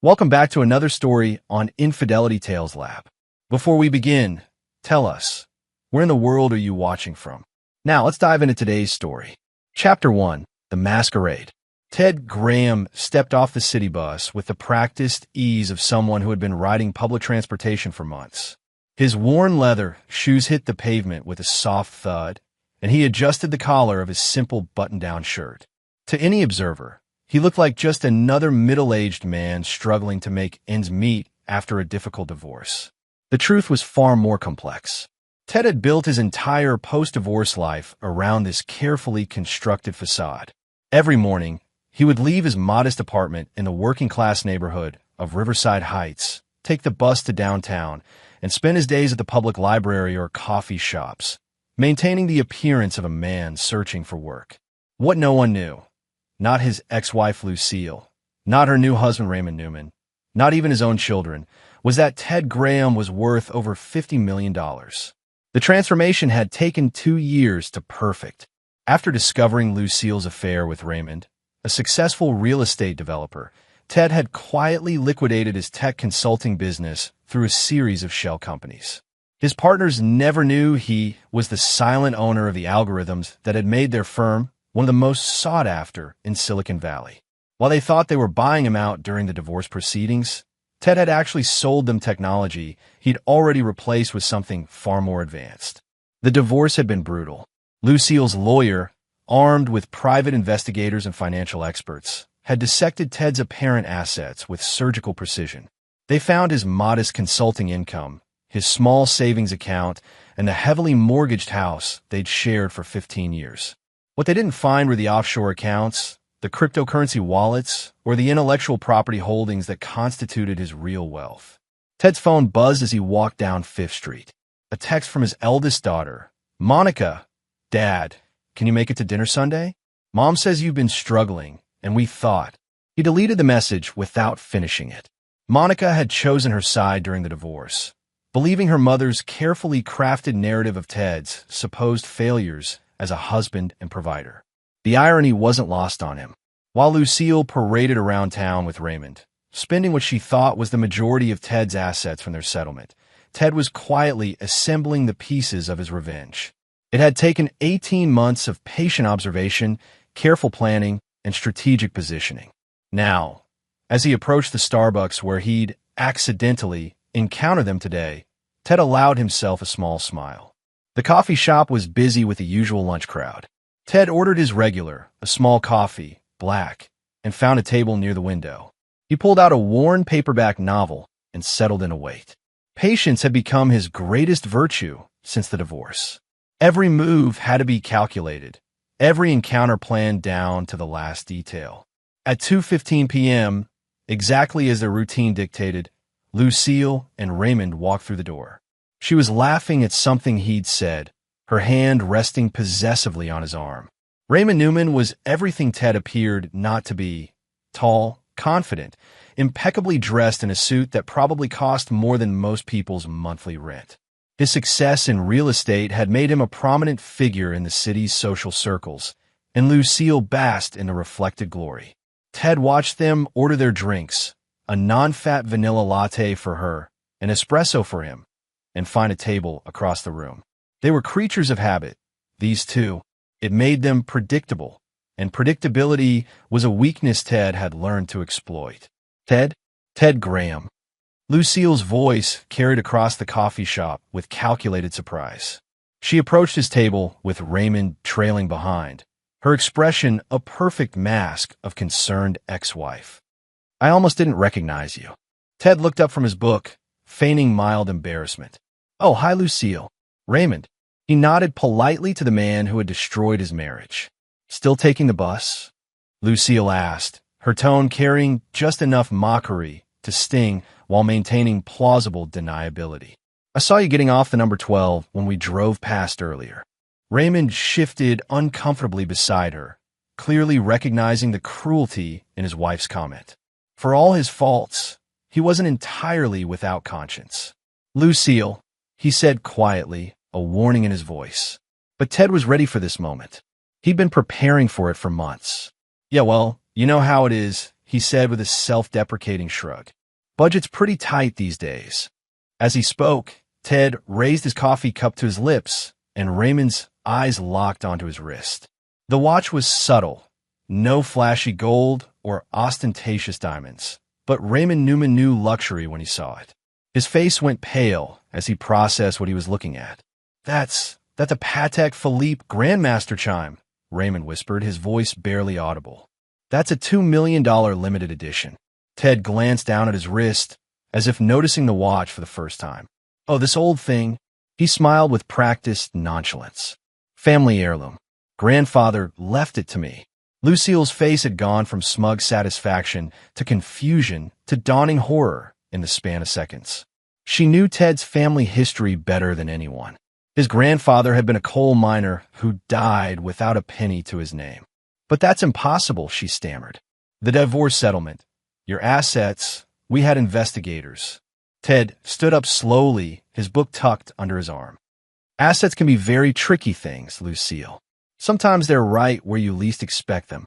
Welcome back to another story on Infidelity Tales Lab. Before we begin, tell us, where in the world are you watching from? Now, let's dive into today's story. Chapter 1, The Masquerade. Ted Graham stepped off the city bus with the practiced ease of someone who had been riding public transportation for months. His worn leather shoes hit the pavement with a soft thud, and he adjusted the collar of his simple button-down shirt. To any observer, he looked like just another middle-aged man struggling to make ends meet after a difficult divorce. The truth was far more complex. Ted had built his entire post-divorce life around this carefully constructed facade. Every morning, he would leave his modest apartment in the working-class neighborhood of Riverside Heights, take the bus to downtown, and spend his days at the public library or coffee shops, maintaining the appearance of a man searching for work. What no one knew, not his ex-wife Lucille, not her new husband Raymond Newman, not even his own children, was that Ted Graham was worth over $50 million. The transformation had taken 2 years to perfect. After discovering Lucille's affair with Raymond, a successful real estate developer, Ted had quietly liquidated his tech consulting business through a series of shell companies. His partners never knew he was the silent owner of the algorithms that had made their firm one of the most sought after in Silicon Valley. While they thought they were buying him out during the divorce proceedings, Ted had actually sold them technology he'd already replaced with something far more advanced. The divorce had been brutal. Lucille's lawyer, armed with private investigators and financial experts, had dissected Ted's apparent assets with surgical precision. They found his modest consulting income, his small savings account, and the heavily mortgaged house they'd shared for 15 years. What they didn't find were the offshore accounts, the cryptocurrency wallets, or the intellectual property holdings that constituted his real wealth. Ted's phone buzzed as he walked down Fifth Street. A text from his eldest daughter. "Monica, Dad, can you make it to dinner Sunday? Mom says you've been struggling, and we thought." He deleted the message without finishing it. Monica had chosen her side during the divorce, believing her mother's carefully crafted narrative of Ted's supposed failures as a husband and provider. The irony wasn't lost on him. While Lucille paraded around town with Raymond, spending what she thought was the majority of Ted's assets from their settlement, Ted was quietly assembling the pieces of his revenge. It had taken 18 months of patient observation, careful planning, and strategic positioning. Now, as he approached the Starbucks where he'd accidentally encountered them today, Ted allowed himself a small smile. The coffee shop was busy with the usual lunch crowd. Ted ordered his regular, a small coffee, black, and found a table near the window. He pulled out a worn paperback novel and settled in a wait. Patience had become his greatest virtue since the divorce. Every move had to be calculated, every encounter planned down to the last detail. At 2:15 p.m., exactly as their routine dictated, Lucille and Raymond walked through the door. She was laughing at something he'd said, her hand resting possessively on his arm. Raymond Newman was everything Ted appeared not to be: tall, confident, impeccably dressed in a suit that probably cost more than most people's monthly rent. His success in real estate had made him a prominent figure in the city's social circles, and Lucille basked in the reflected glory. Ted watched them order their drinks, a non-fat vanilla latte for her, an espresso for him, and find a table across the room. They were creatures of habit, these two. It made them predictable, and predictability was a weakness Ted had learned to exploit. Ted Graham. Lucille's voice carried across the coffee shop with calculated surprise. She approached his table with Raymond trailing behind, her expression a perfect mask of concerned ex-wife. "I almost didn't recognize you." Ted looked up from his book, feigning mild embarrassment. "Oh, hi, Lucille." "Raymond." He nodded politely to the man who had destroyed his marriage. "Still taking the bus?" Lucille asked, her tone carrying just enough mockery to sting while maintaining plausible deniability. "I saw you getting off the number 12 when we drove past earlier." Raymond shifted uncomfortably beside her, clearly recognizing the cruelty in his wife's comment. For all his faults, he wasn't entirely without conscience. "Lucille," he said quietly, a warning in his voice. But Ted was ready for this moment. He'd been preparing for it for months. "Yeah, well, you know how it is," he said with a self-deprecating shrug. Budget's pretty tight these days. As he spoke, Ted raised his coffee cup to his lips, and Raymond's eyes locked onto his wrist. The watch was subtle, no flashy gold or ostentatious diamonds, but Raymond Newman knew luxury when he saw it. His face went pale as he processed what he was looking at. That's a Patek Philippe Grandmaster chime, Raymond whispered, his voice barely audible. That's a $2 million limited edition. Ted glanced down at his wrist, as if noticing the watch for the first time. Oh, this old thing. He smiled with practiced nonchalance. Family heirloom. Grandfather left it to me. Lucille's face had gone from smug satisfaction to confusion to dawning horror in the span of seconds. She knew Ted's family history better than anyone. His grandfather had been a coal miner who died without a penny to his name. But that's impossible, she stammered. The divorce settlement. Your assets. We had investigators. Ted stood up slowly, his book tucked under his arm. Assets can be very tricky things, Lucille. Sometimes they're right where you least expect them.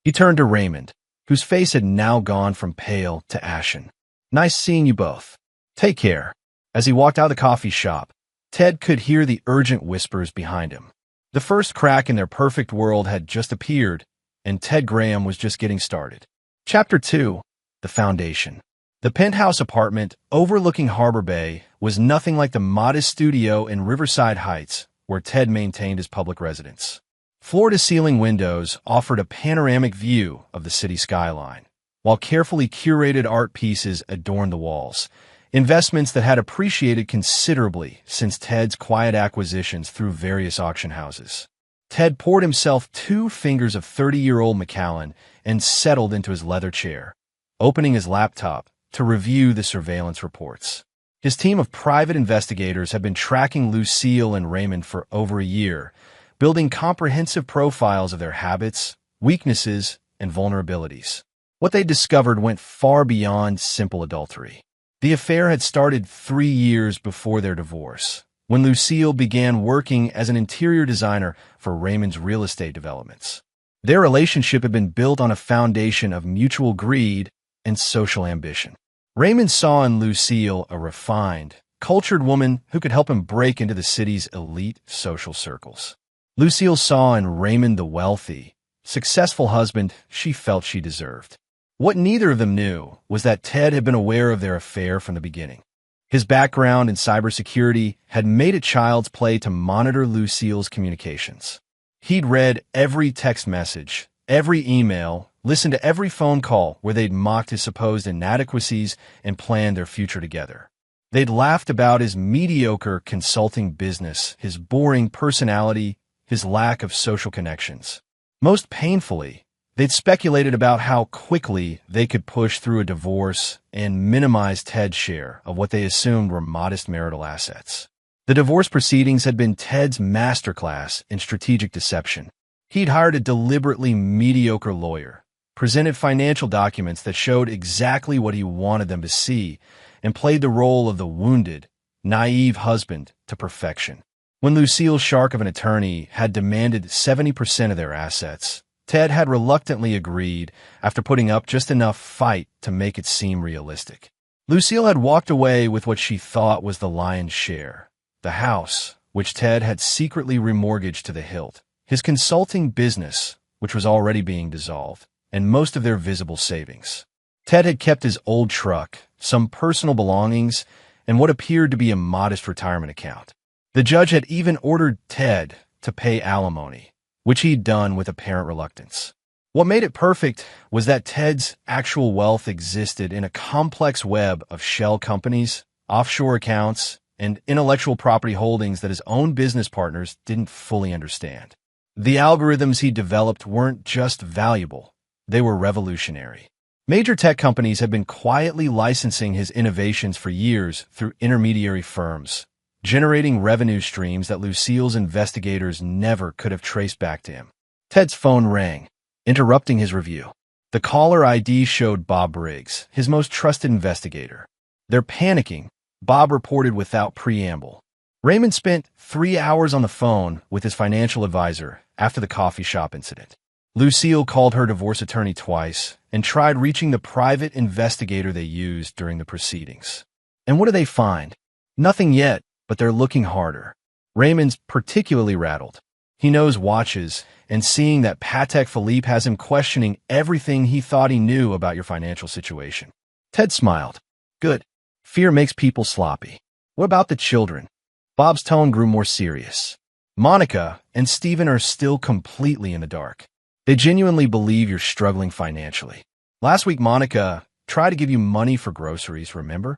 He turned to Raymond, whose face had now gone from pale to ashen. Nice seeing you both. Take care. As he walked out of the coffee shop, Ted could hear the urgent whispers behind him. The first crack in their perfect world had just appeared, and Ted Graham was just getting started. Chapter 2. The Foundation. The penthouse apartment overlooking Harbor Bay was nothing like the modest studio in Riverside Heights, where Ted maintained his public residence. Floor-to-ceiling windows offered a panoramic view of the city skyline, while carefully curated art pieces adorned the walls, investments that had appreciated considerably since Ted's quiet acquisitions through various auction houses. Ted poured himself 2 fingers of 30-year-old Macallan and settled into his leather chair, opening his laptop to review the surveillance reports. His team of private investigators had been tracking Lucille and Raymond for over a year, building comprehensive profiles of their habits, weaknesses, and vulnerabilities. What they discovered went far beyond simple adultery. The affair had started 3 years before their divorce, when Lucille began working as an interior designer for Raymond's real estate developments. Their relationship had been built on a foundation of mutual greed and social ambition. Raymond saw in Lucille a refined, cultured woman who could help him break into the city's elite social circles. Lucille saw in Raymond the wealthy, successful husband she felt she deserved. What neither of them knew was that Ted had been aware of their affair from the beginning. His background in cybersecurity had made it child's play to monitor Lucille's communications. He'd read every text message, every email, listened to every phone call where they'd mocked his supposed inadequacies and planned their future together. They'd laughed about his mediocre consulting business, his boring personality, his lack of social connections. Most painfully, they'd speculated about how quickly they could push through a divorce and minimize Ted's share of what they assumed were modest marital assets. The divorce proceedings had been Ted's masterclass in strategic deception. He'd hired a deliberately mediocre lawyer, presented financial documents that showed exactly what he wanted them to see, and played the role of the wounded, naive husband to perfection. When Lucille's shark of an attorney had demanded 70% of their assets, Ted had reluctantly agreed after putting up just enough fight to make it seem realistic. Lucille had walked away with what she thought was the lion's share: the house, which Ted had secretly remortgaged to the hilt, his consulting business, which was already being dissolved, and most of their visible savings. Ted had kept his old truck, some personal belongings, and what appeared to be a modest retirement account. The judge had even ordered Ted to pay alimony, which he'd done with apparent reluctance. What made it perfect was that Ted's actual wealth existed in a complex web of shell companies, offshore accounts, and intellectual property holdings that his own business partners didn't fully understand. The algorithms he developed weren't just valuable, they were revolutionary. Major tech companies had been quietly licensing his innovations for years through intermediary firms, generating revenue streams that Lucille's investigators never could have traced back to him. Ted's phone rang, interrupting his review. The caller ID showed Bob Briggs, his most trusted investigator. They're panicking, Bob reported without preamble. Raymond spent 3 hours on the phone with his financial advisor after the coffee shop incident. Lucille called her divorce attorney twice and tried reaching the private investigator they used during the proceedings. And what do they find? Nothing yet, but they're looking harder. Raymond's particularly rattled. He knows watches, and seeing that Patek Philippe has him questioning everything he thought he knew about your financial situation. Ted smiled. Good. Fear makes people sloppy. What about the children? Bob's tone grew more serious. Monica and Stephen are still completely in the dark. They genuinely believe you're struggling financially. Last week, Monica tried to give you money for groceries, remember?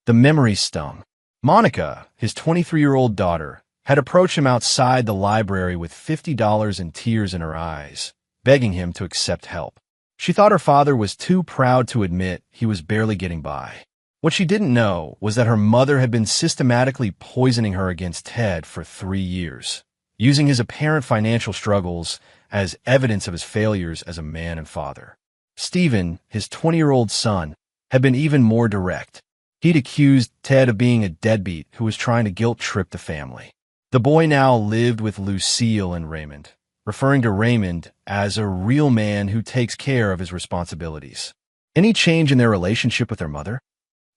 The memory stung. Monica, his 23-year-old daughter, had approached him outside the library with $50 and tears in her eyes, begging him to accept help. She thought her father was too proud to admit he was barely getting by. What she didn't know was that her mother had been systematically poisoning her against Ted for 3 years, using his apparent financial struggles as evidence of his failures as a man and father. Stephen, his 20-year-old son, had been even more direct. He'd accused Ted of being a deadbeat who was trying to guilt-trip the family. The boy now lived with Lucille and Raymond, referring to Raymond as a real man who takes care of his responsibilities. Any change in their relationship with their mother?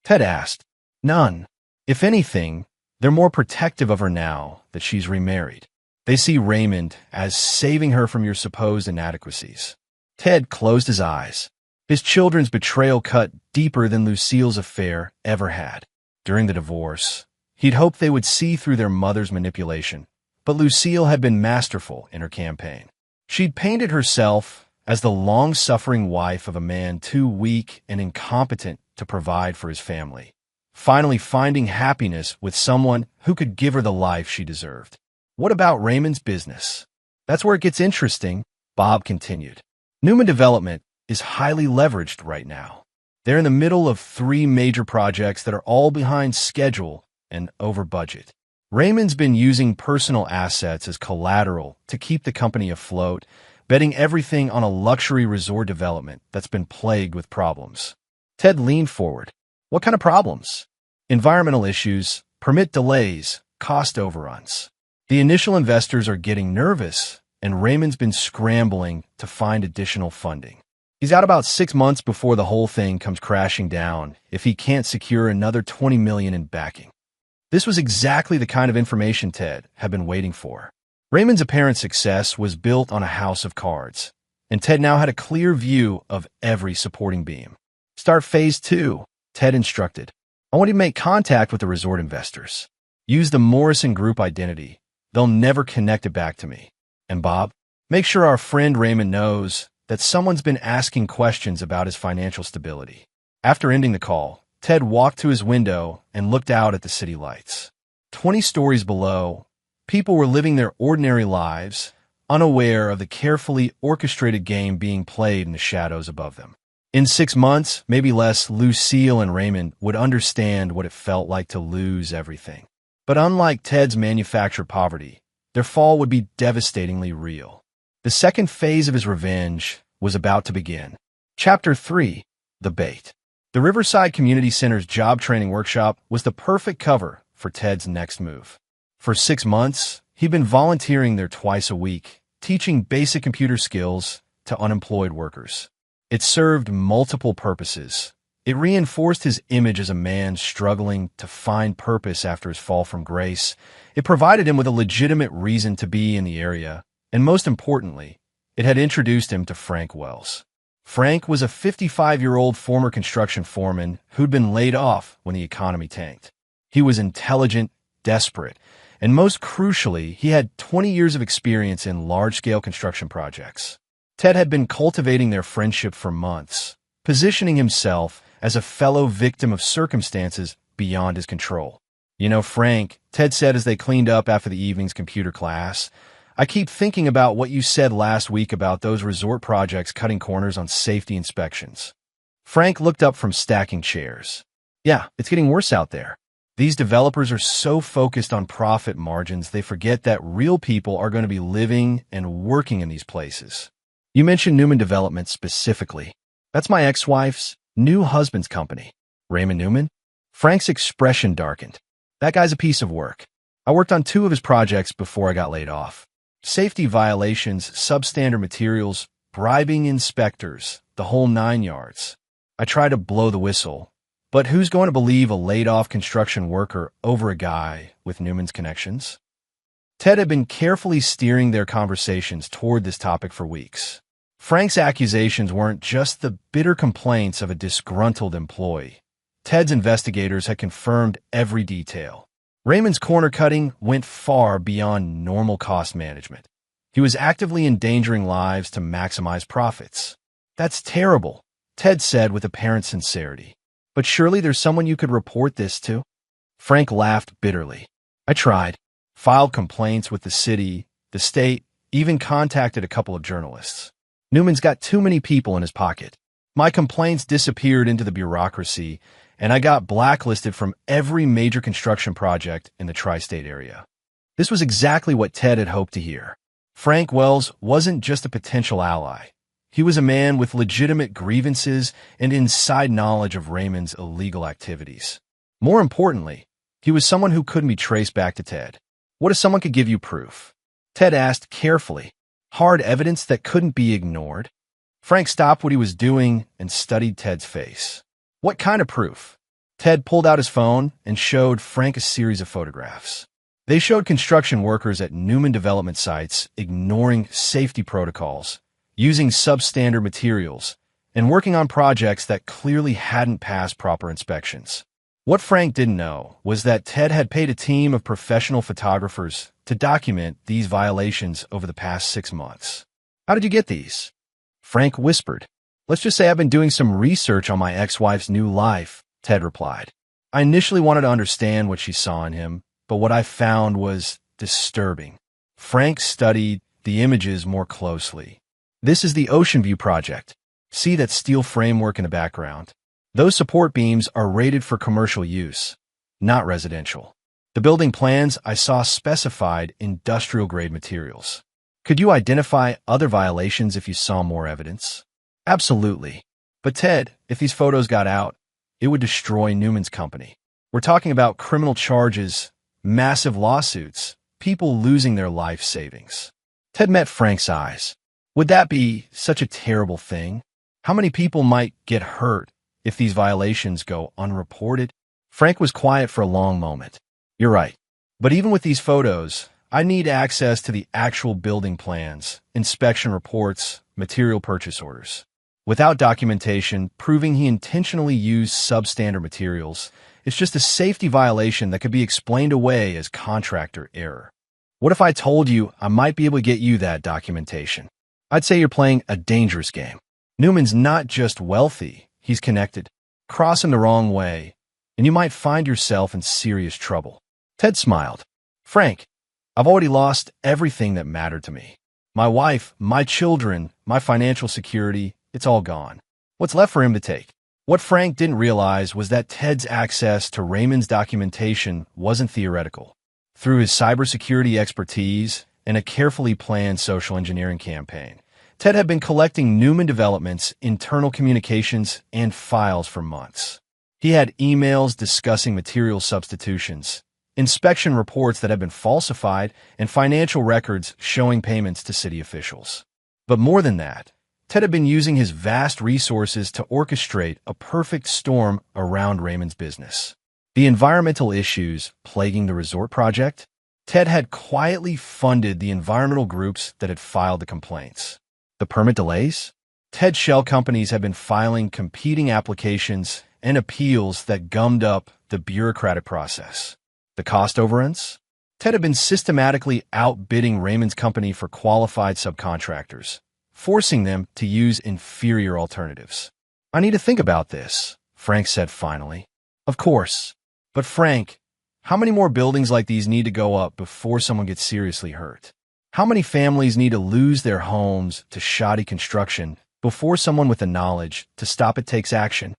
Ted asked. None. If anything, they're more protective of her now that she's remarried. They see Raymond as saving her from your supposed inadequacies. Ted closed his eyes. His children's betrayal cut deeper than Lucille's affair ever had. During the divorce, he'd hoped they would see through their mother's manipulation, but Lucille had been masterful in her campaign. She'd painted herself as the long-suffering wife of a man too weak and incompetent to provide for his family, finally finding happiness with someone who could give her the life she deserved. What about Raymond's business? That's where it gets interesting, Bob continued. Newman Development is highly leveraged right now. They're in the middle of 3 major projects that are all behind schedule and over budget. Raymond's been using personal assets as collateral to keep the company afloat, betting everything on a luxury resort development that's been plagued with problems. Ted leaned forward. What kind of problems? Environmental issues, permit delays, cost overruns. The initial investors are getting nervous, and Raymond's been scrambling to find additional funding. He's got about 6 months before the whole thing comes crashing down if he can't secure another $20 million in backing. This was exactly the kind of information Ted had been waiting for. Raymond's apparent success was built on a house of cards, and Ted now had a clear view of every supporting beam. Start phase 2, Ted instructed. I want you to make contact with the resort investors. Use the Morrison Group identity. They'll never connect it back to me. And Bob, make sure our friend Raymond knows that someone's been asking questions about his financial stability. After ending the call, Ted walked to his window and looked out at the city lights. 20 stories below, people were living their ordinary lives, unaware of the carefully orchestrated game being played in the shadows above them. In 6 months, maybe less, Lucille and Raymond would understand what it felt like to lose everything. But unlike Ted's manufactured poverty, their fall would be devastatingly real. The second phase of his revenge was about to begin. Chapter 3, The Bait. The Riverside Community Center's job training workshop was the perfect cover for Ted's next move. For 6 months, he'd been volunteering there twice a week, teaching basic computer skills to unemployed workers. It served multiple purposes. It reinforced his image as a man struggling to find purpose after his fall from grace. It provided him with a legitimate reason to be in the area, and most importantly, it had introduced him to Frank Wells. Frank was a 55-year-old former construction foreman who'd been laid off when the economy tanked. He was intelligent, desperate, and most crucially, he had 20 years of experience in large-scale construction projects. Ted had been cultivating their friendship for months, positioning himself as a fellow victim of circumstances beyond his control. You know, Frank, Ted said as they cleaned up after the evening's computer class, I keep thinking about what you said last week about those resort projects cutting corners on safety inspections. Frank looked up from stacking chairs. Yeah, it's getting worse out there. These developers are so focused on profit margins, they forget that real people are going to be living and working in these places. You mentioned Newman Development specifically. That's my ex-wife's new husband's company. Raymond Newman? Frank's expression darkened. That guy's a piece of work. I worked on 2 of his projects before I got laid off. Safety violations, substandard materials, bribing inspectors, the whole 9 yards. I try to blow the whistle, but who's going to believe a laid-off construction worker over a guy with Newman's connections? Ted had been carefully steering their conversations toward this topic for weeks. Frank's accusations weren't just the bitter complaints of a disgruntled employee. Ted's investigators had confirmed every detail. Raymond's corner cutting went far beyond normal cost management. He was actively endangering lives to maximize profits. That's terrible, Ted said with apparent sincerity. But surely there's someone you could report this to? Frank laughed bitterly. I tried, filed complaints with the city, the state, even contacted a couple of journalists. Newman's got too many people in his pocket. My complaints disappeared into the bureaucracy, and I got blacklisted from every major construction project in the tri-state area. This was exactly what Ted had hoped to hear. Frank Wells wasn't just a potential ally. He was a man with legitimate grievances and inside knowledge of Raymond's illegal activities. More importantly, he was someone who couldn't be traced back to Ted. What if someone could give you proof? Ted asked carefully. Hard evidence that couldn't be ignored? Frank stopped what he was doing and studied Ted's face. What kind of proof? Ted pulled out his phone and showed Frank a series of photographs. They showed construction workers at Newman development sites ignoring safety protocols, using substandard materials, and working on projects that clearly hadn't passed proper inspections. What Frank didn't know was that Ted had paid a team of professional photographers to document these violations over the past 6 months. How did you get these? Frank whispered. Let's just say I've been doing some research on my ex-wife's new life, Ted replied. I initially wanted to understand what she saw in him, but what I found was disturbing. Frank studied the images more closely. This is the Ocean View project. See that steel framework in the background? Those support beams are rated for commercial use, not residential. The building plans I saw specified industrial-grade materials. Could you identify other violations if you saw more evidence? Absolutely. But Ted, if these photos got out, it would destroy Newman's company. We're talking about criminal charges, massive lawsuits, people losing their life savings. Ted met Frank's eyes. Would that be such a terrible thing? How many people might get hurt if these violations go unreported? Frank was quiet for a long moment. You're right. But even with these photos, I need access to the actual building plans, inspection reports, material purchase orders. Without documentation proving he intentionally used substandard materials, it's just a safety violation that could be explained away as contractor error. What if I told you I might be able to get you that documentation? I'd say you're playing a dangerous game. Newman's not just wealthy, he's connected. Cross him the wrong way, and you might find yourself in serious trouble. Ted smiled. Frank, I've already lost everything that mattered to me. My wife, my children, my financial security, it's all gone. What's left for him to take? What Frank didn't realize was that Ted's access to Raymond's documentation wasn't theoretical. Through his cybersecurity expertise and a carefully planned social engineering campaign, Ted had been collecting Newman Development's internal communications and files for months. He had emails discussing material substitutions, inspection reports that had been falsified, and financial records showing payments to city officials. But more than that, Ted had been using his vast resources to orchestrate a perfect storm around Raymond's business. The environmental issues plaguing the resort project, Ted had quietly funded the environmental groups that had filed the complaints. The permit delays? Ted's shell companies had been filing competing applications and appeals that gummed up the bureaucratic process. The cost overruns? Ted had been systematically outbidding Raymond's company for qualified subcontractors, forcing them to use inferior alternatives. I need to think about this, Frank said finally. Of course. But Frank, how many more buildings like these need to go up before someone gets seriously hurt? How many families need to lose their homes to shoddy construction before someone with the knowledge to stop it takes action?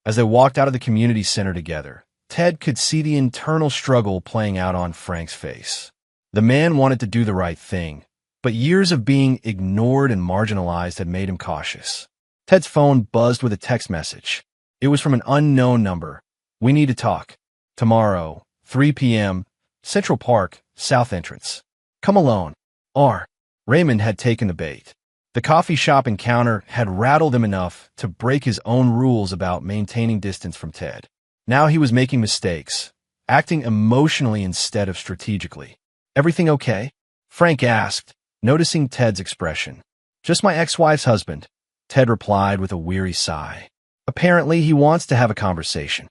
As they walked out of the community center together, Ted could see the internal struggle playing out on Frank's face. The man wanted to do the right thing, but years of being ignored and marginalized had made him cautious. Ted's phone buzzed with a text message. It was from an unknown number. We need to talk. Tomorrow, 3 p.m., Central Park, South Entrance. Come alone. R. Raymond had taken the bait. The coffee shop encounter had rattled him enough to break his own rules about maintaining distance from Ted. Now he was making mistakes, acting emotionally instead of strategically. "Everything okay?" Frank asked, noticing Ted's expression. "Just my ex-wife's husband," Ted replied with a weary sigh. Apparently, he wants to have a conversation.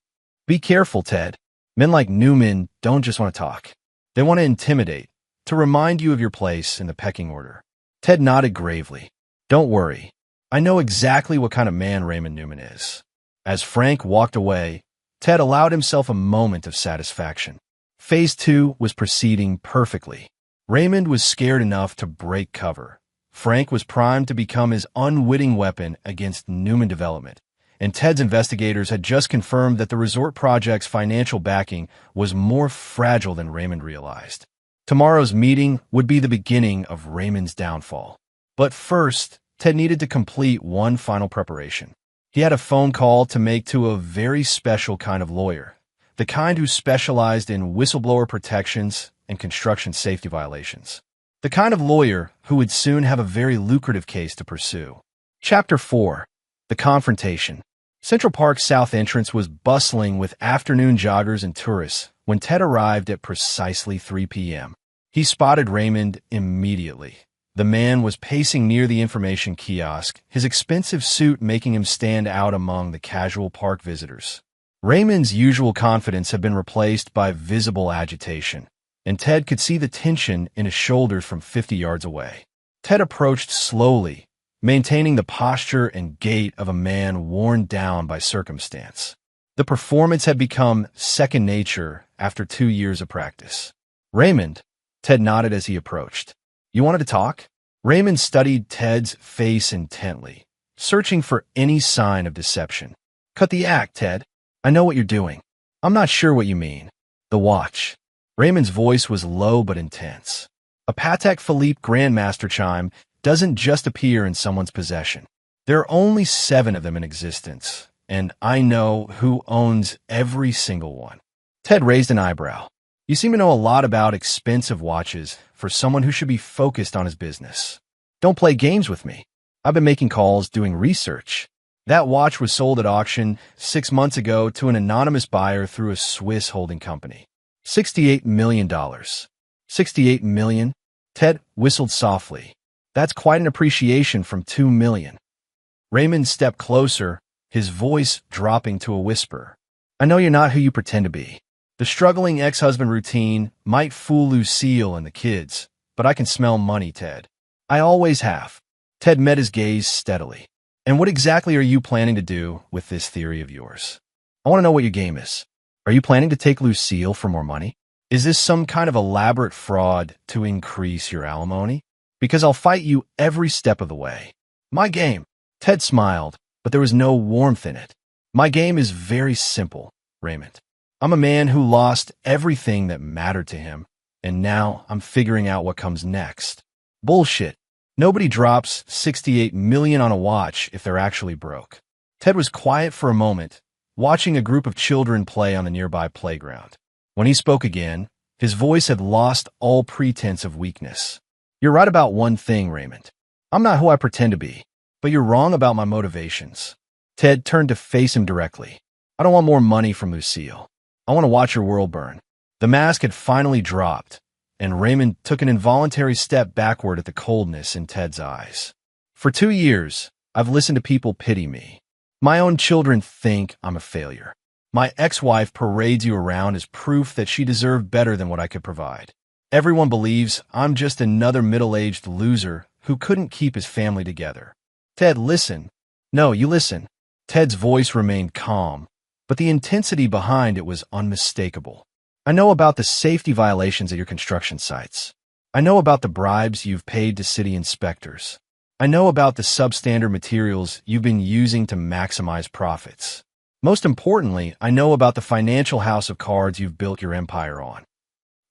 "Be careful, Ted. Men like Newman don't just want to talk. They want to intimidate, to remind you of your place in the pecking order." Ted nodded gravely. "Don't worry. I know exactly what kind of man Raymond Newman is." As Frank walked away, Ted allowed himself a moment of satisfaction. Phase 2 was proceeding perfectly. Raymond was scared enough to break cover. Frank was primed to become his unwitting weapon against Newman development, and Ted's investigators had just confirmed that the resort project's financial backing was more fragile than Raymond realized. Tomorrow's meeting would be the beginning of Raymond's downfall. But first, Ted needed to complete one final preparation. He had a phone call to make to a very special kind of lawyer, the kind who specialized in whistleblower protections and construction safety violations. The kind of lawyer who would soon have a very lucrative case to pursue. Chapter 4. The Confrontation. Central Park's south entrance was bustling with afternoon joggers and tourists when Ted arrived at precisely 3 p.m. He spotted Raymond immediately. The man was pacing near the information kiosk, his expensive suit making him stand out among the casual park visitors. Raymond's usual confidence had been replaced by visible agitation, and Ted could see the tension in his shoulders from 50 yards away. Ted approached slowly, maintaining the posture and gait of a man worn down by circumstance. The performance had become second nature after 2 years of practice. "Raymond," Ted nodded as he approached. "You wanted to talk?" Raymond studied Ted's face intently, searching for any sign of deception. "Cut the act, Ted. I know what you're doing." "I'm not sure what you mean." "The watch." Raymond's voice was low but intense. "A Patek Philippe Grandmaster chime doesn't just appear in someone's possession. There are only 7 of them in existence, and I know who owns every single one." Ted raised an eyebrow. "You seem to know a lot about expensive watches for someone who should be focused on his business." "Don't play games with me. I've been making calls, doing research." That watch was sold at auction 6 months ago to an anonymous buyer through a Swiss holding company. $68 million. $68 million? Ted whistled softly. "That's quite an appreciation from $2 million. Raymond stepped closer, his voice dropping to a whisper. "I know you're not who you pretend to be. The struggling ex-husband routine might fool Lucille and the kids, but I can smell money, Ted. I always have." Ted met his gaze steadily. "And what exactly are you planning to do with this theory of yours? I want to know what your game is. Are you planning to take Lucille for more money? Is this some kind of elaborate fraud to increase your alimony? Because I'll fight you every step of the way." "My game." Ted smiled, but there was no warmth in it. "My game is very simple, Raymond. I'm a man who lost everything that mattered to him, and now I'm figuring out what comes next." "Bullshit. Nobody drops $68 million on a watch if they're actually broke." Ted was quiet for a moment, watching a group of children play on a nearby playground. When he spoke again, his voice had lost all pretense of weakness. "You're right about one thing, Raymond. I'm not who I pretend to be, but you're wrong about my motivations." Ted turned to face him directly. "I don't want more money from Lucille. I want to watch your world burn." The mask had finally dropped, and Raymond took an involuntary step backward at the coldness in Ted's eyes. "For 2 years, I've listened to people pity me. My own children think I'm a failure. My ex-wife parades you around as proof that she deserved better than what I could provide. Everyone believes I'm just another middle-aged loser who couldn't keep his family together." "Ted, listen." "No, you listen." Ted's voice remained calm, but the intensity behind it was unmistakable. "I know about the safety violations at your construction sites. I know about the bribes you've paid to city inspectors. I know about the substandard materials you've been using to maximize profits. Most importantly, I know about the financial house of cards you've built your empire on."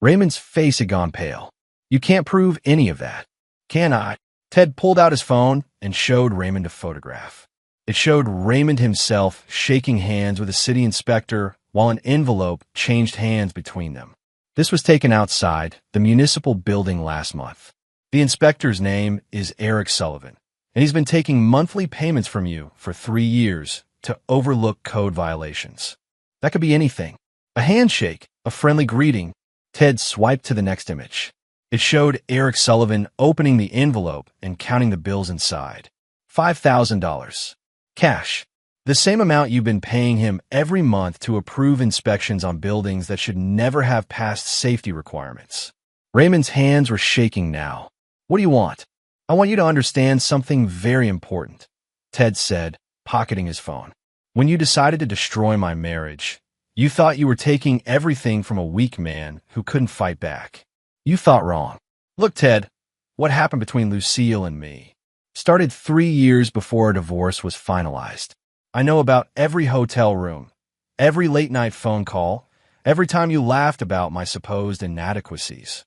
Raymond's face had gone pale. "You can't prove any of that." "Can I?" Ted pulled out his phone and showed Raymond a photograph. It showed Raymond himself shaking hands with a city inspector while an envelope changed hands between them. This was taken outside the municipal building last month. The inspector's name is Eric Sullivan. and he's been taking monthly payments from you for 3 years to overlook code violations. That could be anything. A handshake, a friendly greeting. Ted swiped to the next image. It showed Eric Sullivan opening the envelope and counting the bills inside. $5,000. Cash. The same amount you've been paying him every month to approve inspections on buildings that should never have passed safety requirements. Raymond's hands were shaking now. What do you want? I want you to understand something very important, Ted said, pocketing his phone. When you decided to destroy my marriage, you thought you were taking everything from a weak man who couldn't fight back. You thought wrong. Look, Ted, what happened between Lucille and me started 3 years before our divorce was finalized. I know about every hotel room, every late-night phone call, every time you laughed about my supposed inadequacies.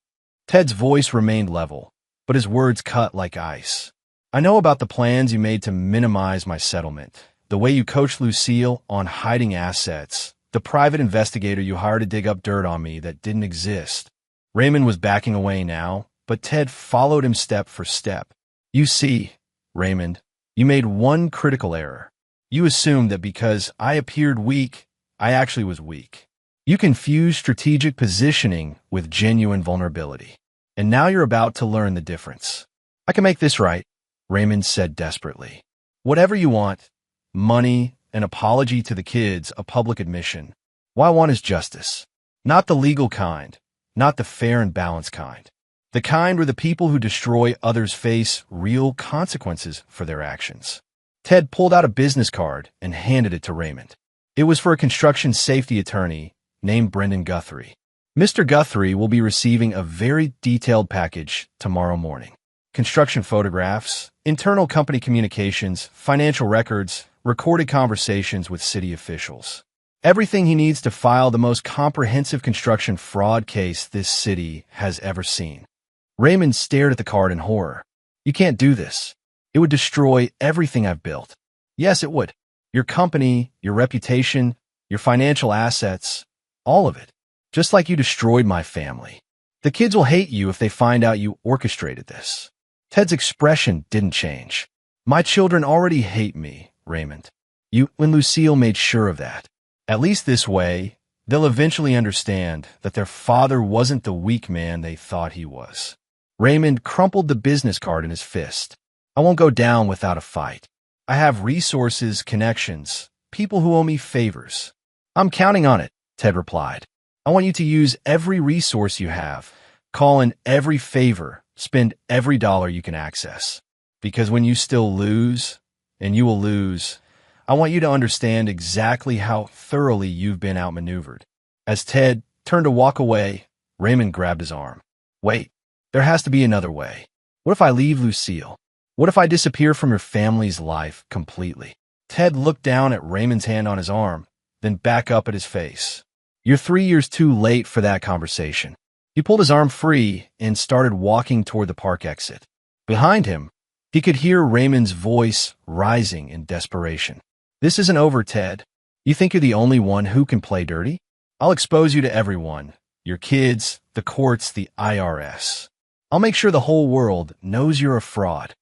Ted's voice remained level, but his words cut like ice. I know about the plans you made to minimize my settlement, the way you coached Lucille on hiding assets, the private investigator you hired to dig up dirt on me that didn't exist. Raymond was backing away now, but Ted followed him step for step. You see, Raymond, you made one critical error. You assumed that because I appeared weak, I actually was weak. You confused strategic positioning with genuine vulnerability. And now you're about to learn the difference. I can make this right, Raymond said desperately. Whatever you want, money, an apology to the kids, a public admission. What I want is justice. Not the legal kind, not the fair and balanced kind. The kind where the people who destroy others face real consequences for their actions. Ted pulled out a business card and handed it to Raymond. It was for a construction safety attorney named Brendan Guthrie. Mr. Guthrie will be receiving a very detailed package tomorrow morning. Construction photographs, internal company communications, financial records, recorded conversations with city officials. Everything he needs to file the most comprehensive construction fraud case this city has ever seen. Raymond stared at the card in horror. You can't do this. It would destroy everything I've built. Yes, it would. Your company, your reputation, your financial assets, all of it. Just like you destroyed my family. The kids will hate you if they find out you orchestrated this. Ted's expression didn't change. My children already hate me, Raymond. When Lucille made sure of that. At least this way, they'll eventually understand that their father wasn't the weak man they thought he was. Raymond crumpled the business card in his fist. I won't go down without a fight. I have resources, connections, people who owe me favors. I'm counting on it, Ted replied. I want you to use every resource you have, call in every favor, spend every dollar you can access. Because when you still lose, and you will lose, I want you to understand exactly how thoroughly you've been outmaneuvered. As Ted turned to walk away, Raymond grabbed his arm. Wait, there has to be another way. What if I leave Lucille? What if I disappear from your family's life completely? Ted looked down at Raymond's hand on his arm, then back up at his face. You're 3 years too late for that conversation. He pulled his arm free and started walking toward the park exit. Behind him, he could hear Raymond's voice rising in desperation. This isn't over, Ted. You think you're the only one who can play dirty? I'll expose you to everyone. Your kids, the courts, the IRS. I'll make sure the whole world knows you're a fraud.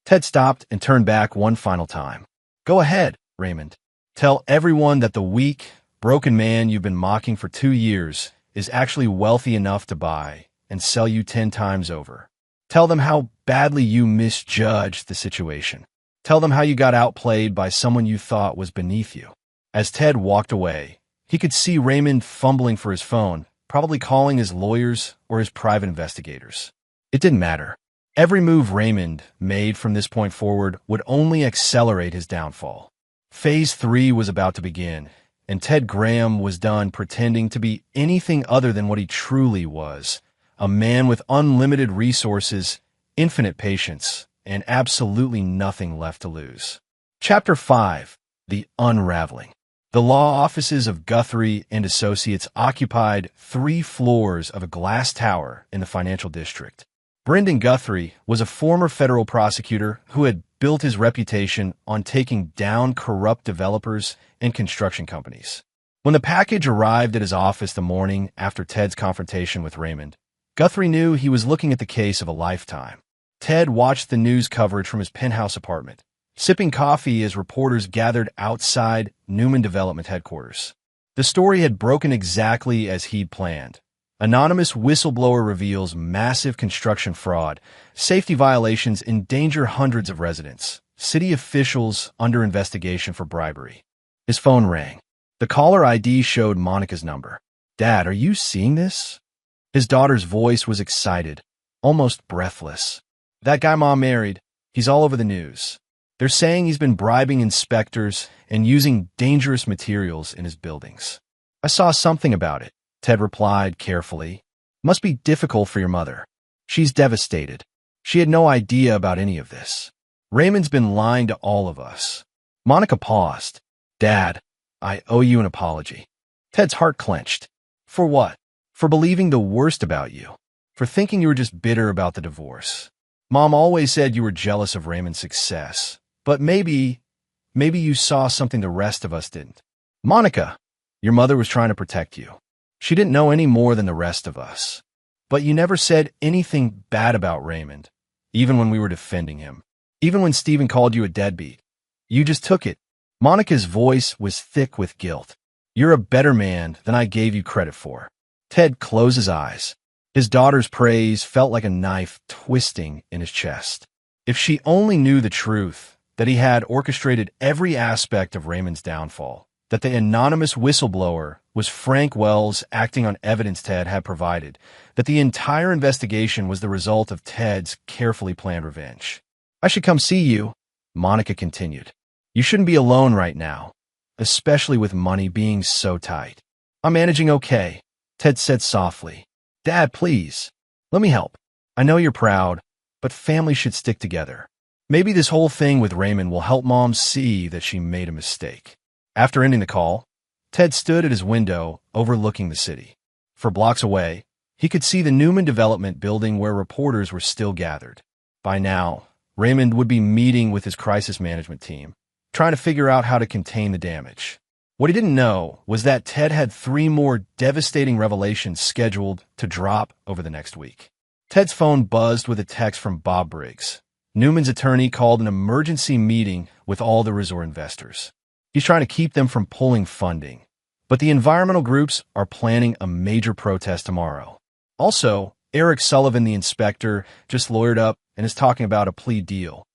Ted stopped and turned back one final time. Go ahead, Raymond. Tell everyone that the weak, broken man you've been mocking for 2 years is actually wealthy enough to buy and sell you 10 times over. Tell them how badly you misjudged the situation. Tell them how you got outplayed by someone you thought was beneath you. As Ted walked away, he could see Raymond fumbling for his phone, probably calling his lawyers or his private investigators. It didn't matter. Every move Raymond made from this point forward would only accelerate his downfall. Phase 3 was about to begin, and Ted Graham was done pretending to be anything other than what he truly was, a man with unlimited resources, infinite patience, and absolutely nothing left to lose. Chapter 5. The Unraveling. The law offices of Guthrie and Associates occupied 3 floors of a glass tower in the financial district. Brendan Guthrie was a former federal prosecutor who had built his reputation on taking down corrupt developers and construction companies. When the package arrived at his office the morning after Ted's confrontation with Raymond, Guthrie knew he was looking at the case of a lifetime. Ted watched the news coverage from his penthouse apartment, sipping coffee as reporters gathered outside Newman Development headquarters. The story had broken exactly as he'd planned. Anonymous whistleblower reveals massive construction fraud. Safety violations endanger hundreds of residents. City officials under investigation for bribery. His phone rang. The caller ID showed Monica's number. "Dad, are you seeing this?" His daughter's voice was excited, almost breathless. "That guy Mom married, he's all over the news. They're saying he's been bribing inspectors and using dangerous materials in his buildings." "I saw something about it," Ted replied carefully. "Must be difficult for your mother. She's devastated. She had no idea about any of this. Raymond's been lying to all of us." Monica paused. "Dad, I owe you an apology." Ted's heart clenched. "For what?" "For believing the worst about you. For thinking you were just bitter about the divorce. Mom always said you were jealous of Raymond's success. But maybe you saw something the rest of us didn't." "Monica, your mother was trying to protect you. She didn't know any more than the rest of us. But you never said anything bad about Raymond, even when we were defending him. Even when Stephen called you a deadbeat. You just took it." Monica's voice was thick with guilt. "You're a better man than I gave you credit for." Ted closed his eyes. His daughter's praise felt like a knife twisting in his chest. If she only knew the truth, that he had orchestrated every aspect of Raymond's downfall, that the anonymous whistleblower was Frank Wells acting on evidence Ted had provided, that the entire investigation was the result of Ted's carefully planned revenge. "I should come see you," Monica continued. "You shouldn't be alone right now, especially with money being so tight." "I'm managing okay," Ted said softly. "Dad, please, let me help. I know you're proud, but family should stick together. Maybe this whole thing with Raymond will help Mom see that she made a mistake." After ending the call, Ted stood at his window overlooking the city. For blocks away, he could see the Newman Development building where reporters were still gathered. By now, Raymond would be meeting with his crisis management team, trying to figure out how to contain the damage. What he didn't know was that Ted had 3 more devastating revelations scheduled to drop over the next week. Ted's phone buzzed with a text from Bob Briggs. Newman's attorney called an emergency meeting with all the resort investors. He's trying to keep them from pulling funding. But the environmental groups are planning a major protest tomorrow. Also, Eric Sullivan, the inspector, just lawyered up and is talking about a plea deal.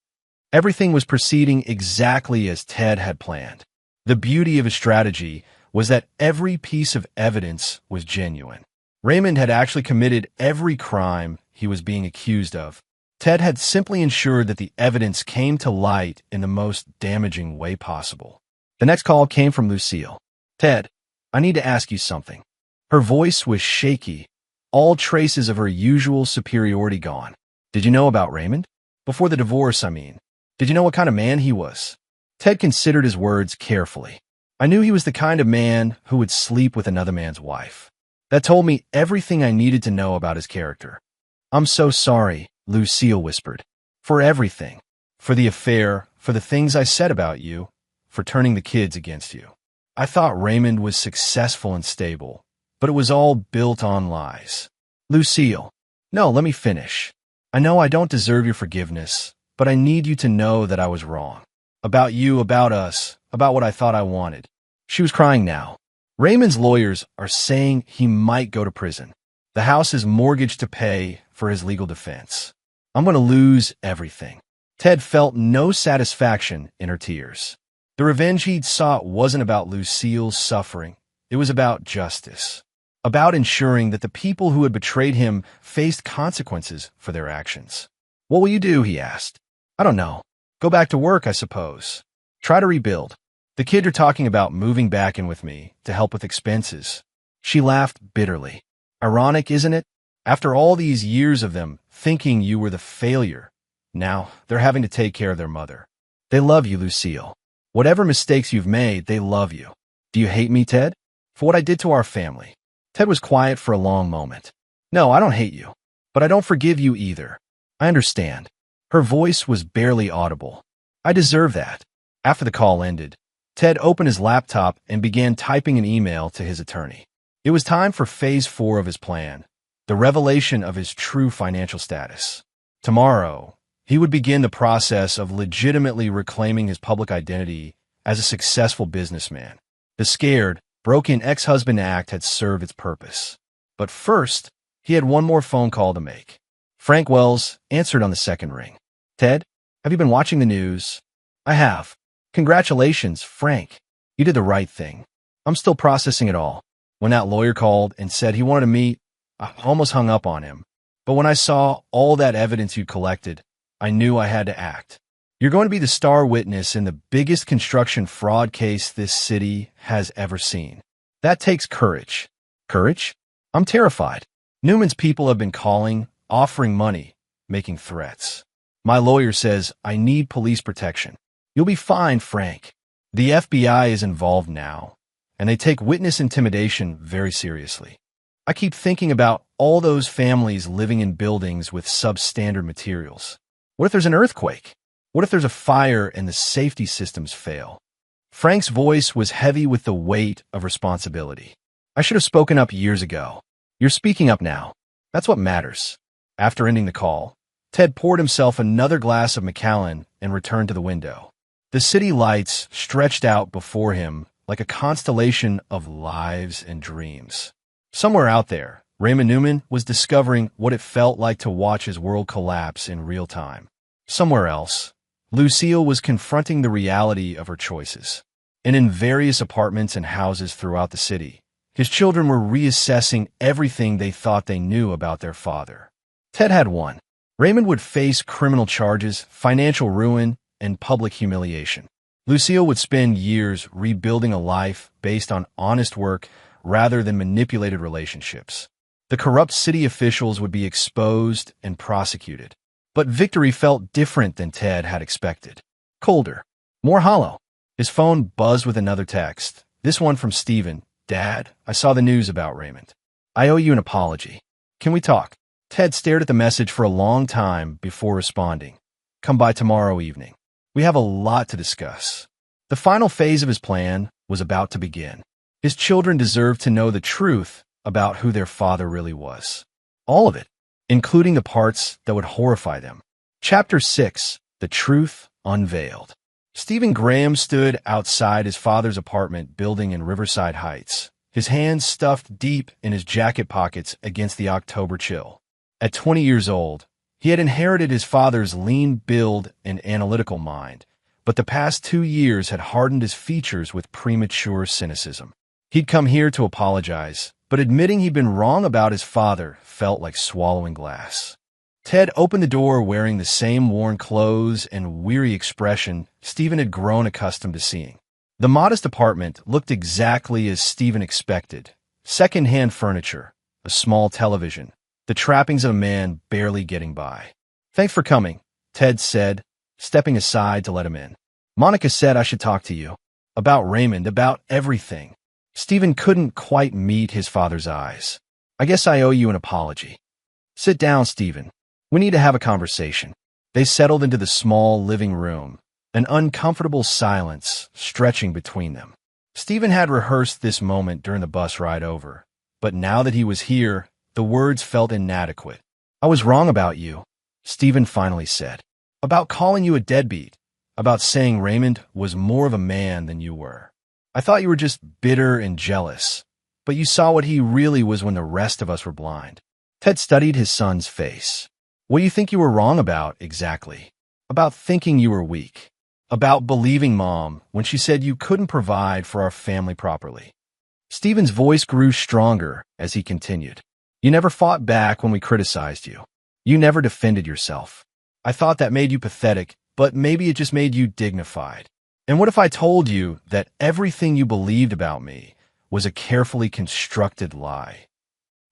Everything was proceeding exactly as Ted had planned. The beauty of his strategy was that every piece of evidence was genuine. Raymond had actually committed every crime he was being accused of. Ted had simply ensured that the evidence came to light in the most damaging way possible. The next call came from Lucille. "Ted, I need to ask you something." Her voice was shaky, all traces of her usual superiority gone. "Did you know about Raymond? Before the divorce, I mean. Did you know what kind of man he was?" Ted considered his words carefully. "I knew he was the kind of man who would sleep with another man's wife. That told me everything I needed to know about his character." "I'm so sorry," Lucille whispered. "For everything. For the affair, for the things I said about you, for turning the kids against you. I thought Raymond was successful and stable, but it was all built on lies." "Lucille, no, let me finish. I know I don't deserve your forgiveness, but I need you to know that I was wrong. About you, about us, about what I thought I wanted." She was crying now. "Raymond's lawyers are saying he might go to prison. The house is mortgaged to pay for his legal defense. I'm going to lose everything." Ted felt no satisfaction in her tears. The revenge he'd sought wasn't about Lucille's suffering. It was about justice. About ensuring that the people who had betrayed him faced consequences for their actions. "What will you do?" he asked. "I don't know. Go back to work, I suppose. Try to rebuild. The kids are talking about moving back in with me to help with expenses." She laughed bitterly. "Ironic, isn't it? After all these years of them thinking you were the failure, now they're having to take care of their mother. They love you, Lucille. Whatever mistakes you've made, they love you. Do you hate me, Ted? For what I did to our family?" Ted was quiet for a long moment. "No, I don't hate you, but I don't forgive you either. I understand." Her voice was barely audible. "I deserve that." After the call ended, Ted opened his laptop and began typing an email to his attorney. It was time for phase 4 of his plan, the revelation of his true financial status. Tomorrow, he would begin the process of legitimately reclaiming his public identity as a successful businessman. The scared, broken ex-husband act had served its purpose. But first, he had one more phone call to make. Frank Wells answered on the second ring. "Ted, have you been watching the news?" "I have." "Congratulations, Frank. You did the right thing." "I'm still processing it all." When that lawyer called and said he wanted to meet, I almost hung up on him. But when I saw all that evidence you collected, I knew I had to act. You're going to be the star witness in the biggest construction fraud case this city has ever seen. That takes courage. Courage? I'm terrified. Newman's people have been calling, offering money, making threats. My lawyer says I need police protection. You'll be fine, Frank. The FBI is involved now, and they take witness intimidation very seriously. I keep thinking about all those families living in buildings with substandard materials. What if there's an earthquake? What if there's a fire and the safety systems fail? Frank's voice was heavy with the weight of responsibility. I should have spoken up years ago. You're speaking up now. That's what matters. After ending the call, Ted poured himself another glass of Macallan and returned to the window. The city lights stretched out before him like a constellation of lives and dreams. Somewhere out there, Raymond Newman was discovering what it felt like to watch his world collapse in real time. Somewhere else, Lucille was confronting the reality of her choices. And in various apartments and houses throughout the city, his children were reassessing everything they thought they knew about their father. Ted had won. Raymond would face criminal charges, financial ruin, and public humiliation. Lucille would spend years rebuilding a life based on honest work rather than manipulated relationships. The corrupt city officials would be exposed and prosecuted. But victory felt different than Ted had expected. Colder. More hollow. His phone buzzed with another text. This one from Stephen. "Dad, I saw the news about Raymond. I owe you an apology. Can we talk?" Ted stared at the message for a long time before responding. "Come by tomorrow evening. We have a lot to discuss." The final phase of his plan was about to begin. His children deserved to know the truth about who their father really was. All of it, including the parts that would horrify them. Chapter 6. The Truth Unveiled. Stephen Graham stood outside his father's apartment building in Riverside Heights, his hands stuffed deep in his jacket pockets against the October chill. At 20 years old, he had inherited his father's lean build and analytical mind, but the past 2 years had hardened his features with premature cynicism. He'd come here to apologize, but admitting he'd been wrong about his father felt like swallowing glass. Ted opened the door wearing the same worn clothes and weary expression Stephen had grown accustomed to seeing. The modest apartment looked exactly as Stephen expected. Second-hand furniture, a small television, the trappings of a man barely getting by. "Thanks for coming," Ted said, stepping aside to let him in. "Monica said I should talk to you. About Raymond, about everything." Stephen couldn't quite meet his father's eyes. "I guess I owe you an apology." "Sit down, Stephen. We need to have a conversation." They settled into the small living room, an uncomfortable silence stretching between them. Stephen had rehearsed this moment during the bus ride over, but now that he was here, the words felt inadequate. "I was wrong about you," Stephen finally said. "About calling you a deadbeat, about saying Raymond was more of a man than you were. I thought you were just bitter and jealous, but you saw what he really was when the rest of us were blind." Ted studied his son's face. "What do you think you were wrong about, exactly?" "About thinking you were weak. About believing Mom when she said you couldn't provide for our family properly." Stephen's voice grew stronger as he continued. "You never fought back when we criticized you. You never defended yourself. I thought that made you pathetic, but maybe it just made you dignified. And what if I told you that everything you believed about me was a carefully constructed lie?"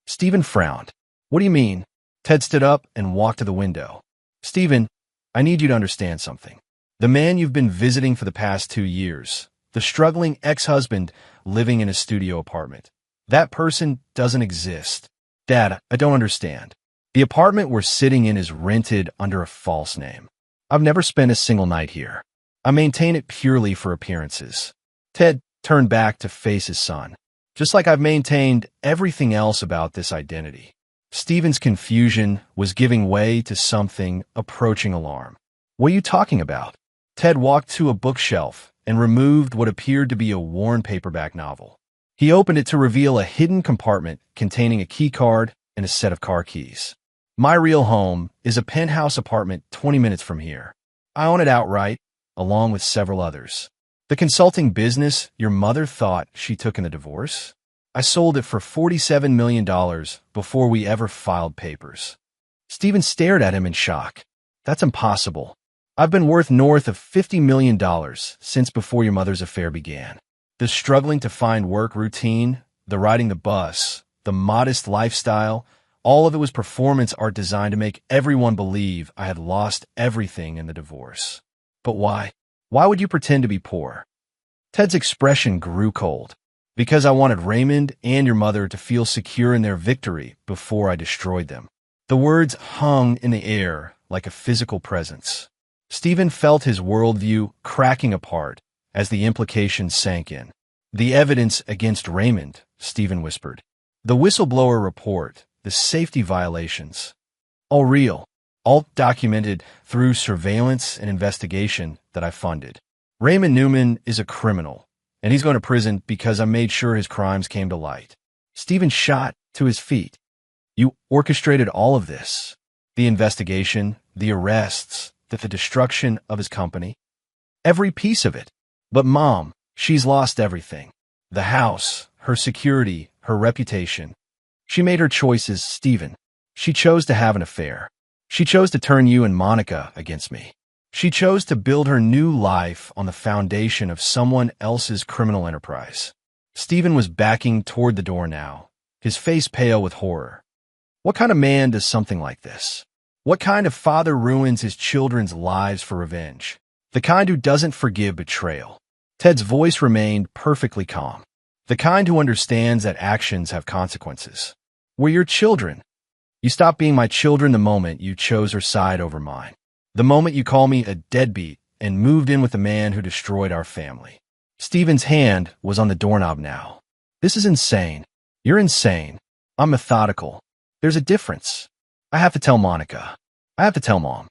Stephen frowned. "What do you mean?" Ted stood up and walked to the window. "Stephen, I need you to understand something. The man you've been visiting for the past 2 years, the struggling ex-husband living in a studio apartment, that person doesn't exist. Dad, I don't understand. The apartment we're sitting in is rented under a false name. I've never spent a single night here. I maintain it purely for appearances." Ted turned back to face his son. "Just like I've maintained everything else about this identity." Stephen's confusion was giving way to something approaching alarm. What are you talking about? Ted walked to a bookshelf and removed what appeared to be a worn paperback novel. He opened it to reveal a hidden compartment containing a key card and a set of car keys. My real home is a penthouse apartment 20 minutes from here. I own it outright, along with several others. The consulting business your mother thought she took in the divorce? I sold it for $47 million before we ever filed papers. Stephen stared at him in shock. That's impossible. I've been worth north of $50 million since before your mother's affair began. The struggling to find work routine, the riding the bus, the modest lifestyle, all of it was performance art designed to make everyone believe I had lost everything in the divorce. But why? Why would you pretend to be poor? Ted's expression grew cold. Because I wanted Raymond and your mother to feel secure in their victory before I destroyed them. The words hung in the air like a physical presence. Stephen felt his worldview cracking apart as the implications sank in. The evidence against Raymond, Stephen whispered. The whistleblower report, the safety violations. All real, all documented through surveillance and investigation that I funded. Raymond Newman is a criminal, and he's going to prison because I made sure his crimes came to light. Stephen shot to his feet. You orchestrated all of this. The investigation, the arrests, the destruction of his company. Every piece of it. But Mom, she's lost everything. The house, her security, her reputation. She made her choices, Stephen. She chose to have an affair. She chose to turn you and Monica against me. She chose to build her new life on the foundation of someone else's criminal enterprise. Stephen was backing toward the door now, his face pale with horror. What kind of man does something like this? What kind of father ruins his children's lives for revenge? The kind who doesn't forgive betrayal. Ted's voice remained perfectly calm. The kind who understands that actions have consequences. We're your children. You stopped being my children the moment you chose her side over mine. The moment you called me a deadbeat and moved in with the man who destroyed our family. Stephen's hand was on the doorknob now. This is insane. You're insane. I'm methodical. There's a difference. I have to tell Monica. I have to tell Mom.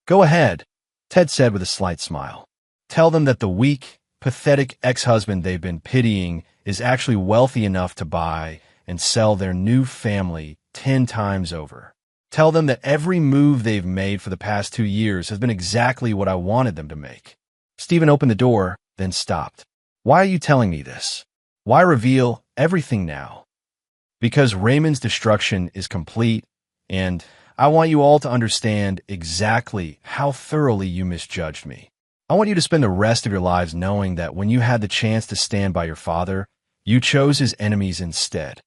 Go ahead, Ted said with a slight smile. Tell them that the weak, pathetic ex-husband they've been pitying is actually wealthy enough to buy and sell their new family 10 times over. Tell them that every move they've made for the past 2 years has been exactly what I wanted them to make. Stephen opened the door, then stopped. Why are you telling me this? Why reveal everything now? Because Raymond's destruction is complete, and I want you all to understand exactly how thoroughly you misjudged me. I want you to spend the rest of your lives knowing that when you had the chance to stand by your father, you chose his enemies instead.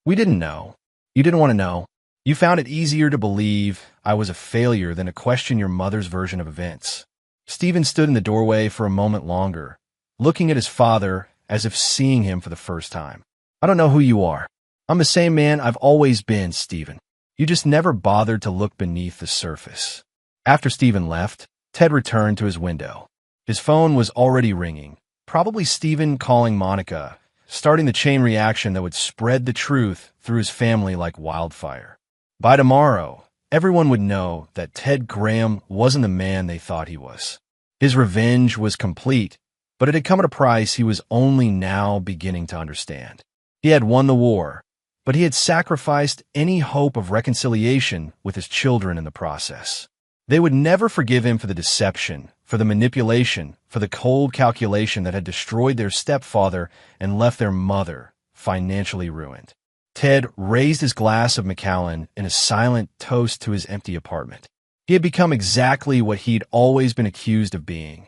We didn't know. You didn't want to know. You found it easier to believe I was a failure than to question your mother's version of events. Stephen stood in the doorway for a moment longer, looking at his father as if seeing him for the first time. I don't know who you are. I'm the same man I've always been, Stephen. You just never bothered to look beneath the surface. After Stephen left, Ted returned to his window. His phone was already ringing, probably Stephen calling Monica, starting the chain reaction that would spread the truth through his family like wildfire. By tomorrow, everyone would know that Ted Graham wasn't the man they thought he was. His revenge was complete, but it had come at a price he was only now beginning to understand. He had won the war, but he had sacrificed any hope of reconciliation with his children in the process. They would never forgive him for the deception, for the manipulation, for the cold calculation that had destroyed their stepfather and left their mother financially ruined. Ted raised his glass of Macallan in a silent toast to his empty apartment. He had become exactly what he'd always been accused of being,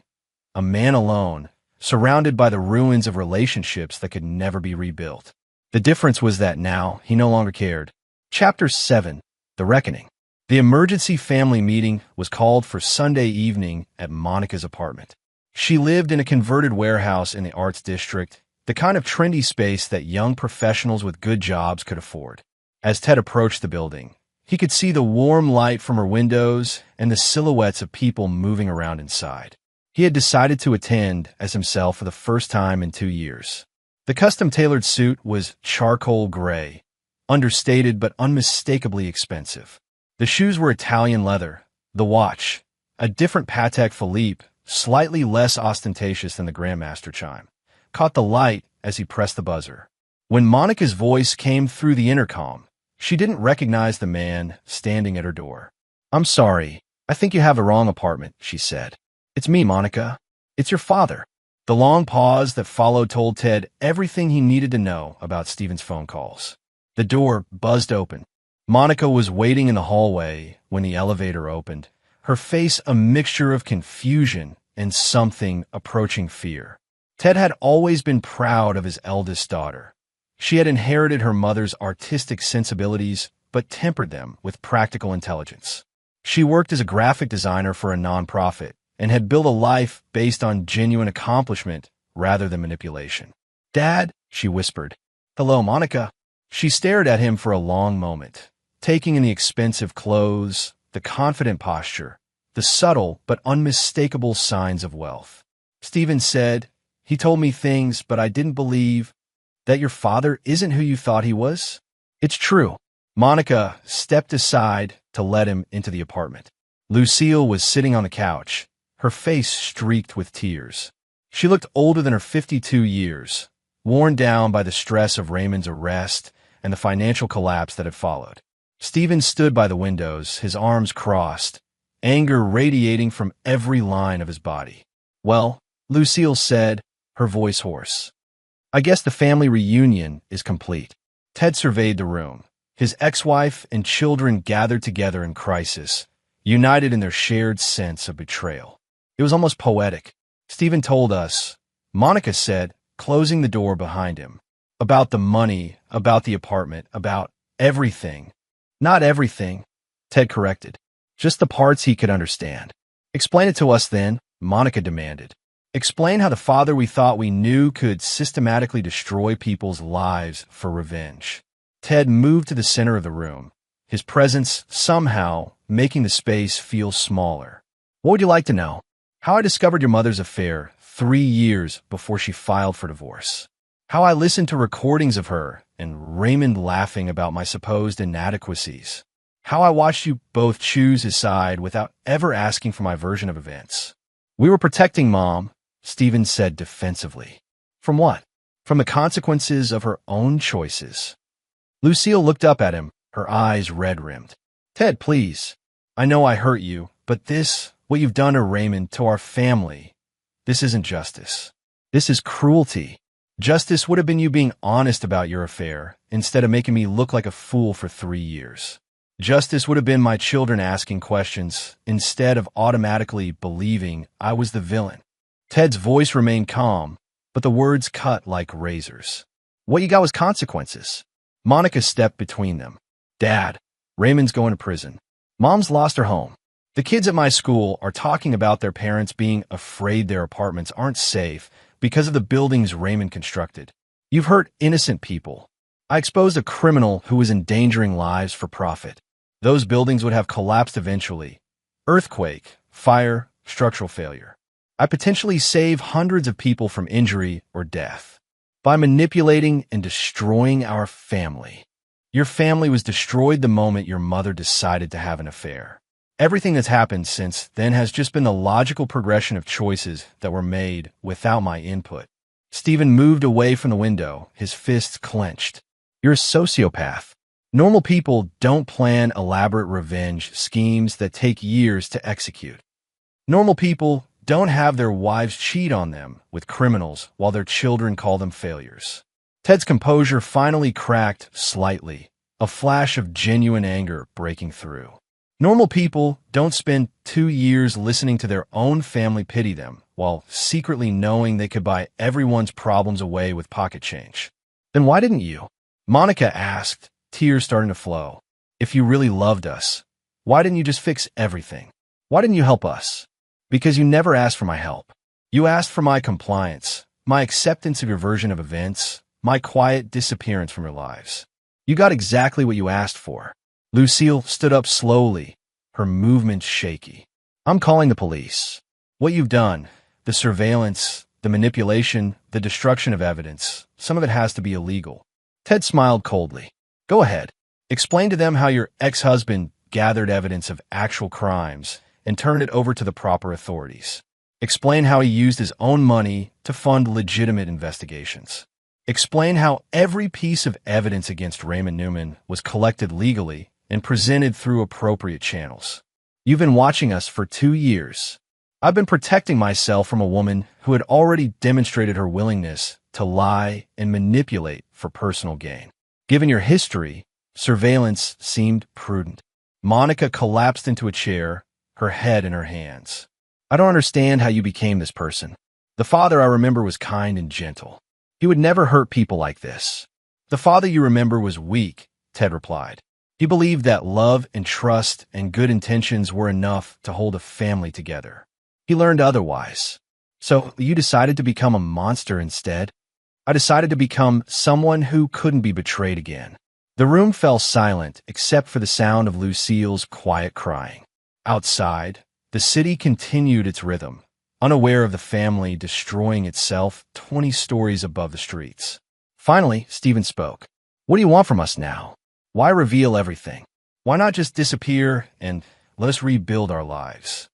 a man alone, surrounded by the ruins of relationships that could never be rebuilt. The difference was that now he no longer cared. Chapter 7. The Reckoning. The emergency family meeting was called for Sunday evening at Monica's apartment. She lived in a converted warehouse in the Arts District, the kind of trendy space that young professionals with good jobs could afford. As Ted approached the building, he could see the warm light from her windows and the silhouettes of people moving around inside. He had decided to attend as himself for the first time in 2 years. The custom-tailored suit was charcoal gray, understated but unmistakably expensive. The shoes were Italian leather, the watch, a different Patek Philippe, slightly less ostentatious than the Grandmaster chime, caught the light as he pressed the buzzer. When Monica's voice came through the intercom, she didn't recognize the man standing at her door. "I'm sorry, I think you have the wrong apartment," she said. "It's me, Monica. It's your father." The long pause that followed told Ted everything he needed to know about Stephen's phone calls. The door buzzed open. Monica was waiting in the hallway when the elevator opened, her face a mixture of confusion and something approaching fear. Ted had always been proud of his eldest daughter. She had inherited her mother's artistic sensibilities, but tempered them with practical intelligence. She worked as a graphic designer for a nonprofit and had built a life based on genuine accomplishment rather than manipulation. "Dad," she whispered. "Hello, Monica." She stared at him for a long moment, taking in the expensive clothes, the confident posture, the subtle but unmistakable signs of wealth. "Stephen said, he told me things, but I didn't believe that your father isn't who you thought he was." "It's true." Monica stepped aside to let him into the apartment. Lucille was sitting on the couch, her face streaked with tears. She looked older than her 52 years, worn down by the stress of Raymond's arrest and the financial collapse that had followed. Stephen stood by the windows, his arms crossed, anger radiating from every line of his body. "Well," Lucille said, her voice hoarse, "I guess the family reunion is complete." Ted surveyed the room. His ex-wife and children gathered together in crisis, united in their shared sense of betrayal. It was almost poetic. "Stephen told us," Monica said, closing the door behind him, "about the money, about the apartment, about everything." "Not everything," Ted corrected. "Just the parts he could understand." "Explain it to us then," Monica demanded. "Explain how the father we thought we knew could systematically destroy people's lives for revenge." Ted moved to the center of the room, his presence somehow making the space feel smaller. "What would you like to know?" "How I discovered your mother's affair 3 years before she filed for divorce. How I listened to recordings of her and Raymond laughing about my supposed inadequacies. How I watched you both choose his side without ever asking for my version of events." "We were protecting Mom," Stephen said defensively. "From what?" "From the consequences of her own choices." Lucille looked up at him, her eyes red-rimmed. "Ted, please. I know I hurt you, but what you've done to Raymond, to our family, this isn't justice. This is cruelty. Justice would have been you being honest about your affair instead of making me look like a fool for 3 years. Justice would have been my children asking questions instead of automatically believing I was the villain." Ted's voice remained calm, but the words cut like razors. "What you got was consequences." Monica stepped between them. "Dad, Raymond's going to prison. Mom's lost her home. The kids at my school are talking about their parents being afraid their apartments aren't safe because of the buildings Raymond constructed. You've hurt innocent people. I exposed a criminal who was endangering lives for profit. Those buildings would have collapsed eventually. Earthquake, fire, structural failure. I potentially save hundreds of people from injury or death. By manipulating and destroying our family. Your family was destroyed the moment your mother decided to have an affair. Everything that's happened since then has just been the logical progression of choices that were made without my input." Stephen moved away from the window, his fists clenched. "You're a sociopath. Normal people don't plan elaborate revenge schemes that take years to execute. Normal people don't have their wives cheat on them with criminals while their children call them failures." Ted's composure finally cracked slightly, a flash of genuine anger breaking through. "Normal people don't spend 2 years listening to their own family pity them while secretly knowing they could buy everyone's problems away with pocket change." "Then why didn't you?" Monica asked, tears starting to flow. "If you really loved us, why didn't you just fix everything? Why didn't you help us?" "Because you never asked for my help. You asked for my compliance, my acceptance of your version of events, my quiet disappearance from your lives. You got exactly what you asked for." Lucille stood up slowly, her movements shaky. "I'm calling the police. What you've done, the surveillance, the manipulation, the destruction of evidence, some of it has to be illegal." Ted smiled coldly. Go ahead. Explain to them how your ex-husband gathered evidence of actual crimes and turned it over to the proper authorities. Explain how he used his own money to fund legitimate investigations. Explain how every piece of evidence against Raymond Newman was collected legally and presented through appropriate channels. You've been watching us for 2 years. I've been protecting myself from a woman who had already demonstrated her willingness to lie and manipulate for personal gain. Given your history, surveillance seemed prudent. Monica collapsed into a chair, her head in her hands. I don't understand how you became this person. The father I remember was kind and gentle. He would never hurt people like this. The father you remember was weak, Ted replied. He believed that love and trust and good intentions were enough to hold a family together. He learned otherwise. So you decided to become a monster instead? I decided to become someone who couldn't be betrayed again. The room fell silent except for the sound of Lucille's quiet crying. Outside, the city continued its rhythm, unaware of the family destroying itself 20 stories above the streets. Finally, Stephen spoke. What do you want from us now? Why reveal everything? Why not just disappear and let us rebuild our lives?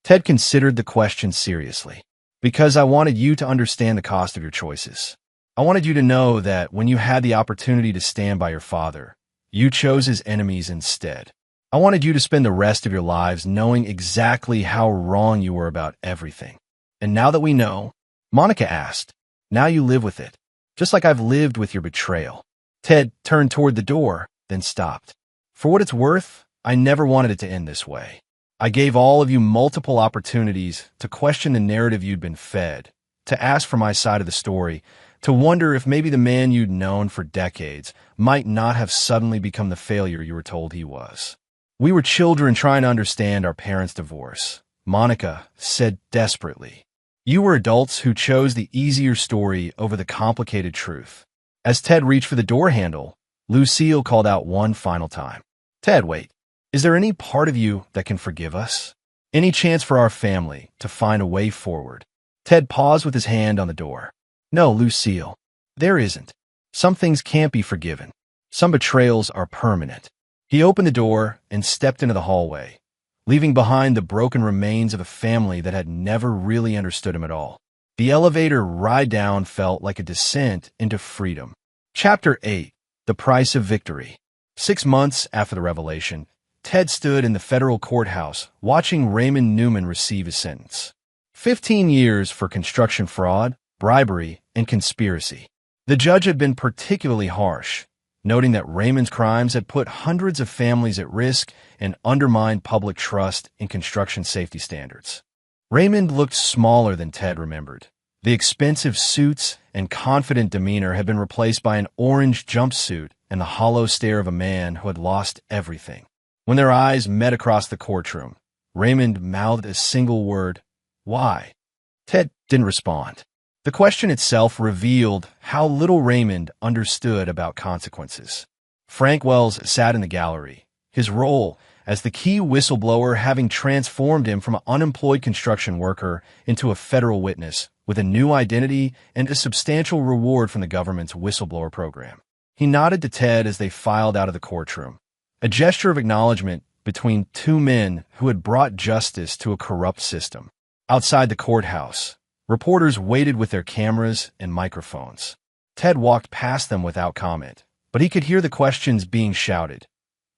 Ted considered the question seriously. Because I wanted you to understand the cost of your choices. I wanted you to know that when you had the opportunity to stand by your father, you chose his enemies instead. I wanted you to spend the rest of your lives knowing exactly how wrong you were about everything. And now that we know, Monica asked, now you live with it, just like I've lived with your betrayal. Ted turned toward the door, then stopped. For what it's worth, I never wanted it to end this way. I gave all of you multiple opportunities to question the narrative you'd been fed, to ask for my side of the story, to wonder if maybe the man you'd known for decades might not have suddenly become the failure you were told he was. We were children trying to understand our parents' divorce, Monica said desperately. You were adults who chose the easier story over the complicated truth. As Ted reached for the door handle, Lucille called out one final time. Ted, wait. Is there any part of you that can forgive us? Any chance for our family to find a way forward? Ted paused with his hand on the door. No, Lucille, there isn't. Some things can't be forgiven. Some betrayals are permanent. He opened the door and stepped into the hallway, leaving behind the broken remains of a family that had never really understood him at all. The elevator ride down felt like a descent into freedom. Chapter 8. The Price of Victory. 6 months after the revelation, Ted stood in the federal courthouse watching Raymond Newman receive his sentence. 15 years for construction fraud, bribery, and conspiracy. The judge had been particularly harsh, noting that Raymond's crimes had put hundreds of families at risk and undermined public trust in construction safety standards. Raymond looked smaller than Ted remembered. The expensive suits and confident demeanor had been replaced by an orange jumpsuit and the hollow stare of a man who had lost everything. When their eyes met across the courtroom, Raymond mouthed a single word, "Why?" Ted didn't respond. The question itself revealed how little Raymond understood about consequences. Frank Wells sat in the gallery, his role as the key whistleblower having transformed him from an unemployed construction worker into a federal witness with a new identity and a substantial reward from the government's whistleblower program. He nodded to Ted as they filed out of the courtroom, a gesture of acknowledgement between two men who had brought justice to a corrupt system. Outside the courthouse, reporters waited with their cameras and microphones. Ted walked past them without comment, but he could hear the questions being shouted.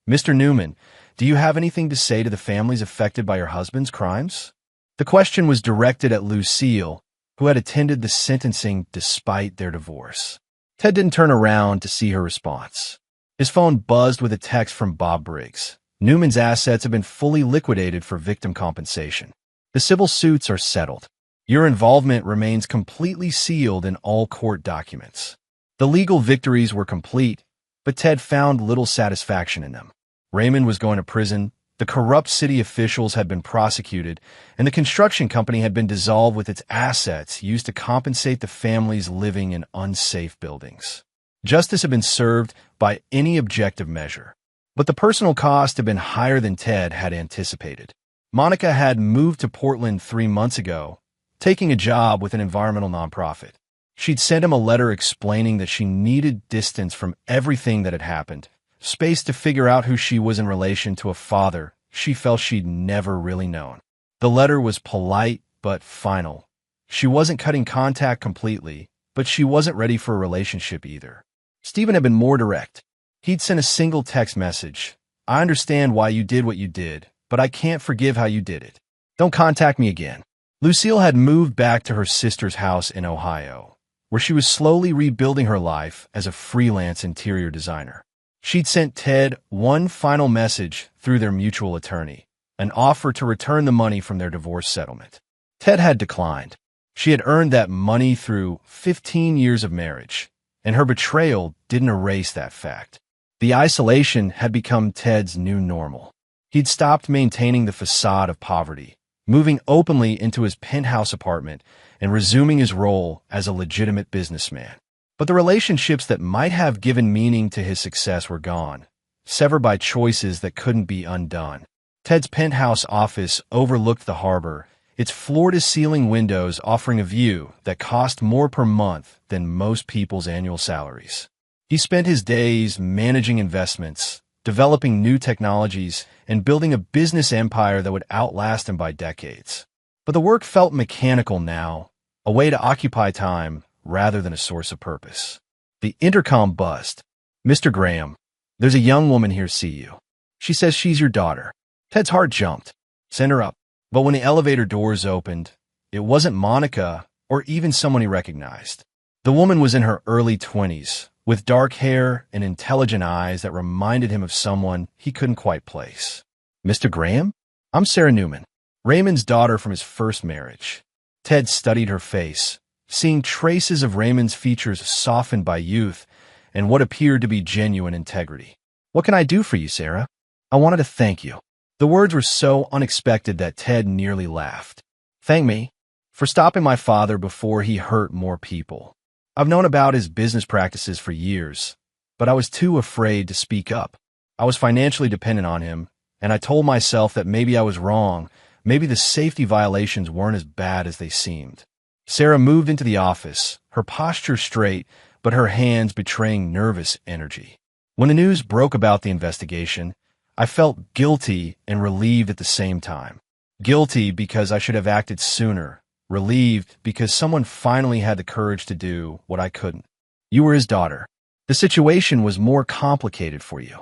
Mr. Newman, do you have anything to say to the families affected by your husband's crimes? The question was directed at Lucille, who had attended the sentencing despite their divorce. Ted didn't turn around to see her response. His phone buzzed with a text from Bob Briggs. Newman's assets have been fully liquidated for victim compensation. The civil suits are settled. Your involvement remains completely sealed in all court documents. The legal victories were complete, but Ted found little satisfaction in them. Raymond was going to prison, the corrupt city officials had been prosecuted, and the construction company had been dissolved with its assets used to compensate the families living in unsafe buildings. Justice had been served by any objective measure, but the personal cost had been higher than Ted had anticipated. Monica had moved to Portland 3 months ago, taking a job with an environmental nonprofit. She'd sent him a letter explaining that she needed distance from everything that had happened, space to figure out who she was in relation to a father she felt she'd never really known. The letter was polite but final. She wasn't cutting contact completely, but she wasn't ready for a relationship either. Stephen had been more direct. He'd sent a single text message. "I understand why you did what you did, but I can't forgive how you did it. Don't contact me again." Lucille had moved back to her sister's house in Ohio, where she was slowly rebuilding her life as a freelance interior designer. She'd sent Ted one final message through their mutual attorney, an offer to return the money from their divorce settlement. Ted had declined. She had earned that money through 15 years of marriage, and her betrayal didn't erase that fact. The isolation had become Ted's new normal. He'd stopped maintaining the facade of poverty, moving openly into his penthouse apartment and resuming his role as a legitimate businessman. But the relationships that might have given meaning to his success were gone, severed by choices that couldn't be undone. Ted's penthouse office overlooked the harbor, its floor-to-ceiling windows offering a view that cost more per month than most people's annual salaries. He spent his days managing investments, developing new technologies, and building a business empire that would outlast him by decades. But the work felt mechanical now, a way to occupy time rather than a source of purpose. The intercom buzzed. "Mr. Graham, there's a young woman here to see you. She says she's your daughter." Ted's heart jumped. "Send her up." But when the elevator doors opened, it wasn't Monica or even someone he recognized. The woman was in her early 20s, with dark hair and intelligent eyes that reminded him of someone he couldn't quite place. "Mr. Graham? I'm Sarah Newman, Raymond's daughter from his first marriage." Ted studied her face, seeing traces of Raymond's features softened by youth and what appeared to be genuine integrity. "What can I do for you, Sarah?" "I wanted to thank you." The words were so unexpected that Ted nearly laughed. "Thank me for stopping my father before he hurt more people. I've known about his business practices for years, but I was too afraid to speak up. I was financially dependent on him, and I told myself that maybe I was wrong, maybe the safety violations weren't as bad as they seemed." Sarah moved into the office, her posture straight, but her hands betraying nervous energy. "When the news broke about the investigation, I felt guilty and relieved at the same time. Guilty because I should have acted sooner, relieved because someone finally had the courage to do what I couldn't. You were his daughter. The situation was more complicated for you.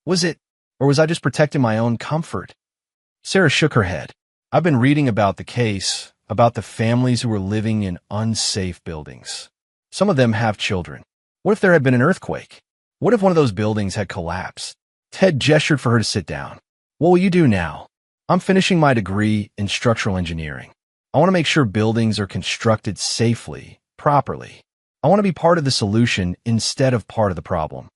Was it, or was I just protecting my own comfort?" Sarah shook her head. "I've been reading about the case, about the families who were living in unsafe buildings. Some of them have children. What if there had been an earthquake? What if one of those buildings had collapsed?" Ted gestured for her to sit down. "What will you do now?" "I'm finishing my degree in structural engineering. I want to make sure buildings are constructed safely, properly. I want to be part of the solution instead of part of the problem."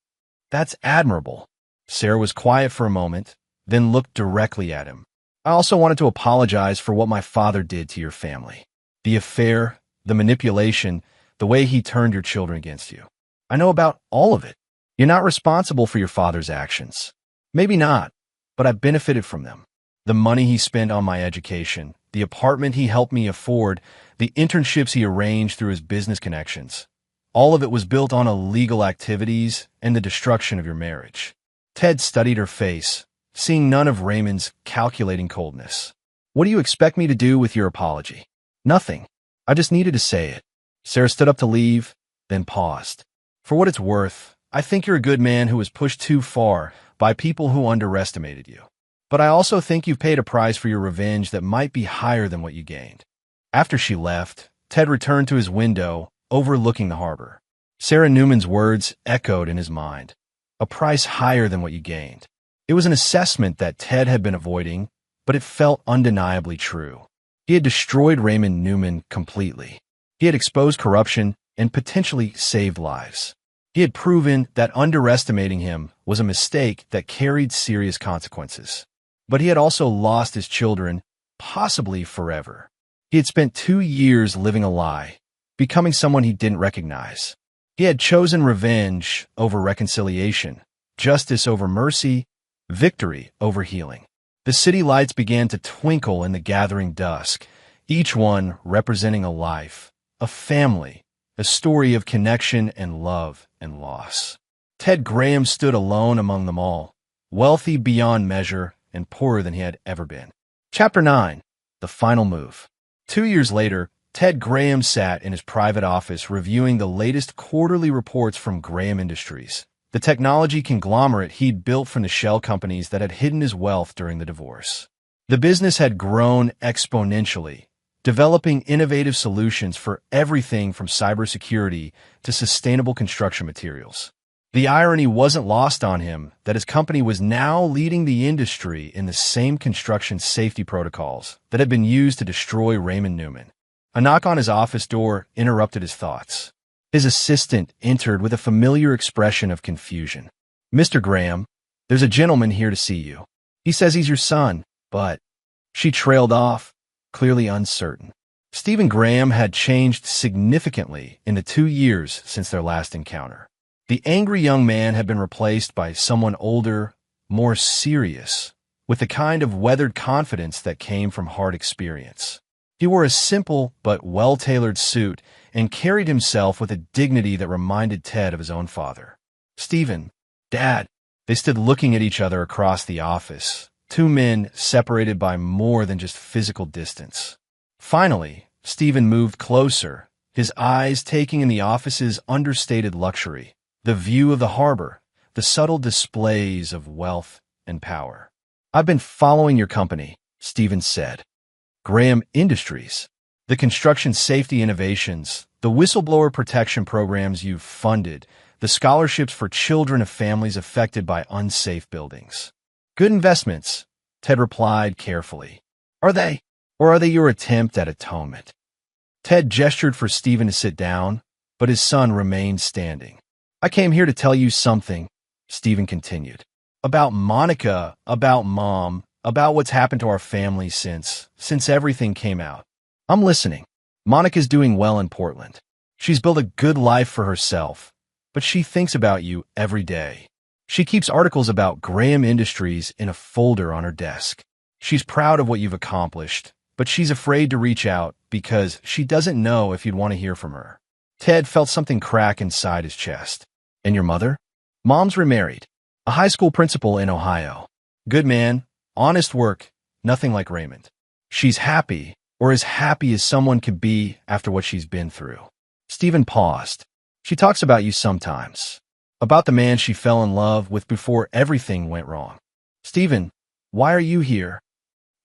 "That's admirable." Sarah was quiet for a moment, then looked directly at him. "I also wanted to apologize for what my father did to your family. The affair, the manipulation, the way he turned your children against you. I know about all of it. You're not responsible for your father's actions. Maybe not, but I benefited from them. The money he spent on my education, the apartment he helped me afford, the internships he arranged through his business connections. All of it was built on illegal activities and the destruction of your marriage." Ted studied her face, seeing none of Raymond's calculating coldness. "What do you expect me to do with your apology?" "Nothing. I just needed to say it." Sarah stood up to leave, then paused. "For what it's worth, I think you're a good man who was pushed too far by people who underestimated you. But I also think you've paid a price for your revenge that might be higher than what you gained." After she left, Ted returned to his window, overlooking the harbor. Sarah Newman's words echoed in his mind. A price higher than what you gained. It was an assessment that Ted had been avoiding, but it felt undeniably true. He had destroyed Raymond Newman completely. He had exposed corruption and potentially saved lives. He had proven that underestimating him was a mistake that carried serious consequences. But he had also lost his children, possibly forever. He had spent 2 years living a lie, becoming someone he didn't recognize. He had chosen revenge over reconciliation, justice over mercy, victory over healing. The city lights began to twinkle in the gathering dusk, each one representing a life, a family, a story of connection and love and loss. Ted Graham stood alone among them all, wealthy beyond measure and poorer than he had ever been. Chapter 9. The Final Move. 2 years later, Ted Graham sat in his private office reviewing the latest quarterly reports from Graham Industries, the technology conglomerate he'd built from the shell companies that had hidden his wealth during the divorce. The business had grown exponentially, developing innovative solutions for everything from cybersecurity to sustainable construction materials. The irony wasn't lost on him that his company was now leading the industry in the same construction safety protocols that had been used to destroy Raymond Newman. A knock on his office door interrupted his thoughts. His assistant entered with a familiar expression of confusion. "Mr. Graham, there's a gentleman here to see you. He says he's your son, but—" She trailed off, clearly uncertain. Stephen Graham had changed significantly in the 2 years since their last encounter. The angry young man had been replaced by someone older, more serious, with the kind of weathered confidence that came from hard experience. He wore a simple but well-tailored suit and carried himself with a dignity that reminded Ted of his own father. "Stephen, Dad." They stood looking at each other across the office, two men separated by more than just physical distance. Finally, Stephen moved closer, his eyes taking in the office's understated luxury, the view of the harbor, the subtle displays of wealth and power. "I've been following your company," Stephen said. "Graham Industries. The construction safety innovations, the whistleblower protection programs you've funded, the scholarships for children of families affected by unsafe buildings. Good investments," Ted replied carefully. "Are they? Or are they your attempt at atonement?" Ted gestured for Stephen to sit down, but his son remained standing. "I came here to tell you something," Stephen continued. "About Monica, about Mom, about what's happened to our family since everything came out. I'm listening. Monica's doing well in Portland. She's built a good life for herself, but she thinks about you every day. She keeps articles about Graham Industries in a folder on her desk. She's proud of what you've accomplished, but she's afraid to reach out because she doesn't know if you'd want to hear from her." Ted felt something crack inside his chest. "And your mother?" "Mom's remarried. A high school principal in Ohio. Good man, honest work, nothing like Raymond. She's happy, or as happy as someone could be after what she's been through." Stephen paused. "She talks about you sometimes. About the man she fell in love with before everything went wrong." "Stephen, why are you here?"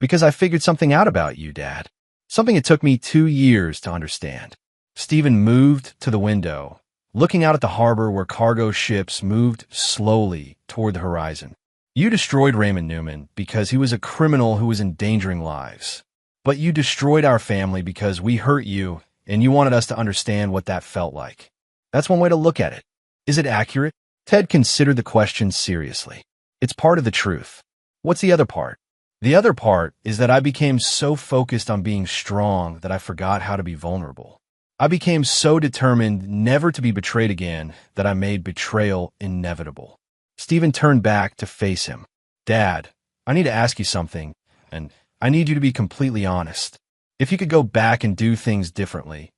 "Because I figured something out about you, Dad. Something it took me 2 years to understand." Stephen moved to the window, looking out at the harbor where cargo ships moved slowly toward the horizon. "You destroyed Raymond Newman because he was a criminal who was endangering lives. But you destroyed our family because we hurt you and you wanted us to understand what that felt like. That's one way to look at it. Is it accurate?" Ted considered the question seriously. "It's part of the truth." "What's the other part?" "The other part is that I became so focused on being strong that I forgot how to be vulnerable. I became so determined never to be betrayed again that I made betrayal inevitable." Stephen turned back to face him. "Dad, I need to ask you something, and I need you to be completely honest. If you could go back and do things differently,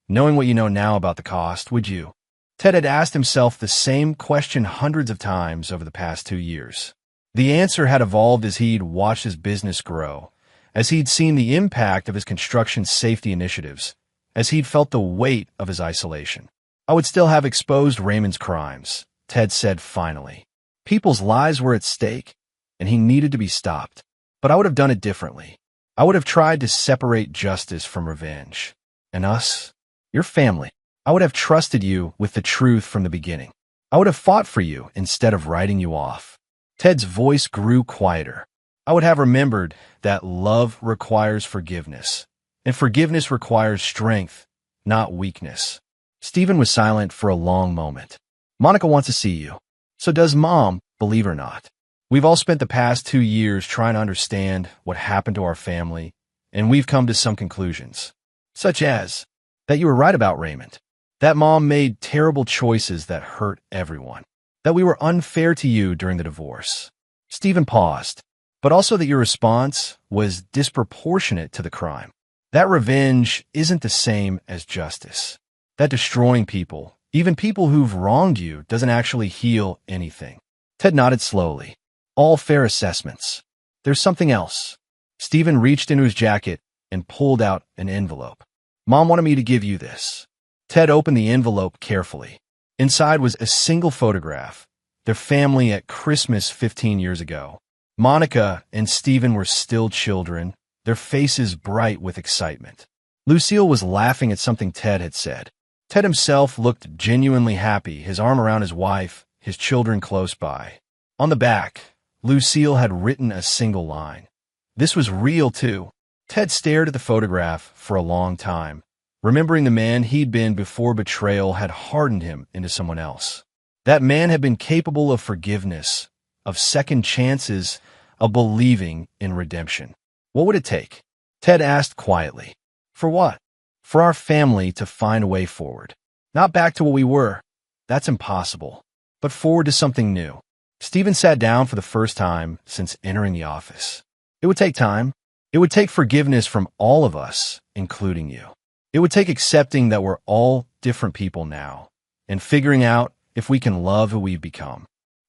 knowing what you know now about the cost, would you?" Ted had asked himself the same question hundreds of times over the past 2 years. The answer had evolved as he'd watched his business grow, as he'd seen the impact of his construction safety initiatives, as he'd felt the weight of his isolation. "I would still have exposed Raymond's crimes," Ted said finally. "People's lives were at stake, and he needed to be stopped. But I would have done it differently. I would have tried to separate justice from revenge. And us, your family, I would have trusted you with the truth from the beginning. I would have fought for you instead of writing you off." Ted's voice grew quieter. "I would have remembered that love requires forgiveness, and forgiveness requires strength, not weakness." Stephen was silent for a long moment. "Monica wants to see you. So does Mom, believe it or not. We've all spent the past 2 years trying to understand what happened to our family, and we've come to some conclusions. Such as that you were right about Raymond, that Mom made terrible choices that hurt everyone, that we were unfair to you during the divorce." Stephen paused, "but also that your response was disproportionate to the crime. That revenge isn't the same as justice. That destroying people, Even people who've wronged you doesn't actually heal anything. Ted nodded slowly. All fair assessments. There's something else. Stephen reached into his jacket and pulled out an envelope. Mom wanted me to give you this. Ted opened the envelope carefully. Inside was a single photograph. Their family at Christmas 15 years ago. Monica and Stephen were still children, their faces bright with excitement. Lucille was laughing at something Ted had said. Ted himself looked genuinely happy, his arm around his wife, his children close by. On the back, Lucille had written a single line. This was real, too. Ted stared at the photograph for a long time, remembering the man he'd been before betrayal had hardened him into someone else. That man had been capable of forgiveness, of second chances, of believing in redemption. What would it take? Ted asked quietly. For what? For our family to find a way forward. Not back to what we were. That's impossible. But forward to something new. Stephen sat down for the first time since entering the office. It would take time. It would take forgiveness from all of us, including you. It would take accepting that we're all different people now, and figuring out if we can love who we've become.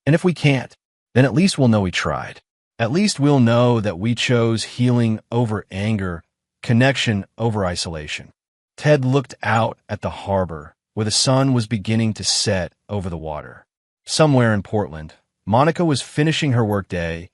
And if we can't, then at least we'll know we tried. At least we'll know that we chose healing over anger, connection over isolation. Ted looked out at the harbor, where the sun was beginning to set over the water. Somewhere in Portland, Monica was finishing her workday,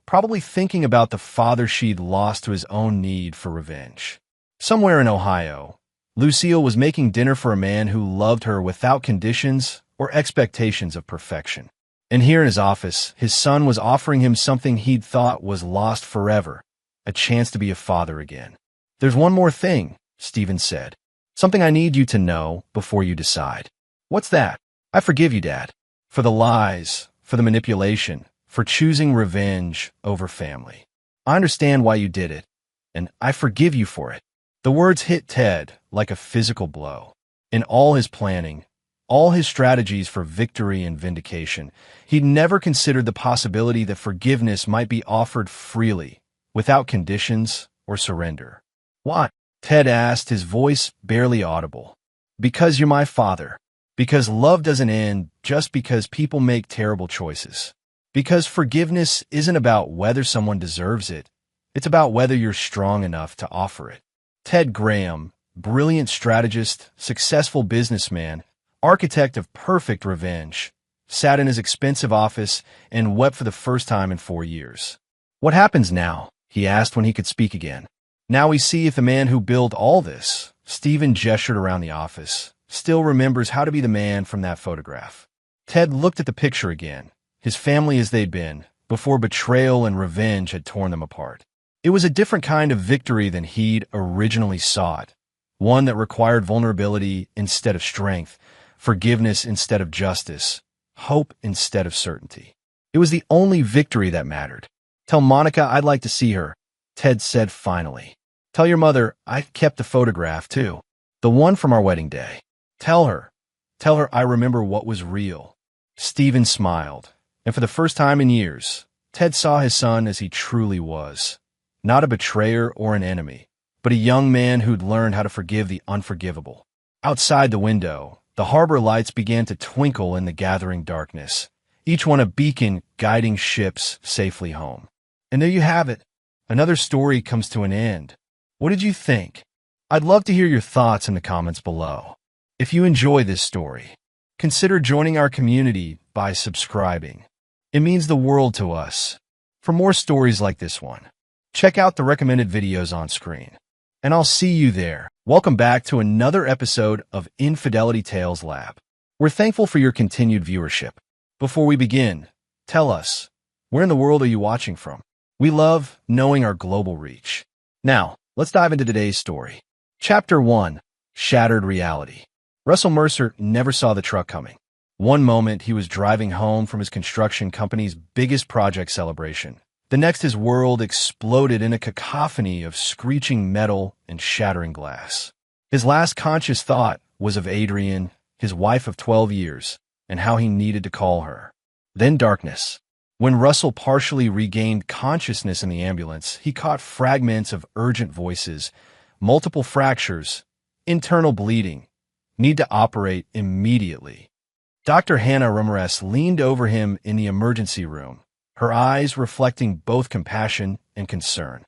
probably thinking about the father she'd lost to his own need for revenge. Somewhere in Ohio, Lucille was making dinner for a man who loved her without conditions or expectations of perfection. And here in his office, his son was offering him something he'd thought was lost forever, a chance to be a father again. There's one more thing, Stephen said. Something I need you to know before you decide. What's that? I forgive you, Dad. For the lies, for the manipulation, for choosing revenge over family. I understand why you did it, and I forgive you for it. The words hit Ted like a physical blow. In all his planning, all his strategies for victory and vindication, he'd never considered the possibility that forgiveness might be offered freely, without conditions or surrender. Why? Ted asked, his voice barely audible. Because you're my father. Because love doesn't end just because people make terrible choices. Because forgiveness isn't about whether someone deserves it. It's about whether you're strong enough to offer it. Ted Graham, brilliant strategist, successful businessman, architect of perfect revenge, sat in his expensive office and wept for the first time in 4 years. What happens now? He asked when he could speak again. Now we see if the man who built all this, Stephen gestured around the office, still remembers how to be the man from that photograph. Ted looked at the picture again, his family as they'd been, before betrayal and revenge had torn them apart. It was a different kind of victory than he'd originally sought, one that required vulnerability instead of strength, forgiveness instead of justice, hope instead of certainty. It was the only victory that mattered. Tell Monica I'd like to see her, Ted said finally. Tell your mother I kept the photograph too, the one from our wedding day. Tell her I remember what was real. Stephen smiled, and for the first time in years, Ted saw his son as he truly was. Not a betrayer or an enemy, but a young man who'd learned how to forgive the unforgivable. Outside the window, the harbor lights began to twinkle in the gathering darkness, each one a beacon guiding ships safely home. And there you have it. Another story comes to an end. What did you think? I'd love to hear your thoughts in the comments below. If you enjoy this story, consider joining our community by subscribing. It means the world to us. For more stories like this one, check out the recommended videos on screen. And I'll see you there. Welcome back to another episode of Infidelity Tales Lab. We're thankful for your continued viewership. Before we begin, tell us, where in the world are you watching from? We love knowing our global reach. Now, let's dive into today's story. Chapter 1, Shattered Reality. Russell Mercer never saw the truck coming. One moment, he was driving home from his construction company's biggest project celebration. The next, his world exploded in a cacophony of screeching metal and shattering glass. His last conscious thought was of Adrienne, his wife of 12 years, and how he needed to call her. Then darkness. When Russell partially regained consciousness in the ambulance, he caught fragments of urgent voices, multiple fractures, internal bleeding, Need to operate immediately. Dr. Hannah Ramirez leaned over him in the emergency room, her eyes reflecting both compassion and concern.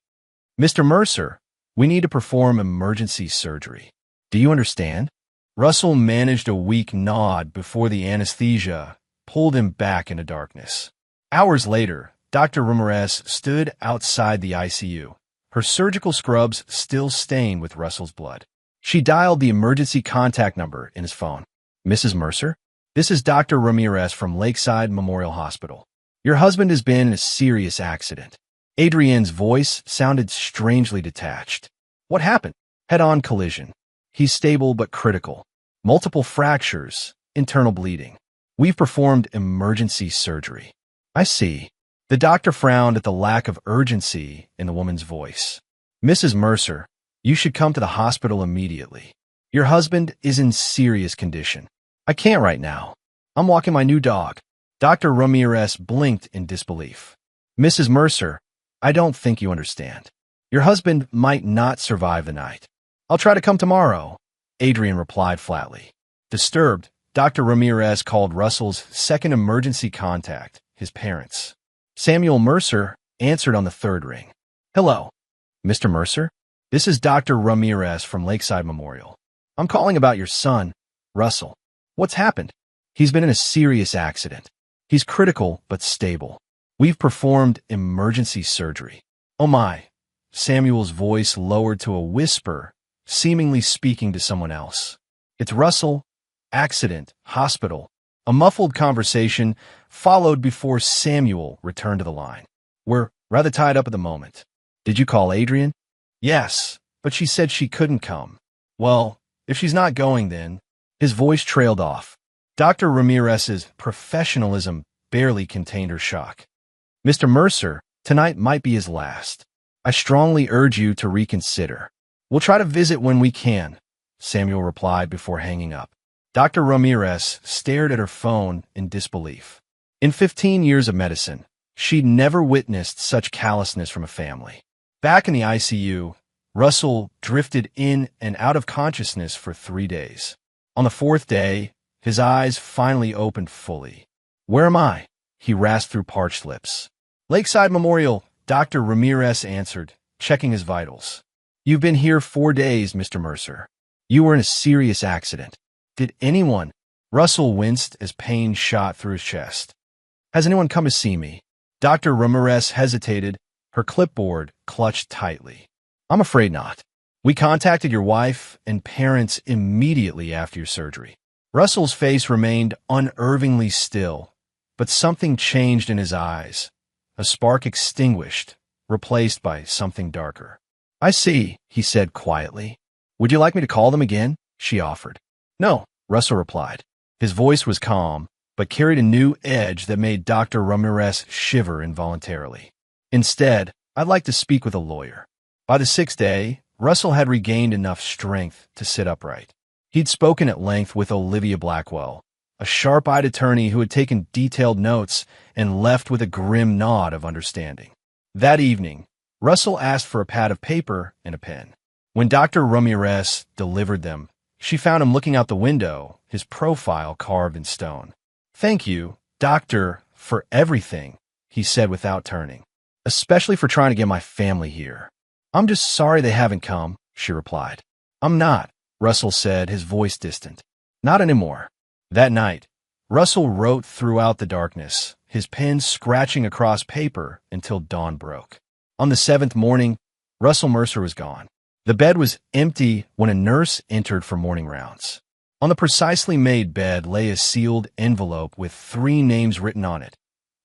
Mr. Mercer, we need to perform emergency surgery. Do you understand? Russell managed a weak nod before the anesthesia pulled him back into darkness. Hours later, Dr. Ramirez stood outside the ICU, her surgical scrubs still stained with Russell's blood. She dialed the emergency contact number in his phone. Mrs. Mercer? This is Dr. Ramirez from Lakeside Memorial Hospital. Your husband has been in a serious accident. Adrienne's voice sounded strangely detached. What happened? Head-on collision. He's stable but critical. Multiple fractures, internal bleeding. We've performed emergency surgery. I see. The doctor frowned at the lack of urgency in the woman's voice. Mrs. Mercer, you should come to the hospital immediately. Your husband is in serious condition. I can't right now. I'm walking my new dog. Dr. Ramirez blinked in disbelief. Mrs. Mercer, I don't think you understand. Your husband might not survive the night. I'll try to come tomorrow, Adrienne replied flatly. Disturbed, Dr. Ramirez called Russell's second emergency contact, his parents. Samuel Mercer answered on the third ring. Hello, Mr. Mercer? This is Dr. Ramirez from Lakeside Memorial. I'm calling about your son, Russell. What's happened? He's been in a serious accident. He's critical but stable. We've performed emergency surgery. Oh my. Samuel's voice lowered to a whisper, seemingly speaking to someone else. It's Russell. Accident. Hospital. A muffled conversation followed before Samuel returned to the line. We're rather tied up at the moment. Did you call Adrienne? Yes, but she said she couldn't come. Well, if she's not going then. His voice trailed off. Dr. Ramirez's professionalism barely contained her shock. Mr. Mercer, tonight might be his last. I strongly urge you to reconsider. We'll try to visit when we can, Samuel replied before hanging up. Dr. Ramirez stared at her phone in disbelief. In 15 years of medicine, she'd never witnessed such callousness from a family. Back in the ICU, Russell drifted in and out of consciousness for 3 days. On the fourth day, his eyes finally opened fully. Where am I? He rasped through parched lips. Lakeside Memorial, Dr. Ramirez answered, checking his vitals. You've been here 4 days, Mr. Mercer. You were in a serious accident. Did anyone? Russell winced as pain shot through his chest. Has anyone come to see me? Dr. Ramirez hesitated, her clipboard clutched tightly. I'm afraid not. We contacted your wife and parents immediately after your surgery. Russell's face remained unervingly still, but something changed in his eyes. A spark extinguished, replaced by something darker. I see, he said quietly. Would you like me to call them again? She offered. No, Russell replied. His voice was calm, but carried a new edge that made Dr. Ramirez shiver involuntarily. Instead, I'd like to speak with a lawyer. By the 6th day, Russell had regained enough strength to sit upright. He'd spoken at length with Olivia Blackwell, a sharp-eyed attorney who had taken detailed notes and left with a grim nod of understanding. That evening, Russell asked for a pad of paper and a pen. When Dr. Ramirez delivered them, she found him looking out the window, his profile carved in stone. Thank you, Doctor, for everything, he said without turning, especially for trying to get my family here. I'm just sorry they haven't come, she replied. I'm not, Russell said, his voice distant. Not anymore. That night, Russell wrote throughout the darkness, his pen scratching across paper until dawn broke. On the 7th morning, Russell Mercer was gone. The bed was empty when a nurse entered for morning rounds. On the precisely made bed lay a sealed envelope with 3 names written on it: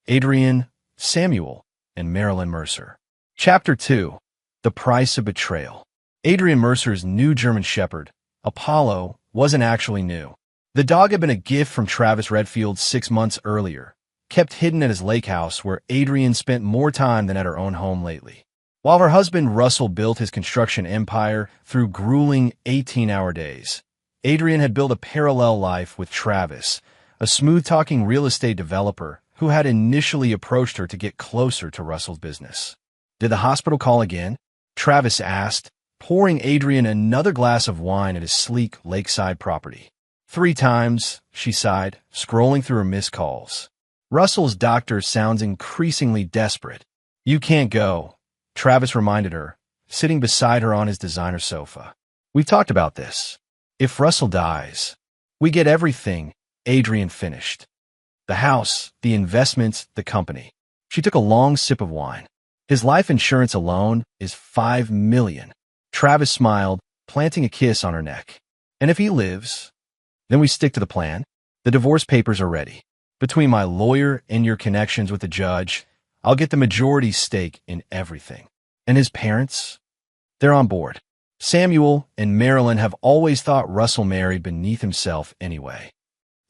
Adrienne, Samuel, and Marilyn Mercer. Chapter 2. The Price of Betrayal. Adrienne Mercer's new German Shepherd, Apollo, wasn't actually new. The dog had been a gift from Travis Redfield 6 months earlier, kept hidden at his lake house where Adrienne spent more time than at her own home lately. While her husband Russell built his construction empire through grueling 18-hour days, Adrienne had built a parallel life with Travis, a smooth-talking real estate developer who had initially approached her to get closer to Russell's business. Did the hospital call again? Travis asked, pouring Adrienne another glass of wine at his sleek lakeside property. 3 times, she sighed, scrolling through her missed calls. Russell's doctor sounds increasingly desperate. You can't go, Travis reminded her, sitting beside her on his designer sofa. We've talked about this. If Russell dies, we get everything, Adrian finished. The house, the investments, the company. She took a long sip of wine. His life insurance alone is $5 million. Travis smiled, planting a kiss on her neck. And if he lives, then we stick to the plan. The divorce papers are ready. Between my lawyer and your connections with the judge, I'll get the majority stake in everything. And his parents? They're on board. Samuel and Marilyn have always thought Russell married beneath himself anyway.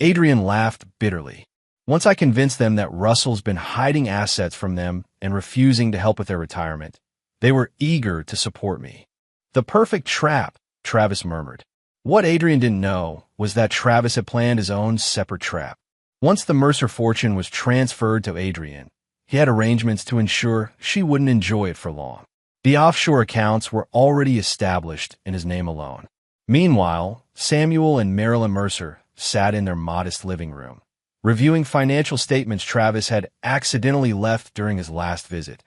Adrian laughed bitterly. Once I convinced them that Russell's been hiding assets from them and refusing to help with their retirement, they were eager to support me. The perfect trap, Travis murmured. What Adrian didn't know was that Travis had planned his own separate trap. Once the Mercer fortune was transferred to Adrian, he had arrangements to ensure she wouldn't enjoy it for long. The offshore accounts were already established in his name alone. Meanwhile, Samuel and Marilyn Mercer sat in their modest living room, reviewing financial statements Travis had accidentally left during his last visit,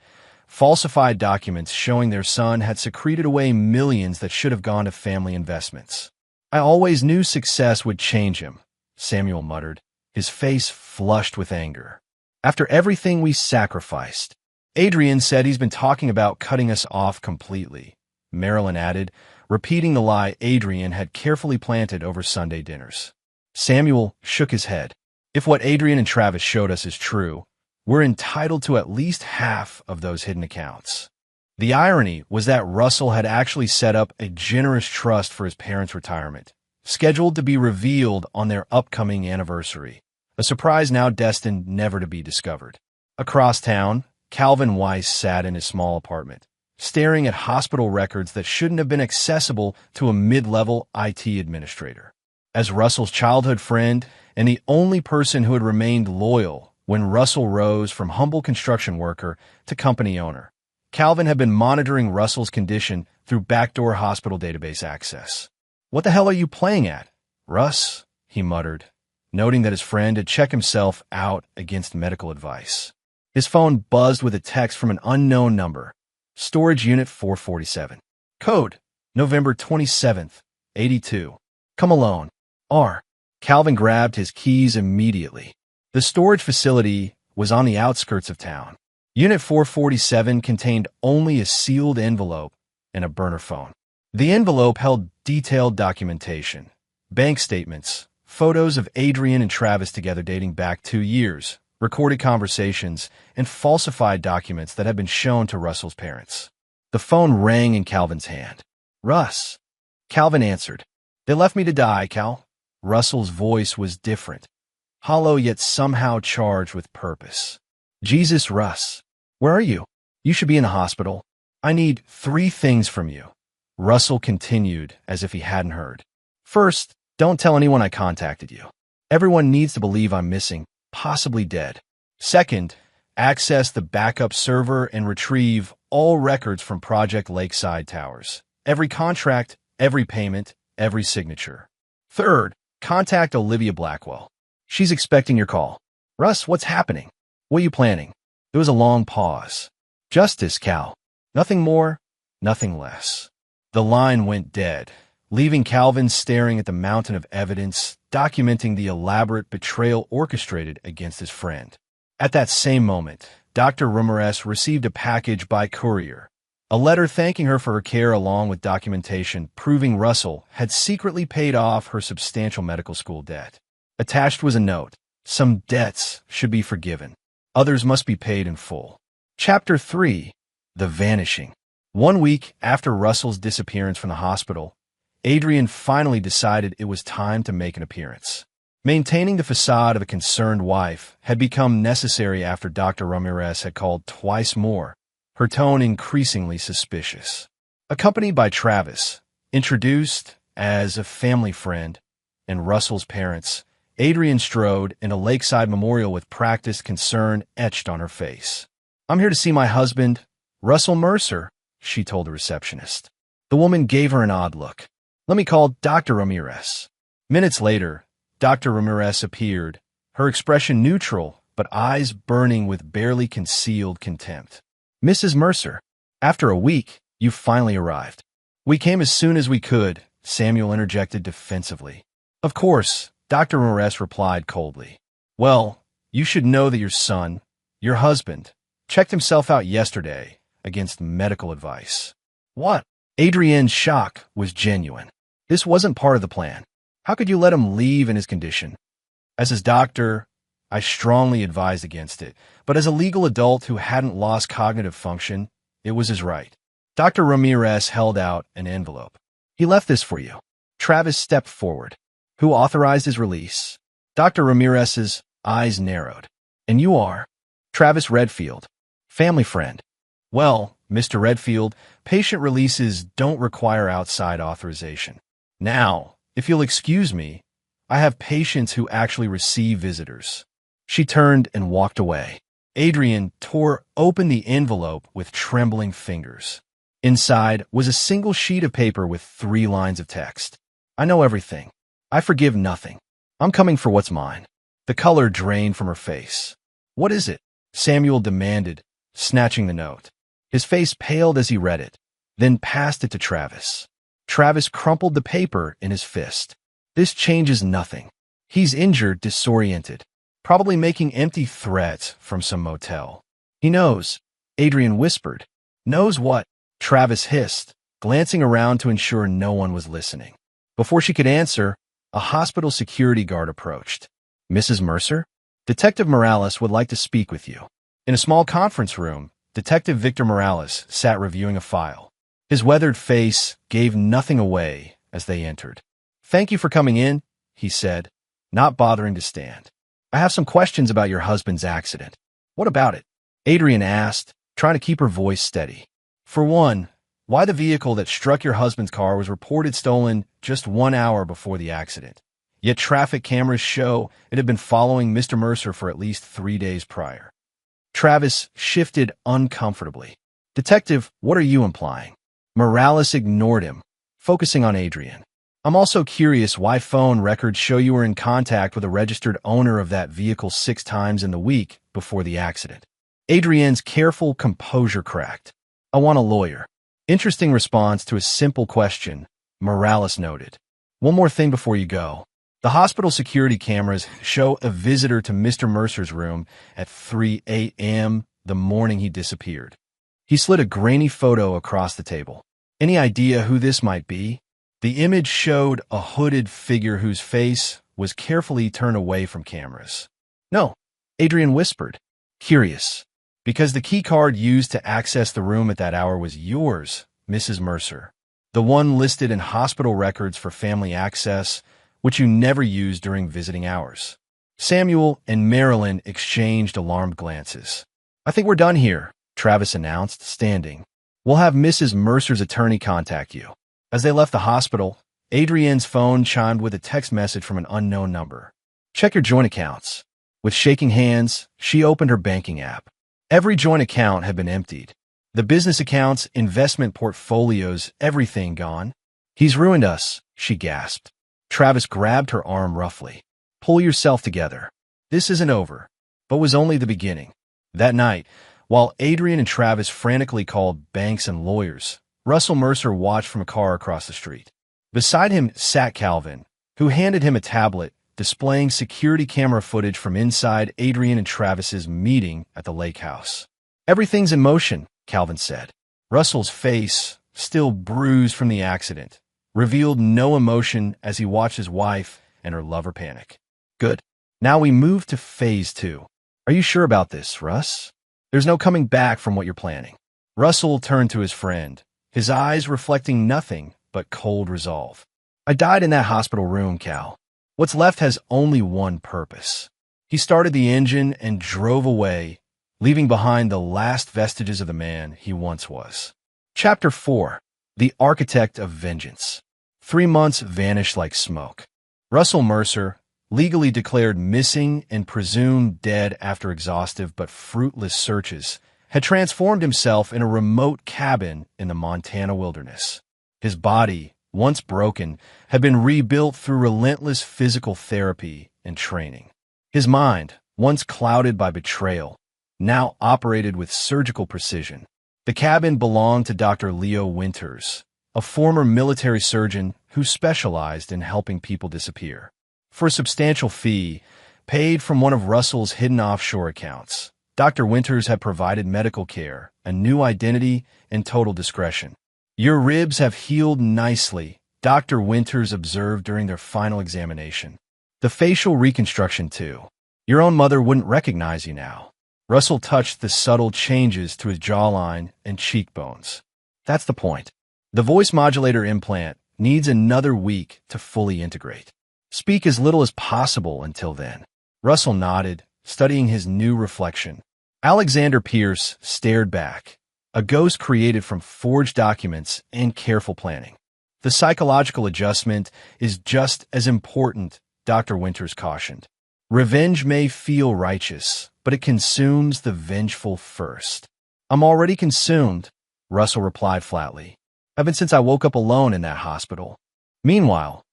falsified documents showing their son had secreted away millions that should have gone to family investments. I always knew success would change him, Samuel muttered, his face flushed with anger. After everything we sacrificed, Adrian said he's been talking about cutting us off completely, Marilyn added, repeating the lie Adrian had carefully planted over Sunday dinners. Samuel shook his head. If what Adrian and Travis showed us is true, we're entitled to at least half of those hidden accounts. The irony was that Russell had actually set up a generous trust for his parents' retirement, scheduled to be revealed on their upcoming anniversary, a surprise now destined never to be discovered. Across town, Calvin Weiss sat in his small apartment, staring at hospital records that shouldn't have been accessible to a mid-level IT administrator. As Russell's childhood friend and the only person who had remained loyal when Russell rose from humble construction worker to company owner, Calvin had been monitoring Russell's condition through backdoor hospital database access. "What the hell are you playing at, Russ?" he muttered, noting that his friend had checked himself out against medical advice. His phone buzzed with a text from an unknown number. Storage Unit 447. Code, November 27th, 82. Come alone. R. Calvin grabbed his keys immediately. The storage facility was on the outskirts of town. Unit 447 contained only a sealed envelope and a burner phone. The envelope held detailed documentation, bank statements, photos of Adrian and Travis together dating back 2 years, recorded conversations, and falsified documents that had been shown to Russell's parents. The phone rang in Calvin's hand. "Russ." Calvin answered. "They left me to die, Cal." Russell's voice was different, hollow yet somehow charged with purpose. "Jesus, Russ. Where are you? You should be in a hospital. I need 3 things from you." Russell continued as if he hadn't heard. "First, don't tell anyone I contacted you. Everyone needs to believe I'm missing, possibly dead. Second, access the backup server and retrieve all records from Project Lakeside Towers. Every contract, every payment, every signature. Third, contact Olivia Blackwell. She's expecting your call." "Russ, what's happening? What are you planning?" There was a long pause. "Justice, Cal. Nothing more, nothing less." The line went dead, leaving Calvin staring at the mountain of evidence documenting the elaborate betrayal orchestrated against his friend. At that same moment, Dr. Ramirez received a package by courier, a letter thanking her for her care along with documentation proving Russell had secretly paid off her substantial medical school debt. Attached was a note. Some debts should be forgiven. Others must be paid in full. Chapter 3. The Vanishing. 1 week after Russell's disappearance from the hospital, Adrian finally decided it was time to make an appearance. Maintaining the facade of a concerned wife had become necessary after Dr. Ramirez had called twice more, her tone increasingly suspicious. Accompanied by Travis, introduced as a family friend, and Russell's parents, Adrian strode in a lakeside memorial with practiced concern etched on her face. "I'm here to see my husband, Russell Mercer," she told the receptionist. The woman gave her an odd look. "Let me call Dr. Ramirez." Minutes later, Dr. Ramirez appeared, her expression neutral, but eyes burning with barely concealed contempt. Mrs. Mercer, after a week, you finally arrived. We came as soon as we could, Samuel interjected defensively. Of course, Dr. Ramirez replied coldly. Well, you should know that your son, your husband, checked himself out yesterday against medical advice. What? Adrienne's shock was genuine. This wasn't part of the plan. How could you let him leave in his condition? As his doctor, I strongly advised against it, but as a legal adult who hadn't lost cognitive function, it was his right. Dr. Ramirez held out an envelope. He left this for you. Travis stepped forward. Who authorized his release? Dr. Ramirez's eyes narrowed. And you are? Travis Redfield, family friend. Well, Mr. Redfield, patient releases don't require outside authorization. Now, if you'll excuse me, I have patients who actually receive visitors. She turned and walked away. Adrienne tore open the envelope with trembling fingers. Inside was a single sheet of paper with 3 lines of text. I know everything. I forgive nothing. I'm coming for what's mine. The color drained from her face. What is it? Samuel demanded, snatching the note. His face paled as he read it, then passed it to Travis. Travis crumpled the paper in his fist. This changes nothing. He's injured, disoriented, probably making empty threats from some motel. He knows, Adrienne whispered. Knows what? Travis hissed, glancing around to ensure no one was listening. Before she could answer, a hospital security guard approached. Mrs. Mercer? Detective Morales would like to speak with you. In a small conference room, Detective Victor Morales sat reviewing a file. His weathered face gave nothing away as they entered. Thank you for coming in, he said, not bothering to stand. I have some questions about your husband's accident. What about it? Adrienne asked, trying to keep her voice steady. For one, why the vehicle that struck your husband's car was reported stolen just 1 hour before the accident. Yet traffic cameras show it had been following Mr. Mercer for at least 3 days prior. Travis shifted uncomfortably. Detective, what are you implying? Morales ignored him, focusing on Adrienne. I'm also curious why phone records show you were in contact with a registered owner of that vehicle 6 times in the week before the accident. Adrienne's careful composure cracked. I want a lawyer. Interesting response to a simple question, Morales noted. One more thing before you go. The hospital security cameras show a visitor to Mr. Mercer's room at 3 a.m. the morning he disappeared. He slid a grainy photo across the table. Any idea who this might be? The image showed a hooded figure whose face was carefully turned away from cameras. No, Adrienne whispered. Curious. Because the key card used to access the room at that hour was yours, Mrs. Mercer. The one listed in hospital records for family access, which you never used during visiting hours. Samuel and Marilyn exchanged alarmed glances. I think we're done here, Travis announced, standing. We'll have Mrs. Mercer's attorney contact you. As they left the hospital, Adrienne's phone chimed with a text message from an unknown number. Check your joint accounts. With shaking hands, she opened her banking app. Every joint account had been emptied. The business accounts, investment portfolios, everything gone. He's ruined us, she gasped. Travis grabbed her arm roughly. Pull yourself together. This isn't over, but was only the beginning. That night, while Adrienne and Travis frantically called banks and lawyers, Russell Mercer watched from a car across the street. Beside him sat Calvin, who handed him a tablet displaying security camera footage from inside Adrienne and Travis's meeting at the lake house. Everything's in motion, Calvin said. Russell's face, still bruised from the accident, revealed no emotion as he watched his wife and her lover panic. Good. Now we move to phase 2. Are you sure about this, Russ? There's no coming back from what you're planning. Russell turned to his friend, his eyes reflecting nothing but cold resolve. I died in that hospital room, Cal. What's left has only one purpose. He started the engine and drove away, leaving behind the last vestiges of the man he once was. Chapter 4. The Architect of Vengeance. 3 months vanished like smoke. Russell Mercer, legally declared missing and presumed dead after exhaustive but fruitless searches, had transformed himself in a remote cabin in the Montana wilderness. His body, once broken, had been rebuilt through relentless physical therapy and training. His mind, once clouded by betrayal, now operated with surgical precision. The cabin belonged to Dr. Leo Winters, a former military surgeon who specialized in helping people disappear. For a substantial fee, paid from one of Russell's hidden offshore accounts, Dr. Winters had provided medical care, a new identity, and total discretion. "Your ribs have healed nicely," Dr. Winters observed during their final examination. "The facial reconstruction, too. Your own mother wouldn't recognize you now." Russell touched the subtle changes to his jawline and cheekbones. "That's the point. The voice modulator implant needs another week to fully integrate. Speak as little as possible until then." Russell nodded, studying his new reflection. Alexander Pierce stared back, a ghost created from forged documents and careful planning. "The psychological adjustment is just as important," Dr. Winters cautioned. "Revenge may feel righteous, but it consumes the vengeful first." "I'm already consumed," Russell replied flatly. "Ever since I woke up alone in that hospital." Meanwhile,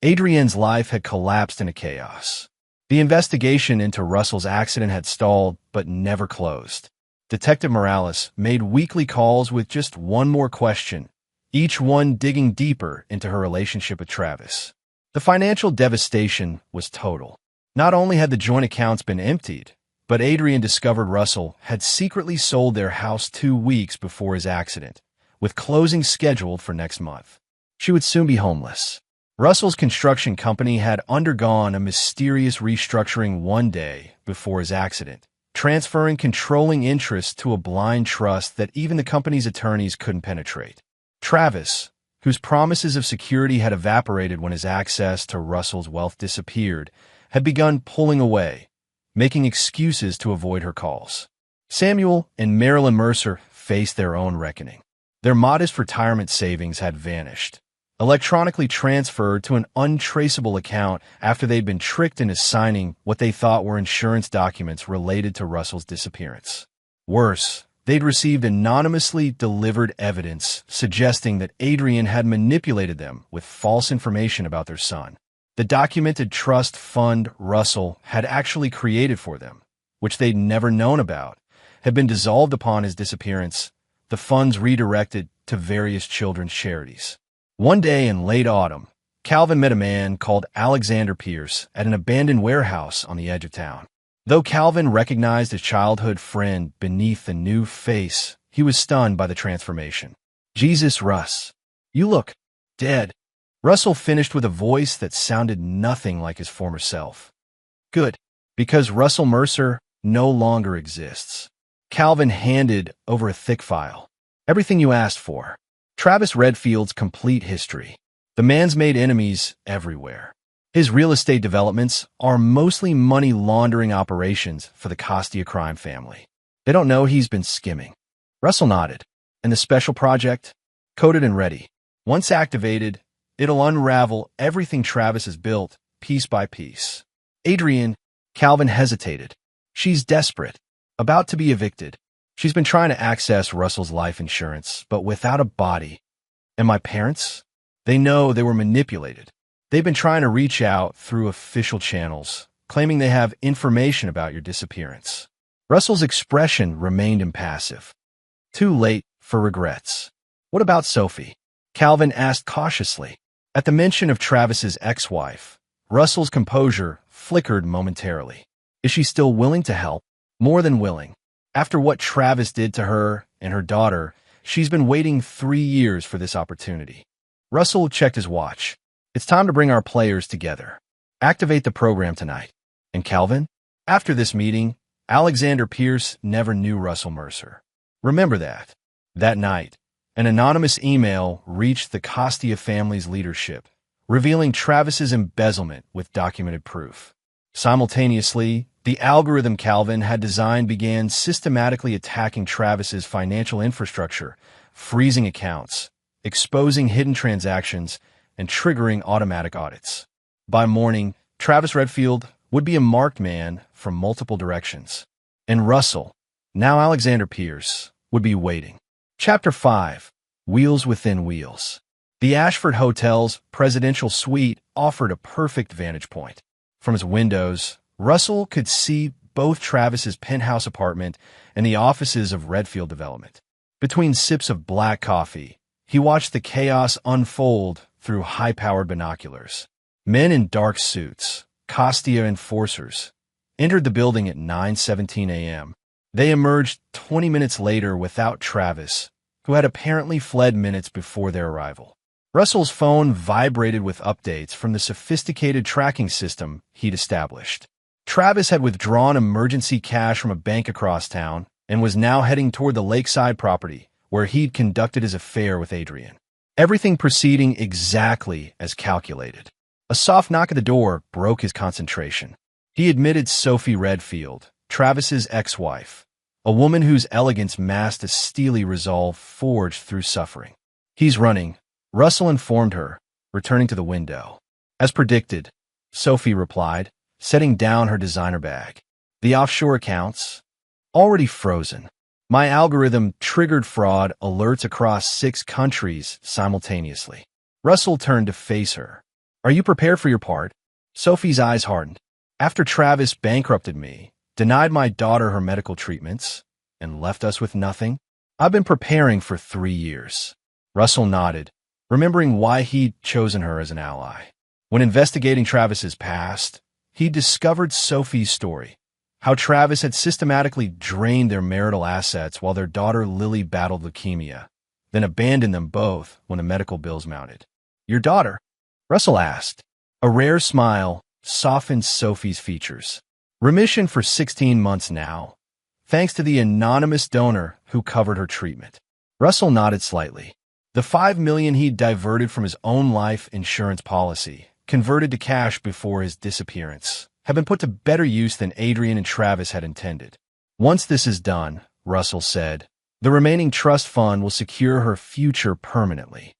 Adrienne's life had collapsed into chaos. The investigation into Russell's accident had stalled, but never closed. Detective Morales made weekly calls with just one more question, each one digging deeper into her relationship with Travis. The financial devastation was total. Not only had the joint accounts been emptied, but Adrienne discovered Russell had secretly sold their house 2 weeks before his accident, with closing scheduled for next month. She would soon be homeless. Russell's construction company had undergone a mysterious restructuring one day before his accident, transferring controlling interest to a blind trust that even the company's attorneys couldn't penetrate. Travis, whose promises of security had evaporated when his access to Russell's wealth disappeared, had begun pulling away, making excuses to avoid her calls. Samuel and Marilyn Mercer faced their own reckoning. Their modest retirement savings had vanished, electronically transferred to an untraceable account after they'd been tricked into signing what they thought were insurance documents related to Russell's disappearance. Worse, they'd received anonymously delivered evidence suggesting that Adrienne had manipulated them with false information about their son. The documented trust fund Russell had actually created for them, which they'd never known about, had been dissolved upon his disappearance, the funds redirected to various children's charities. One day in late autumn, Calvin met a man called Alexander Pierce at an abandoned warehouse on the edge of town. Though Calvin recognized his childhood friend beneath the new face, he was stunned by the transformation. "Jesus, Russ, you look dead." Russell finished with a voice that sounded nothing like his former self. "Good, because Russell Mercer no longer exists." Calvin handed over a thick file. "Everything you asked for. Travis Redfield's complete history. The man's made enemies everywhere. His real estate developments are mostly money laundering operations for the Costia crime family. They don't know he's been skimming." Russell nodded. "And the special project? Coded and ready. Once activated, it'll unravel everything Travis has built, piece by piece." "Adrienne," Calvin hesitated. "She's desperate, about to be evicted. She's been trying to access Russell's life insurance, but without a body. And my parents? They know they were manipulated. They've been trying to reach out through official channels, claiming they have information about your disappearance." Russell's expression remained impassive. Too late for regrets. "What about Sophie?" Calvin asked cautiously. At the mention of Travis's ex-wife, Russell's composure flickered momentarily. "Is she still willing to help?" "More than willing. After what Travis did to her and her daughter, she's been waiting 3 years for this opportunity." Russell checked his watch. "It's time to bring our players together. Activate the program tonight." "And Calvin?" After this meeting, Alexander Pierce never knew Russell Mercer. Remember that. That night, an anonymous email reached the Costia family's leadership, revealing Travis's embezzlement with documented proof. Simultaneously, the algorithm Calvin had designed began systematically attacking Travis's financial infrastructure, freezing accounts, exposing hidden transactions, and triggering automatic audits. By morning, Travis Redfield would be a marked man from multiple directions. And Russell, now Alexander Pierce, would be waiting. Chapter 5. Wheels Within Wheels. The Ashford Hotel's presidential suite offered a perfect vantage point. From his windows, Russell could see both Travis's penthouse apartment and the offices of Redfield Development. Between sips of black coffee, he watched the chaos unfold through high-powered binoculars. Men in dark suits, Costia enforcers, entered the building at 9:17 a.m. They emerged 20 minutes later without Travis, who had apparently fled minutes before their arrival. Russell's phone vibrated with updates from the sophisticated tracking system he'd established. Travis had withdrawn emergency cash from a bank across town and was now heading toward the lakeside property where he'd conducted his affair with Adrian. Everything proceeding exactly as calculated. A soft knock at the door broke his concentration. He admitted Sophie Redfield, Travis's ex-wife, a woman whose elegance masked a steely resolve forged through suffering. "He's running," Russell informed her, returning to the window. "As predicted," Sophie replied, setting down her designer bag. "The offshore accounts? Already frozen. My algorithm triggered fraud alerts across 6 countries simultaneously." Russell turned to face her. "Are you prepared for your part?" Sophie's eyes hardened. "After Travis bankrupted me, denied my daughter her medical treatments, and left us with nothing, I've been preparing for 3 years." Russell nodded, remembering why he'd chosen her as an ally. When investigating Travis's past, he discovered Sophie's story, how Travis had systematically drained their marital assets while their daughter Lily battled leukemia, then abandoned them both when the medical bills mounted. "Your daughter?" Russell asked. A rare smile softened Sophie's features. "Remission for 16 months now, thanks to the anonymous donor who covered her treatment." Russell nodded slightly. The $5 million he'd diverted from his own life insurance policy, converted to cash before his disappearance, had been put to better use than Adrian and Travis had intended. "Once this is done," Russell said, "the remaining trust fund will secure her future permanently."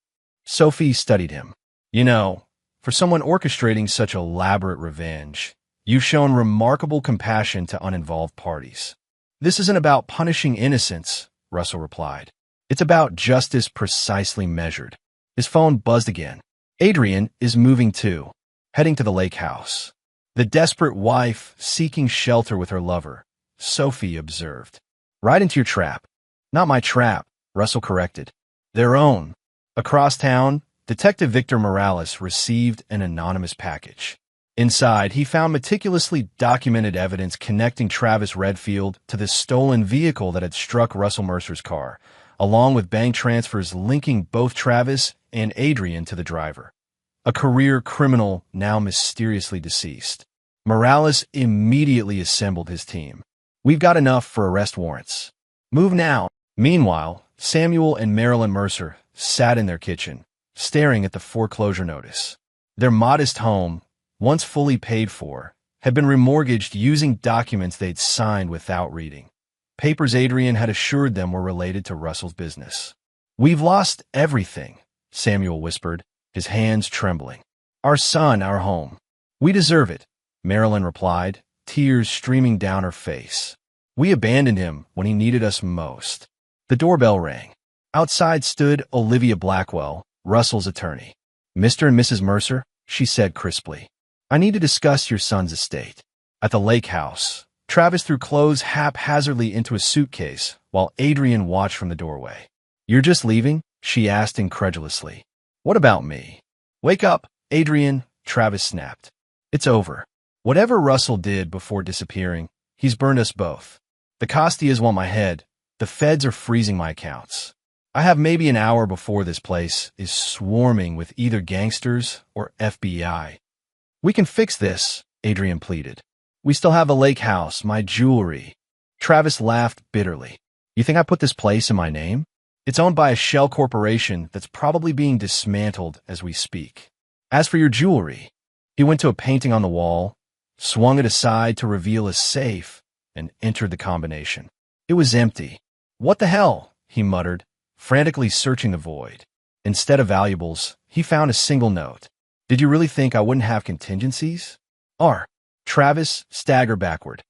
Sophie studied him. "You know, for someone orchestrating such elaborate revenge, you've shown remarkable compassion to uninvolved parties." "This isn't about punishing innocents," Russell replied. "It's about justice precisely measured." His phone buzzed again. "Adrian is moving too, heading to the lake house." "The desperate wife seeking shelter with her lover," Sophie observed. "Right into your trap." "Not my trap," Russell corrected. "Their own." Across town, Detective Victor Morales received an anonymous package. Inside, he found meticulously documented evidence connecting Travis Redfield to the stolen vehicle that had struck Russell Mercer's car, along with bank transfers linking both Travis and Adrian to the driver, a career criminal now mysteriously deceased. Morales immediately assembled his team. "We've got enough for arrest warrants. Move now." Meanwhile, Samuel and Marilyn Mercer sat in their kitchen, staring at the foreclosure notice. Their modest home, once fully paid for, had been remortgaged using documents they'd signed without reading. Papers Adrian had assured them were related to Russell's business. "We've lost everything," Samuel whispered, his hands trembling. "Our son, our home. We deserve it," Marilyn replied, tears streaming down her face. "We abandoned him when he needed us most." The doorbell rang. Outside stood Olivia Blackwell, Russell's attorney. "Mr. and Mrs. Mercer," she said crisply, "I need to discuss your son's estate." At the lake house, Travis threw clothes haphazardly into a suitcase while Adrian watched from the doorway. "You're just leaving?" she asked incredulously. "What about me?" "Wake up, Adrian," Travis snapped. "It's over. Whatever Russell did before disappearing, he's burned us both. The Costias want my head. The feds are freezing my accounts. I have maybe an hour before this place is swarming with either gangsters or FBI. "We can fix this," Adrian pleaded. "We still have the lake house, my jewelry." Travis laughed bitterly. "You think I put this place in my name? It's owned by a shell corporation that's probably being dismantled as we speak. As for your jewelry," he went to a painting on the wall, swung it aside to reveal a safe, and entered the combination. It was empty. "What the hell?" he muttered, frantically searching the void. Instead of valuables, he found a single note. "Did you really think I wouldn't have contingencies?" Travis staggered backward.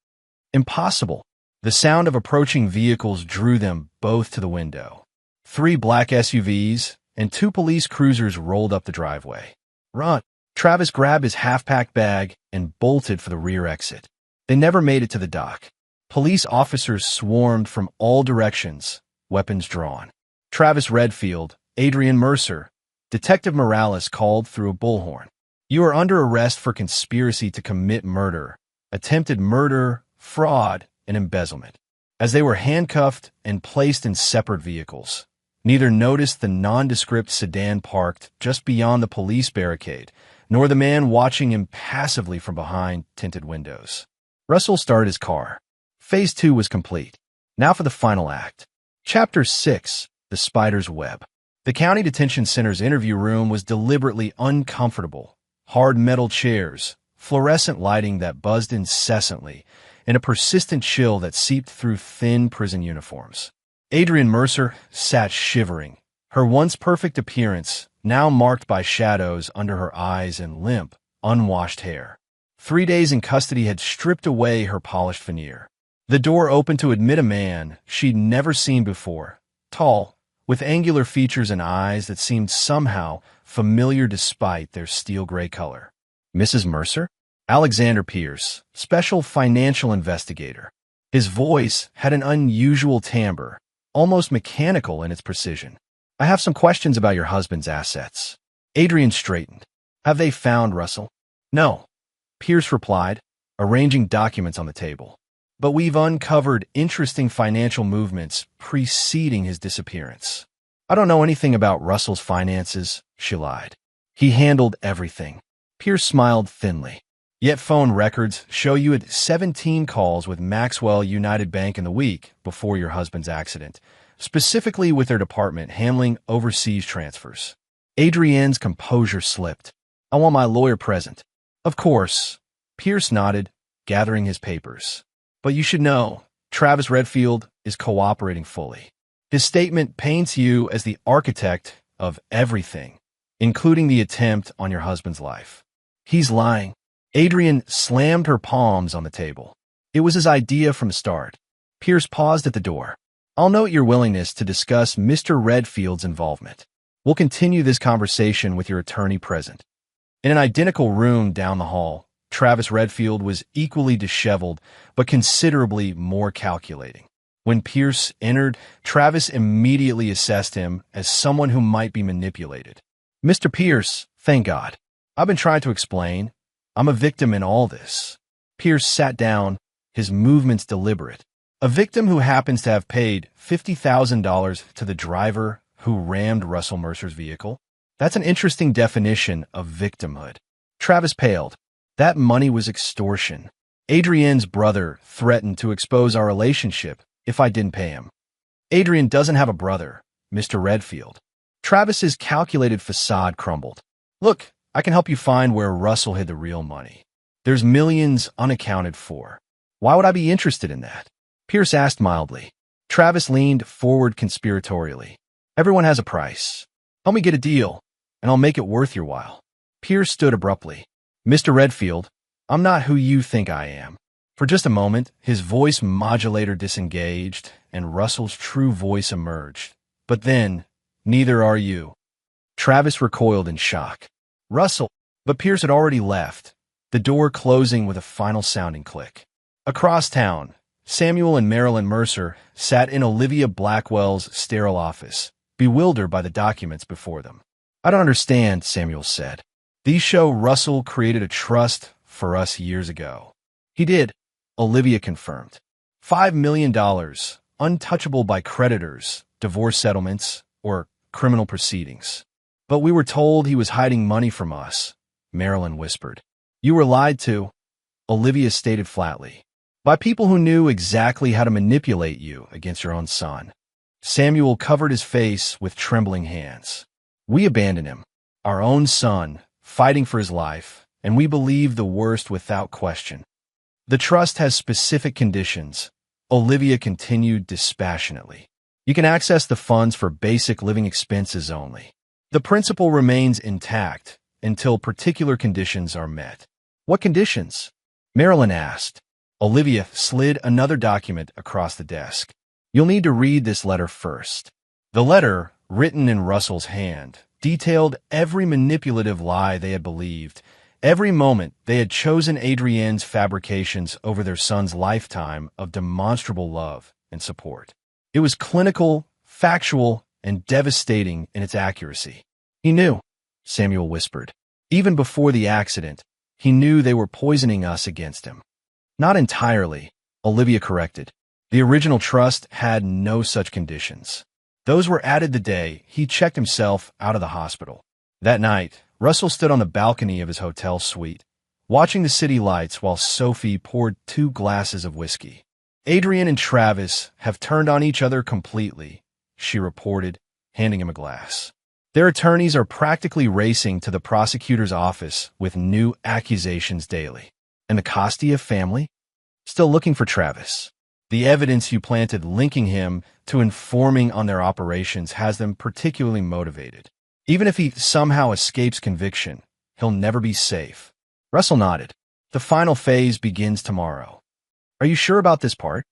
"Impossible." The sound of approaching vehicles drew them both to the window. 3 black SUVs and two police cruisers rolled up the driveway. "Run!" Travis grabbed his half-packed bag and bolted for the rear exit. They never made it to the dock. Police officers swarmed from all directions, weapons drawn. Travis Redfield, Adrian Mercer, Detective Morales called through a bullhorn. "You are under arrest for conspiracy to commit murder, attempted murder, fraud, and embezzlement." As they were handcuffed and placed in separate vehicles, neither noticed the nondescript sedan parked just beyond the police barricade, nor the man watching impassively from behind tinted windows. Russell started his car. Phase 2 was complete. Now for the final act. Chapter 6, The Spider's Web. The county detention center's interview room was deliberately uncomfortable. Hard metal chairs, fluorescent lighting that buzzed incessantly, and a persistent chill that seeped through thin prison uniforms. Adrian Mercer sat shivering, her once perfect appearance now marked by shadows under her eyes and limp, unwashed hair. 3 days in custody had stripped away her polished veneer. The door opened to admit a man she'd never seen before, tall, with angular features and eyes that seemed somehow familiar despite their steel-gray color. "Mrs. Mercer?" Alexander Pierce, special financial investigator. His voice had an unusual timbre, almost mechanical in its precision. "I have some questions about your husband's assets." Adrian straightened. "Have they found Russell?" "No," Pierce replied, arranging documents on the table. "But we've uncovered interesting financial movements preceding his disappearance." "I don't know anything about Russell's finances," she lied. "He handled everything." Pierce smiled thinly. "Yet phone records show you had 17 calls with Maxwell United Bank in the week before your husband's accident, specifically with their department handling overseas transfers." Adrienne's composure slipped. "I want my lawyer present." "Of course." Pierce nodded, gathering his papers. "But you should know, Travis Redfield is cooperating fully. His statement paints you as the architect of everything, including the attempt on your husband's life." "He's lying." Adrienne slammed her palms on the table. "It was his idea from the start." Pierce paused at the door. "I'll note your willingness to discuss Mr. Redfield's involvement. We'll continue this conversation with your attorney present." In an identical room down the hall, Travis Redfield was equally disheveled, but considerably more calculating. When Pierce entered, Travis immediately assessed him as someone who might be manipulated. "Mr. Pierce, thank God. I've been trying to explain. I'm a victim in all this." Pierce sat down, his movements deliberate. "A victim who happens to have paid $50,000 to the driver who rammed Russell Mercer's vehicle? That's an interesting definition of victimhood." Travis paled. "That money was extortion. Adrienne's brother threatened to expose our relationship if I didn't pay him." "Adrienne doesn't have a brother, Mr. Redfield." Travis's calculated facade crumbled. "Look, I can help you find where Russell hid the real money. There's millions unaccounted for. Why would I be interested in that?" Pierce asked mildly. Travis leaned forward conspiratorially. "Everyone has a price. Help me get a deal, and I'll make it worth your while." Pierce stood abruptly. "Mr. Redfield, I'm not who you think I am." For just a moment, his voice modulator disengaged, and Russell's true voice emerged. "But then, neither are you." Travis recoiled in shock. "Russell," but Pierce had already left, the door closing with a final sounding click. Across town, Samuel and Marilyn Mercer sat in Olivia Blackwell's sterile office, bewildered by the documents before them. "I don't understand," Samuel said. "These show Russell created a trust for us years ago." "He did," Olivia confirmed. $5 million, untouchable by creditors, divorce settlements, or criminal proceedings. "But we were told he was hiding money from us," Marilyn whispered. "You were lied to," Olivia stated flatly, "by people who knew exactly how to manipulate you against your own son." Samuel covered his face with trembling hands. "We abandoned him, our own son, fighting for his life, and we believe the worst without question." "The trust has specific conditions," Olivia continued dispassionately. "You can access the funds for basic living expenses only. The principle remains intact until particular conditions are met." "What conditions?" Marilyn asked. Olivia slid another document across the desk. "You'll need to read this letter first." The letter, written in Russell's hand, detailed every manipulative lie they had believed, every moment they had chosen Adrienne's fabrications over their son's lifetime of demonstrable love and support. It was clinical, factual, and devastating in its accuracy. He knew, Samuel whispered. Even before the accident, he knew they were poisoning us against him. Not entirely, Olivia corrected. The original trust had no such conditions. Those were added the day he checked himself out of the hospital. That night, Russell stood on the balcony of his hotel suite, watching the city lights while Sophie poured 2 glasses of whiskey. Adrienne and Travis have turned on each other completely, she reported, handing him a glass. Their attorneys are practically racing to the prosecutor's office with new accusations daily. And the Costia family? Still looking for Travis. The evidence you planted linking him to informing on their operations has them particularly motivated. Even if he somehow escapes conviction, he'll never be safe. Russell nodded. The final phase begins tomorrow. Are you sure about this part?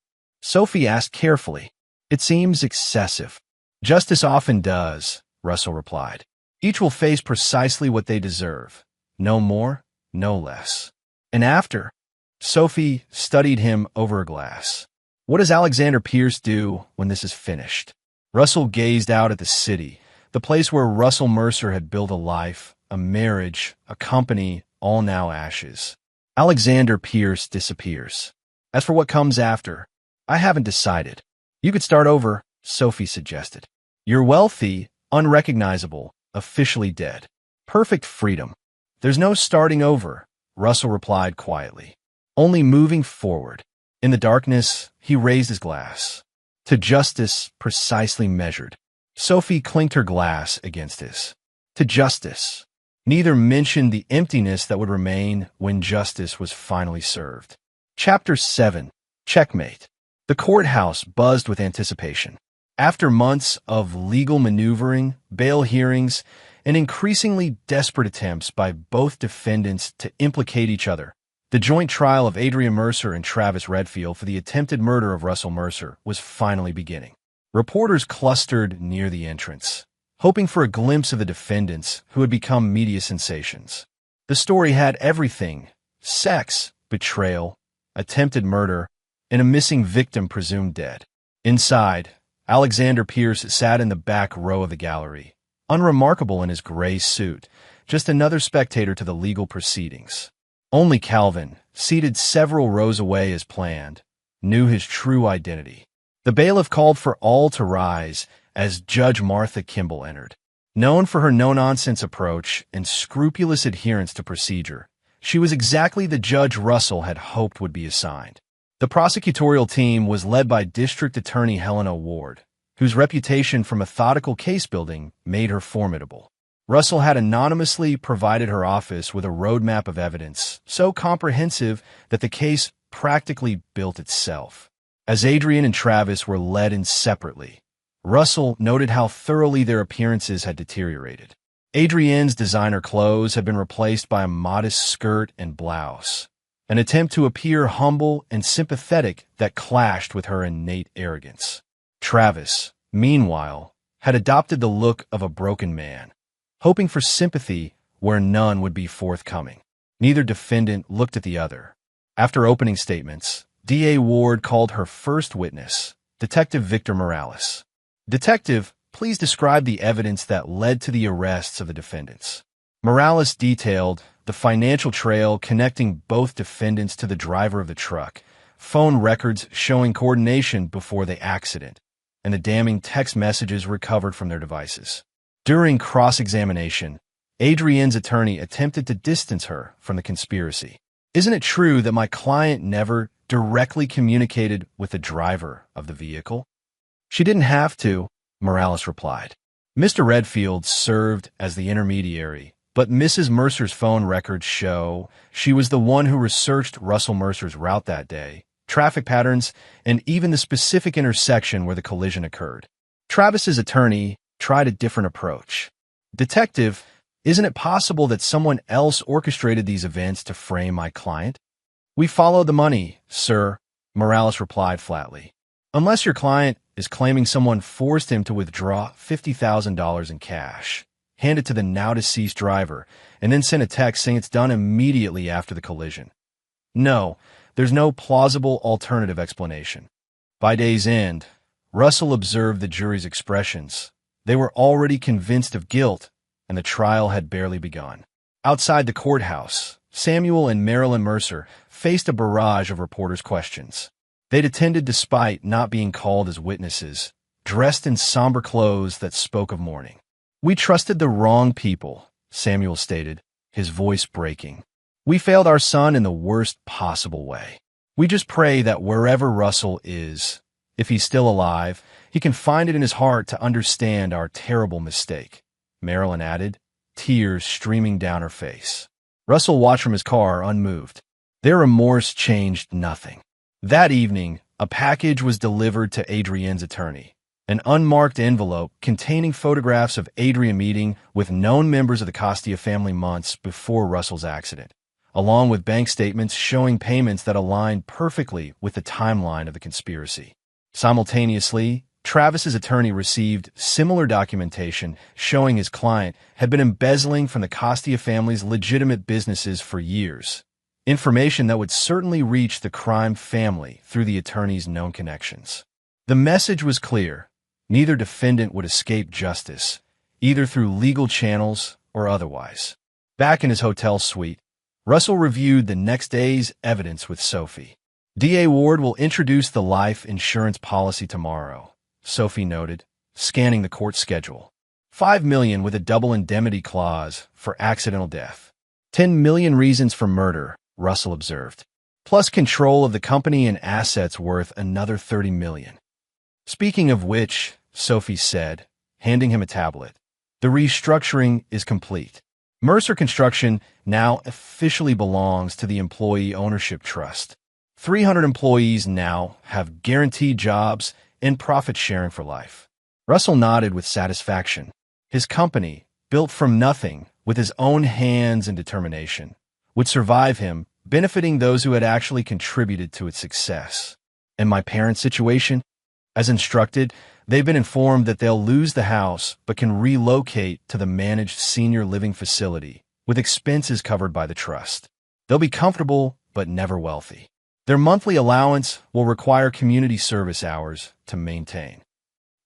Sophie asked carefully. It seems excessive. Justice often does, Russell replied. Each will face precisely what they deserve. No more, no less. And after? Sophie studied him over a glass. What does Alexander Pierce do when this is finished? Russell gazed out at the city, the place where Russell Mercer had built a life, a marriage, a company, all now ashes. Alexander Pierce disappears. As for what comes after, I haven't decided. You could start over, Sophie suggested. You're wealthy, unrecognizable, officially dead. Perfect freedom. There's no starting over, Russell replied quietly. Only moving forward. In the darkness, he raised his glass. To justice precisely measured. Sophie clinked her glass against his. To justice. Neither mentioned the emptiness that would remain when justice was finally served. Chapter 7. Checkmate. The courthouse buzzed with anticipation. After months of legal maneuvering, bail hearings, and increasingly desperate attempts by both defendants to implicate each other, the joint trial of Adrienne Mercer and Travis Redfield for the attempted murder of Russell Mercer was finally beginning. Reporters clustered near the entrance, hoping for a glimpse of the defendants who had become media sensations. The story had everything: sex, betrayal, attempted murder, and a missing victim presumed dead. Inside, Alexander Pierce sat in the back row of the gallery, unremarkable in his gray suit, just another spectator to the legal proceedings. Only Calvin, seated several rows away as planned, knew his true identity. The bailiff called for all to rise as Judge Martha Kimball entered. Known for her no-nonsense approach and scrupulous adherence to procedure, she was exactly the judge Russell had hoped would be assigned. The prosecutorial team was led by District Attorney Helena Ward, whose reputation for methodical case-building made her formidable. Russell had anonymously provided her office with a roadmap of evidence so comprehensive that the case practically built itself. As Adrienne and Travis were led in separately, Russell noted how thoroughly their appearances had deteriorated. Adrienne's designer clothes had been replaced by a modest skirt and blouse, an attempt to appear humble and sympathetic that clashed with her innate arrogance. Travis, meanwhile, had adopted the look of a broken man, hoping for sympathy where none would be forthcoming. Neither defendant looked at the other. After opening statements, D.A. Ward called her first witness, Detective Victor Morales. Detective, please describe the evidence that led to the arrests of the defendants. Morales detailed the financial trail connecting both defendants to the driver of the truck, phone records showing coordination before the accident, and the damning text messages recovered from their devices. During cross-examination, Adrienne's attorney attempted to distance her from the conspiracy. Isn't it true that my client never directly communicated with the driver of the vehicle? She didn't have to, Morales replied. Mr. Redfield served as the intermediary, but Mrs. Mercer's phone records show she was the one who researched Russell Mercer's route that day, traffic patterns, and even the specific intersection where the collision occurred. Travis's attorney tried a different approach. Detective, isn't it possible that someone else orchestrated these events to frame my client? We followed the money, sir, Morales replied flatly. Unless your client is claiming someone forced him to withdraw $50,000 in cash, hand it to the now-deceased driver, and then send a text saying it's done immediately after the collision. No, there's no plausible alternative explanation. By day's end, Russell observed the jury's expressions. They were already convinced of guilt, and the trial had barely begun. Outside the courthouse, Samuel and Marilyn Mercer faced a barrage of reporters' questions. They'd attended despite not being called as witnesses, dressed in somber clothes that spoke of mourning. "We trusted the wrong people," Samuel stated, his voice breaking. "We failed our son in the worst possible way. We just pray that wherever Russell is, if he's still alive, he can find it in his heart to understand our terrible mistake," Marilyn added, tears streaming down her face. Russell watched from his car, unmoved. Their remorse changed nothing. That evening, a package was delivered to Adrienne's attorney, an unmarked envelope containing photographs of Adrienne meeting with known members of the Costia family months before Russell's accident, along with bank statements showing payments that aligned perfectly with the timeline of the conspiracy. Simultaneously, Travis's attorney received similar documentation showing his client had been embezzling from the Costia family's legitimate businesses for years, information that would certainly reach the crime family through the attorney's known connections. The message was clear. Neither defendant would escape justice, either through legal channels or otherwise. Back in his hotel suite, Russell reviewed the next day's evidence with Sophie. "DA Ward will introduce the life insurance policy tomorrow," Sophie noted, scanning the court schedule. $5 million with a double indemnity clause for accidental death. 10 million reasons for murder, Russell observed, plus control of the company and assets worth another 30 million. "Speaking of which," Sophie said, handing him a tablet, "the restructuring is complete. Mercer Construction now officially belongs to the Employee Ownership Trust. 300 employees now have guaranteed jobs and profit sharing for life." Russell nodded with satisfaction. His company, built from nothing with his own hands and determination, would survive him, benefiting those who had actually contributed to its success. "And my parents' situation?" As instructed, they've been informed that they'll lose the house but can relocate to the managed senior living facility, with expenses covered by the trust. They'll be comfortable but never wealthy. Their monthly allowance will require community service hours to maintain.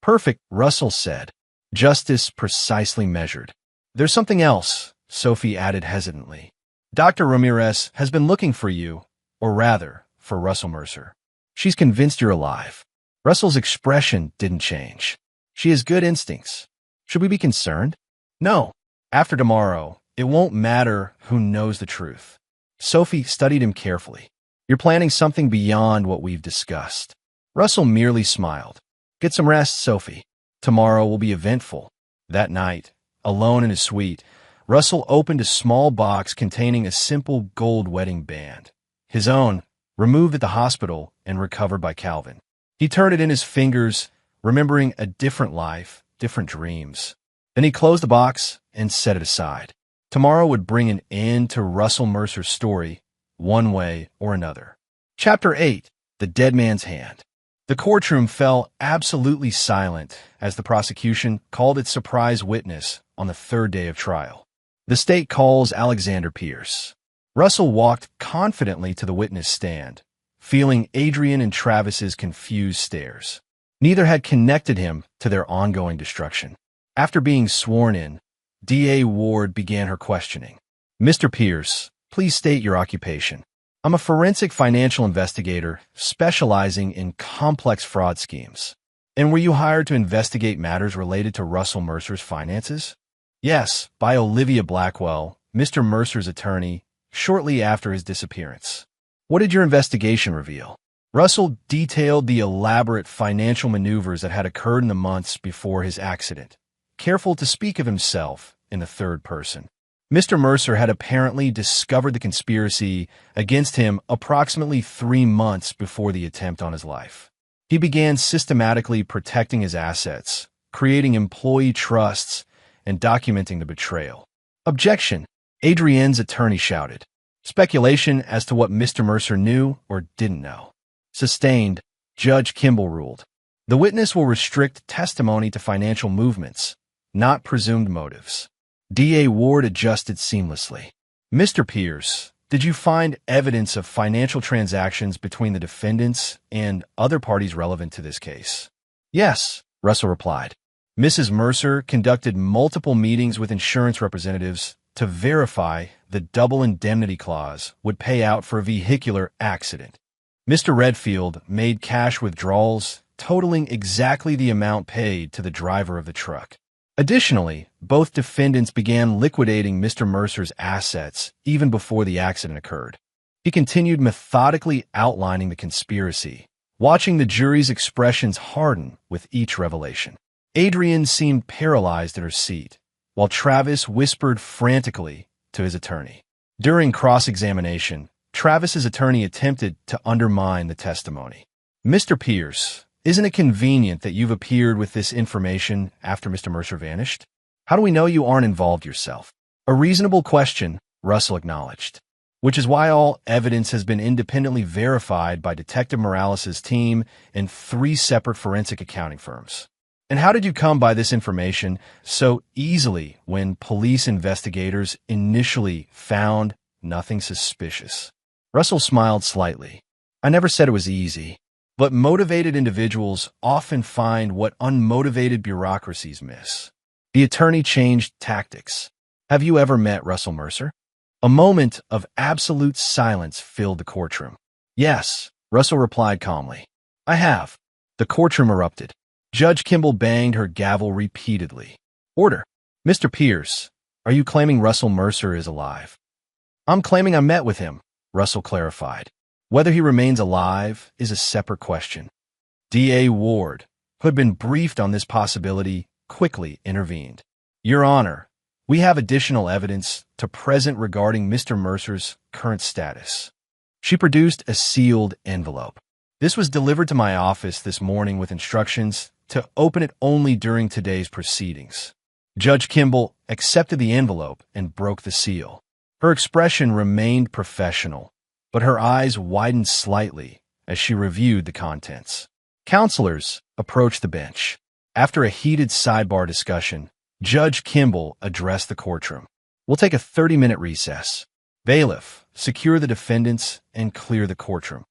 "Perfect," Russell said. "Justice precisely measured." "There's something else," Sophie added hesitantly. "Dr. Ramirez has been looking for you, or rather, for Russell Mercer. She's convinced you're alive." Russell's expression didn't change. "She has good instincts. Should we be concerned?" "No. After tomorrow, it won't matter who knows the truth." Sophie studied him carefully. "You're planning something beyond what we've discussed." Russell merely smiled. "Get some rest, Sophie. Tomorrow will be eventful." That night, alone in his suite, Russell opened a small box containing a simple gold wedding band, his own, removed at the hospital and recovered by Calvin. He turned it in his fingers, remembering a different life, different dreams. Then he closed the box and set it aside. Tomorrow would bring an end to Russell Mercer's story, one way or another. Chapter 8. The Dead Man's Hand. The courtroom fell absolutely silent as the prosecution called its surprise witness on the third day of trial. The state calls Alexander Pierce. Russell walked confidently to the witness stand, feeling Adrienne and Travis's confused stares. Neither had connected him to their ongoing destruction. After being sworn in, DA Ward began her questioning. "Mr. Pierce, please state your occupation." "I'm a forensic financial investigator specializing in complex fraud schemes." "And were you hired to investigate matters related to Russell Mercer's finances?" "Yes, by Olivia Blackwell, Mr. Mercer's attorney, shortly after his disappearance." "What did your investigation reveal?" Russell detailed the elaborate financial maneuvers that had occurred in the months before his accident, careful to speak of himself in the third person. Mr. Mercer had apparently discovered the conspiracy against him approximately 3 months before the attempt on his life. He began systematically protecting his assets, creating employee trusts, and documenting the betrayal. "Objection!" Adrienne's attorney shouted. "Speculation as to what Mr. Mercer knew or didn't know." "Sustained," Judge Kimball ruled. The witness will restrict testimony to financial movements, not presumed motives. DA Ward adjusted seamlessly. Mr. Pierce, did you find evidence of financial transactions between the defendants and other parties relevant to this case? Yes, Russell replied. Mrs. Mercer conducted multiple meetings with insurance representatives to verify the double indemnity clause would pay out for a vehicular accident. Mr. Redfield made cash withdrawals totaling exactly the amount paid to the driver of the truck. Additionally, both defendants began liquidating Mr. Mercer's assets even before the accident occurred. He continued methodically outlining the conspiracy, watching the jury's expressions harden with each revelation. Adrian seemed paralyzed in her seat, while Travis whispered frantically to his attorney. During cross-examination, Travis's attorney attempted to undermine the testimony. Mr. Pierce, isn't it convenient that you've appeared with this information after Mr. Mercer vanished? How do we know you aren't involved yourself? A reasonable question, Russell acknowledged, which is why all evidence has been independently verified by Detective Morales' team and 3 separate forensic accounting firms. And how did you come by this information so easily when police investigators initially found nothing suspicious? Russell smiled slightly. I never said it was easy, but motivated individuals often find what unmotivated bureaucracies miss. The attorney changed tactics. Have you ever met Russell Mercer? A moment of absolute silence filled the courtroom. Yes, Russell replied calmly. I have. The courtroom erupted. Judge Kimball banged her gavel repeatedly. Order. Mr. Pierce, are you claiming Russell Mercer is alive? I'm claiming I met with him, Russell clarified. Whether he remains alive is a separate question. DA Ward, who had been briefed on this possibility, quickly intervened. Your Honor, we have additional evidence to present regarding Mr. Mercer's current status. She produced a sealed envelope. This was delivered to my office this morning with instructions to open it only during today's proceedings. Judge Kimball accepted the envelope and broke the seal. Her expression remained professional, but her eyes widened slightly as she reviewed the contents. Counselors approached the bench. After a heated sidebar discussion, Judge Kimball addressed the courtroom. We'll take a 30-minute recess. Bailiff, secure the defendants and clear the courtroom.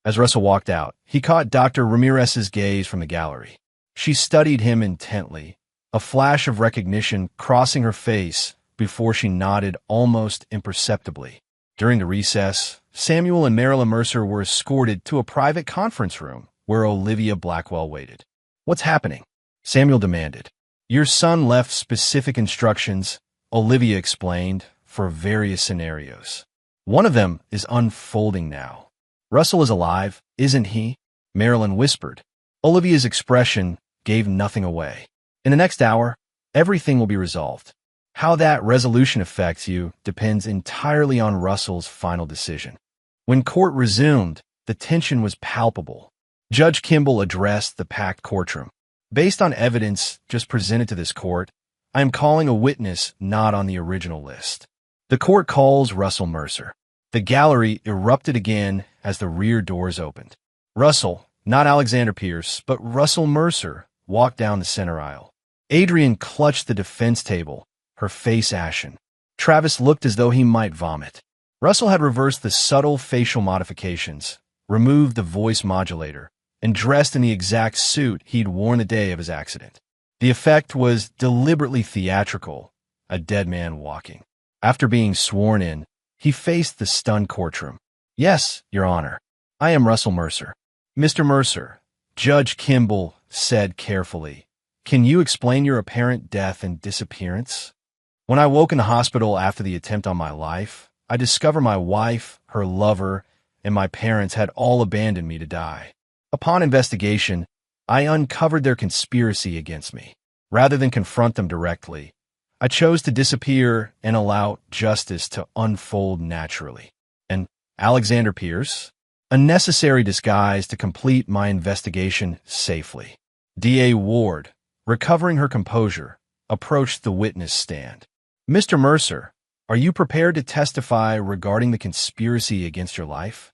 As Russell walked out, he caught Dr. Ramirez's gaze from the gallery. She studied him intently, a flash of recognition crossing her face before she nodded almost imperceptibly. During the recess, Samuel and Marilyn Mercer were escorted to a private conference room where Olivia Blackwell waited. What's happening? Samuel demanded. Your son left specific instructions, Olivia explained, for various scenarios. One of them is unfolding now. Russell is alive, isn't he? Marilyn whispered. Olivia's expression gave nothing away. In the next hour, everything will be resolved. How that resolution affects you depends entirely on Russell's final decision. When court resumed, the tension was palpable. Judge Kimball addressed the packed courtroom. Based on evidence just presented to this court, I am calling a witness not on the original list. The court calls Russell Mercer. The gallery erupted again as the rear doors opened. Russell, not Alexander Pierce, but Russell Mercer, walked down the center aisle. Adrian clutched the defense table, her face ashen. Travis looked as though he might vomit. Russell had reversed the subtle facial modifications, removed the voice modulator, and dressed in the exact suit he'd worn the day of his accident. The effect was deliberately theatrical, a dead man walking. After being sworn in, he faced the stunned courtroom. Yes, Your Honor, I am Russell Mercer. Mr. Mercer, Judge Kimball said carefully, can you explain your apparent death and disappearance? When I woke in the hospital after the attempt on my life, I discovered my wife, her lover, and my parents had all abandoned me to die. Upon investigation, I uncovered their conspiracy against me. Rather than confront them directly, I chose to disappear and allow justice to unfold naturally. And Alexander Pierce? A necessary disguise to complete my investigation safely. DA Ward, recovering her composure, approached the witness stand. Mr. Mercer, are you prepared to testify regarding the conspiracy against your life?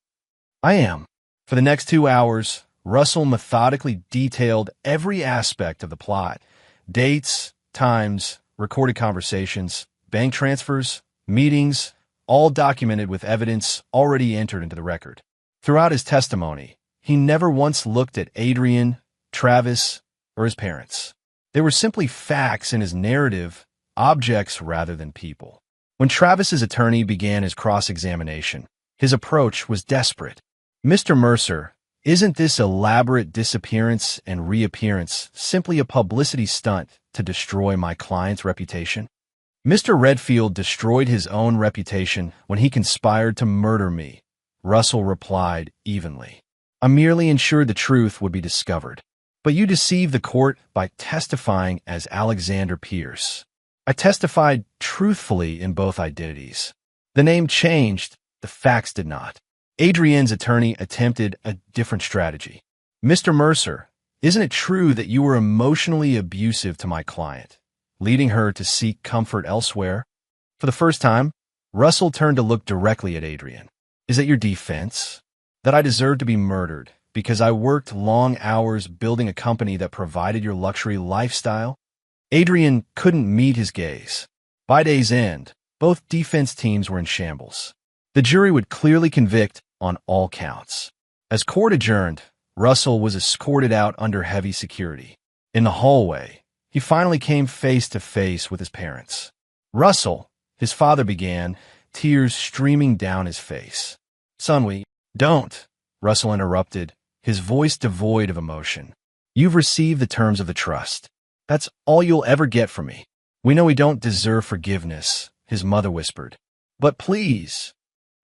I am. For the next 2 hours, Russell methodically detailed every aspect of the plot: dates, times, recorded conversations, bank transfers, meetings, all documented with evidence already entered into the record. Throughout his testimony, he never once looked at Adrian, Travis, or his parents. They were simply facts in his narrative, objects rather than people. When Travis's attorney began his cross-examination, his approach was desperate. "Mr. Mercer, isn't this elaborate disappearance and reappearance simply a publicity stunt to destroy my client's reputation?" "Mr. Redfield destroyed his own reputation when he conspired to murder me," Russell replied evenly. "I merely ensured the truth would be discovered. But you deceived the court by testifying as Alexander Pierce." "I testified truthfully in both identities. The name changed, the facts did not." Adrienne's attorney attempted a different strategy. "Mr. Mercer, isn't it true that you were emotionally abusive to my client, leading her to seek comfort elsewhere?" For the first time, Russell turned to look directly at Adrienne. "Is that your defense? That I deserve to be murdered because I worked long hours building a company that provided your luxury lifestyle?" Adrienne couldn't meet his gaze. By day's end, both defense teams were in shambles. The jury would clearly convict on all counts. As court adjourned, Russell was escorted out under heavy security. In the hallway, he finally came face to face with his parents. "Russell," his father began, tears streaming down his face. "Son, we don't," Russell interrupted, his voice devoid of emotion. "You've received the terms of the trust. That's all you'll ever get from me. We know we don't deserve forgiveness," his mother whispered. "But please."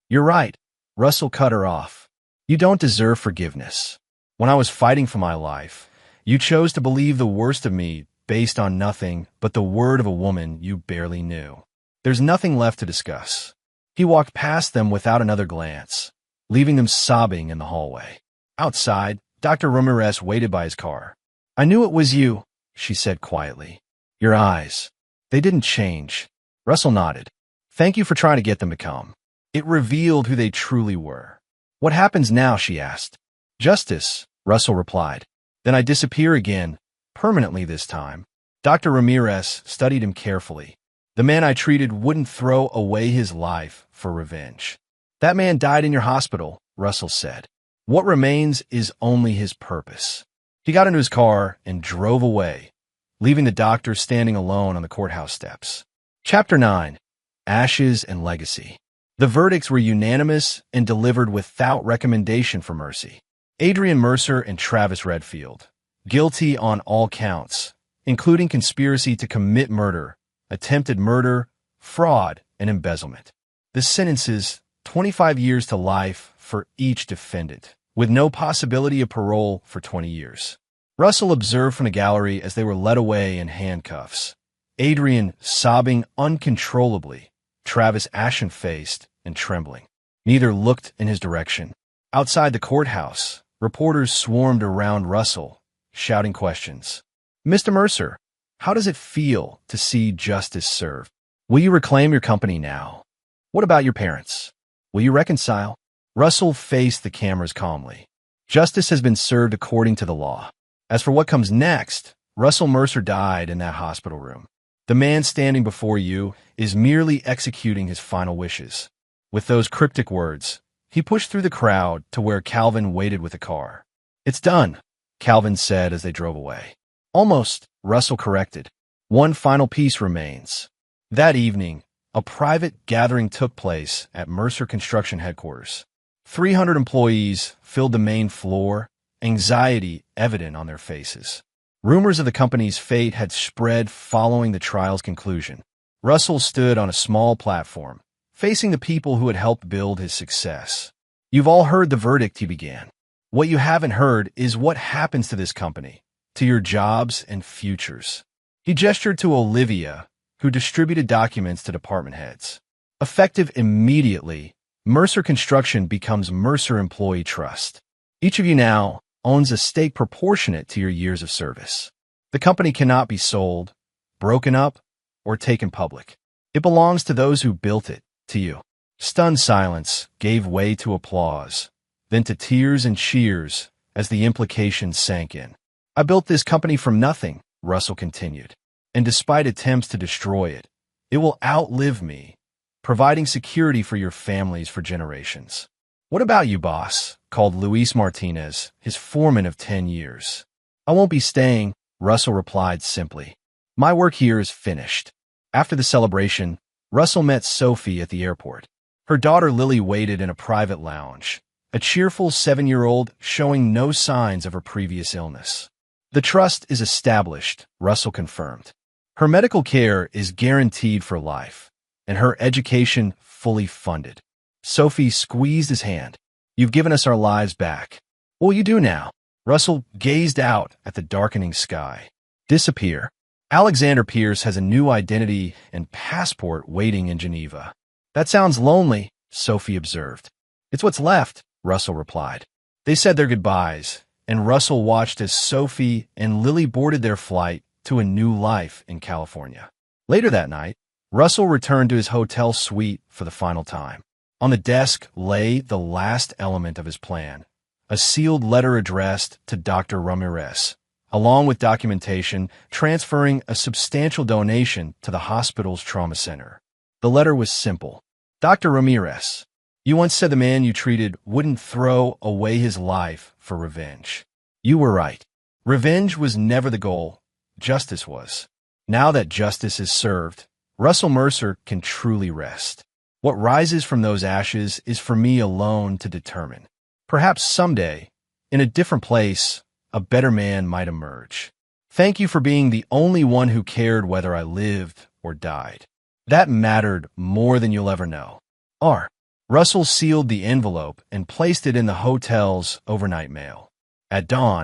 "You're right," Russell cut her off. "You don't deserve forgiveness. When I was fighting for my life, you chose to believe the worst of me based on nothing but the word of a woman you barely knew. There's nothing left to discuss." He walked past them without another glance, leaving them sobbing in the hallway. Outside, Dr. Ramirez waited by his car. "I knew it was you," she said quietly. "Your eyes, they didn't change." Russell nodded. "Thank you for trying to get them to come. It revealed who they truly were." "What happens now?" she asked. "Justice," Russell replied. "Then I disappear again, permanently this time." Dr. Ramirez studied him carefully. "The man I treated wouldn't throw away his life for revenge." "That man died in your hospital," Russell said. "What remains is only his purpose." He got into his car and drove away, leaving the doctor standing alone on the courthouse steps. Chapter 9. Ashes and Legacy. The verdicts were unanimous and delivered without recommendation for mercy. Adrian Mercer and Travis Redfield, guilty on all counts, including conspiracy to commit murder, attempted murder, fraud, and embezzlement. The sentences, 25 years to life for each defendant, with no possibility of parole for 20 years. Russell observed from the gallery as they were led away in handcuffs. Adrian sobbing uncontrollably, Travis ashen-faced and trembling. Neither looked in his direction. Outside the courthouse, reporters swarmed around Russell, shouting questions. "Mr. Mercer, how does it feel to see justice served? Will you reclaim your company now? What about your parents? Will you reconcile?" Russell faced the cameras calmly. "Justice has been served according to the law. As for what comes next, Russell Mercer died in that hospital room. The man standing before you is merely executing his final wishes." With those cryptic words, he pushed through the crowd to where Calvin waited with the car. "It's done," Calvin said as they drove away. "Almost," Russell corrected. "One final piece remains." That evening, a private gathering took place at Mercer Construction headquarters. 300 employees filled the main floor, anxiety evident on their faces. Rumors of the company's fate had spread following the trial's conclusion. Russell stood on a small platform, facing the people who had helped build his success. "You've all heard the verdict," he began. "What you haven't heard is what happens to this company, to your jobs and futures." He gestured to Olivia, who distributed documents to department heads. Effective immediately, Mercer Construction becomes Mercer Employee Trust. Each of you now owns a stake proportionate to your years of service. The company cannot be sold, broken up, or taken public. It belongs to those who built it, to you. Stunned silence gave way to applause, then to tears and cheers as the implications sank in. I built this company from nothing, Russell continued, and despite attempts to destroy it, it will outlive me, providing security for your families for generations. What about you, boss? Called Luis Martinez, his foreman of 10 years. I won't be staying, Russell replied simply. My work here is finished. After the celebration, Russell met Sophie at the airport. Her daughter Lily waited in a private lounge, a cheerful 7-year-old showing no signs of her previous illness. The trust is established, Russell confirmed. Her medical care is guaranteed for life, and her education fully funded. Sophie squeezed his hand. You've given us our lives back. What will you do now? Russell gazed out at the darkening sky. Disappear. Alexander Pierce has a new identity and passport waiting in Geneva. That sounds lonely, Sophie observed. It's what's left, Russell replied. They said their goodbyes, and Russell watched as Sophie and Lily boarded their flight to a new life in California. Later that night, Russell returned to his hotel suite for the final time. On the desk lay the last element of his plan, a sealed letter addressed to Dr. Ramirez, along with documentation transferring a substantial donation to the hospital's trauma center. The letter was simple. Dr. Ramirez, you once said the man you treated wouldn't throw away his life for revenge. You were right. Revenge was never the goal. Justice was. Now that justice is served, Russell Mercer can truly rest. What rises from those ashes is for me alone to determine. Perhaps someday, in a different place, a better man might emerge. Thank you for being the only one who cared whether I lived or died. That mattered more than you'll ever know. R. Russell sealed the envelope and placed it in the hotel's overnight mail. At dawn,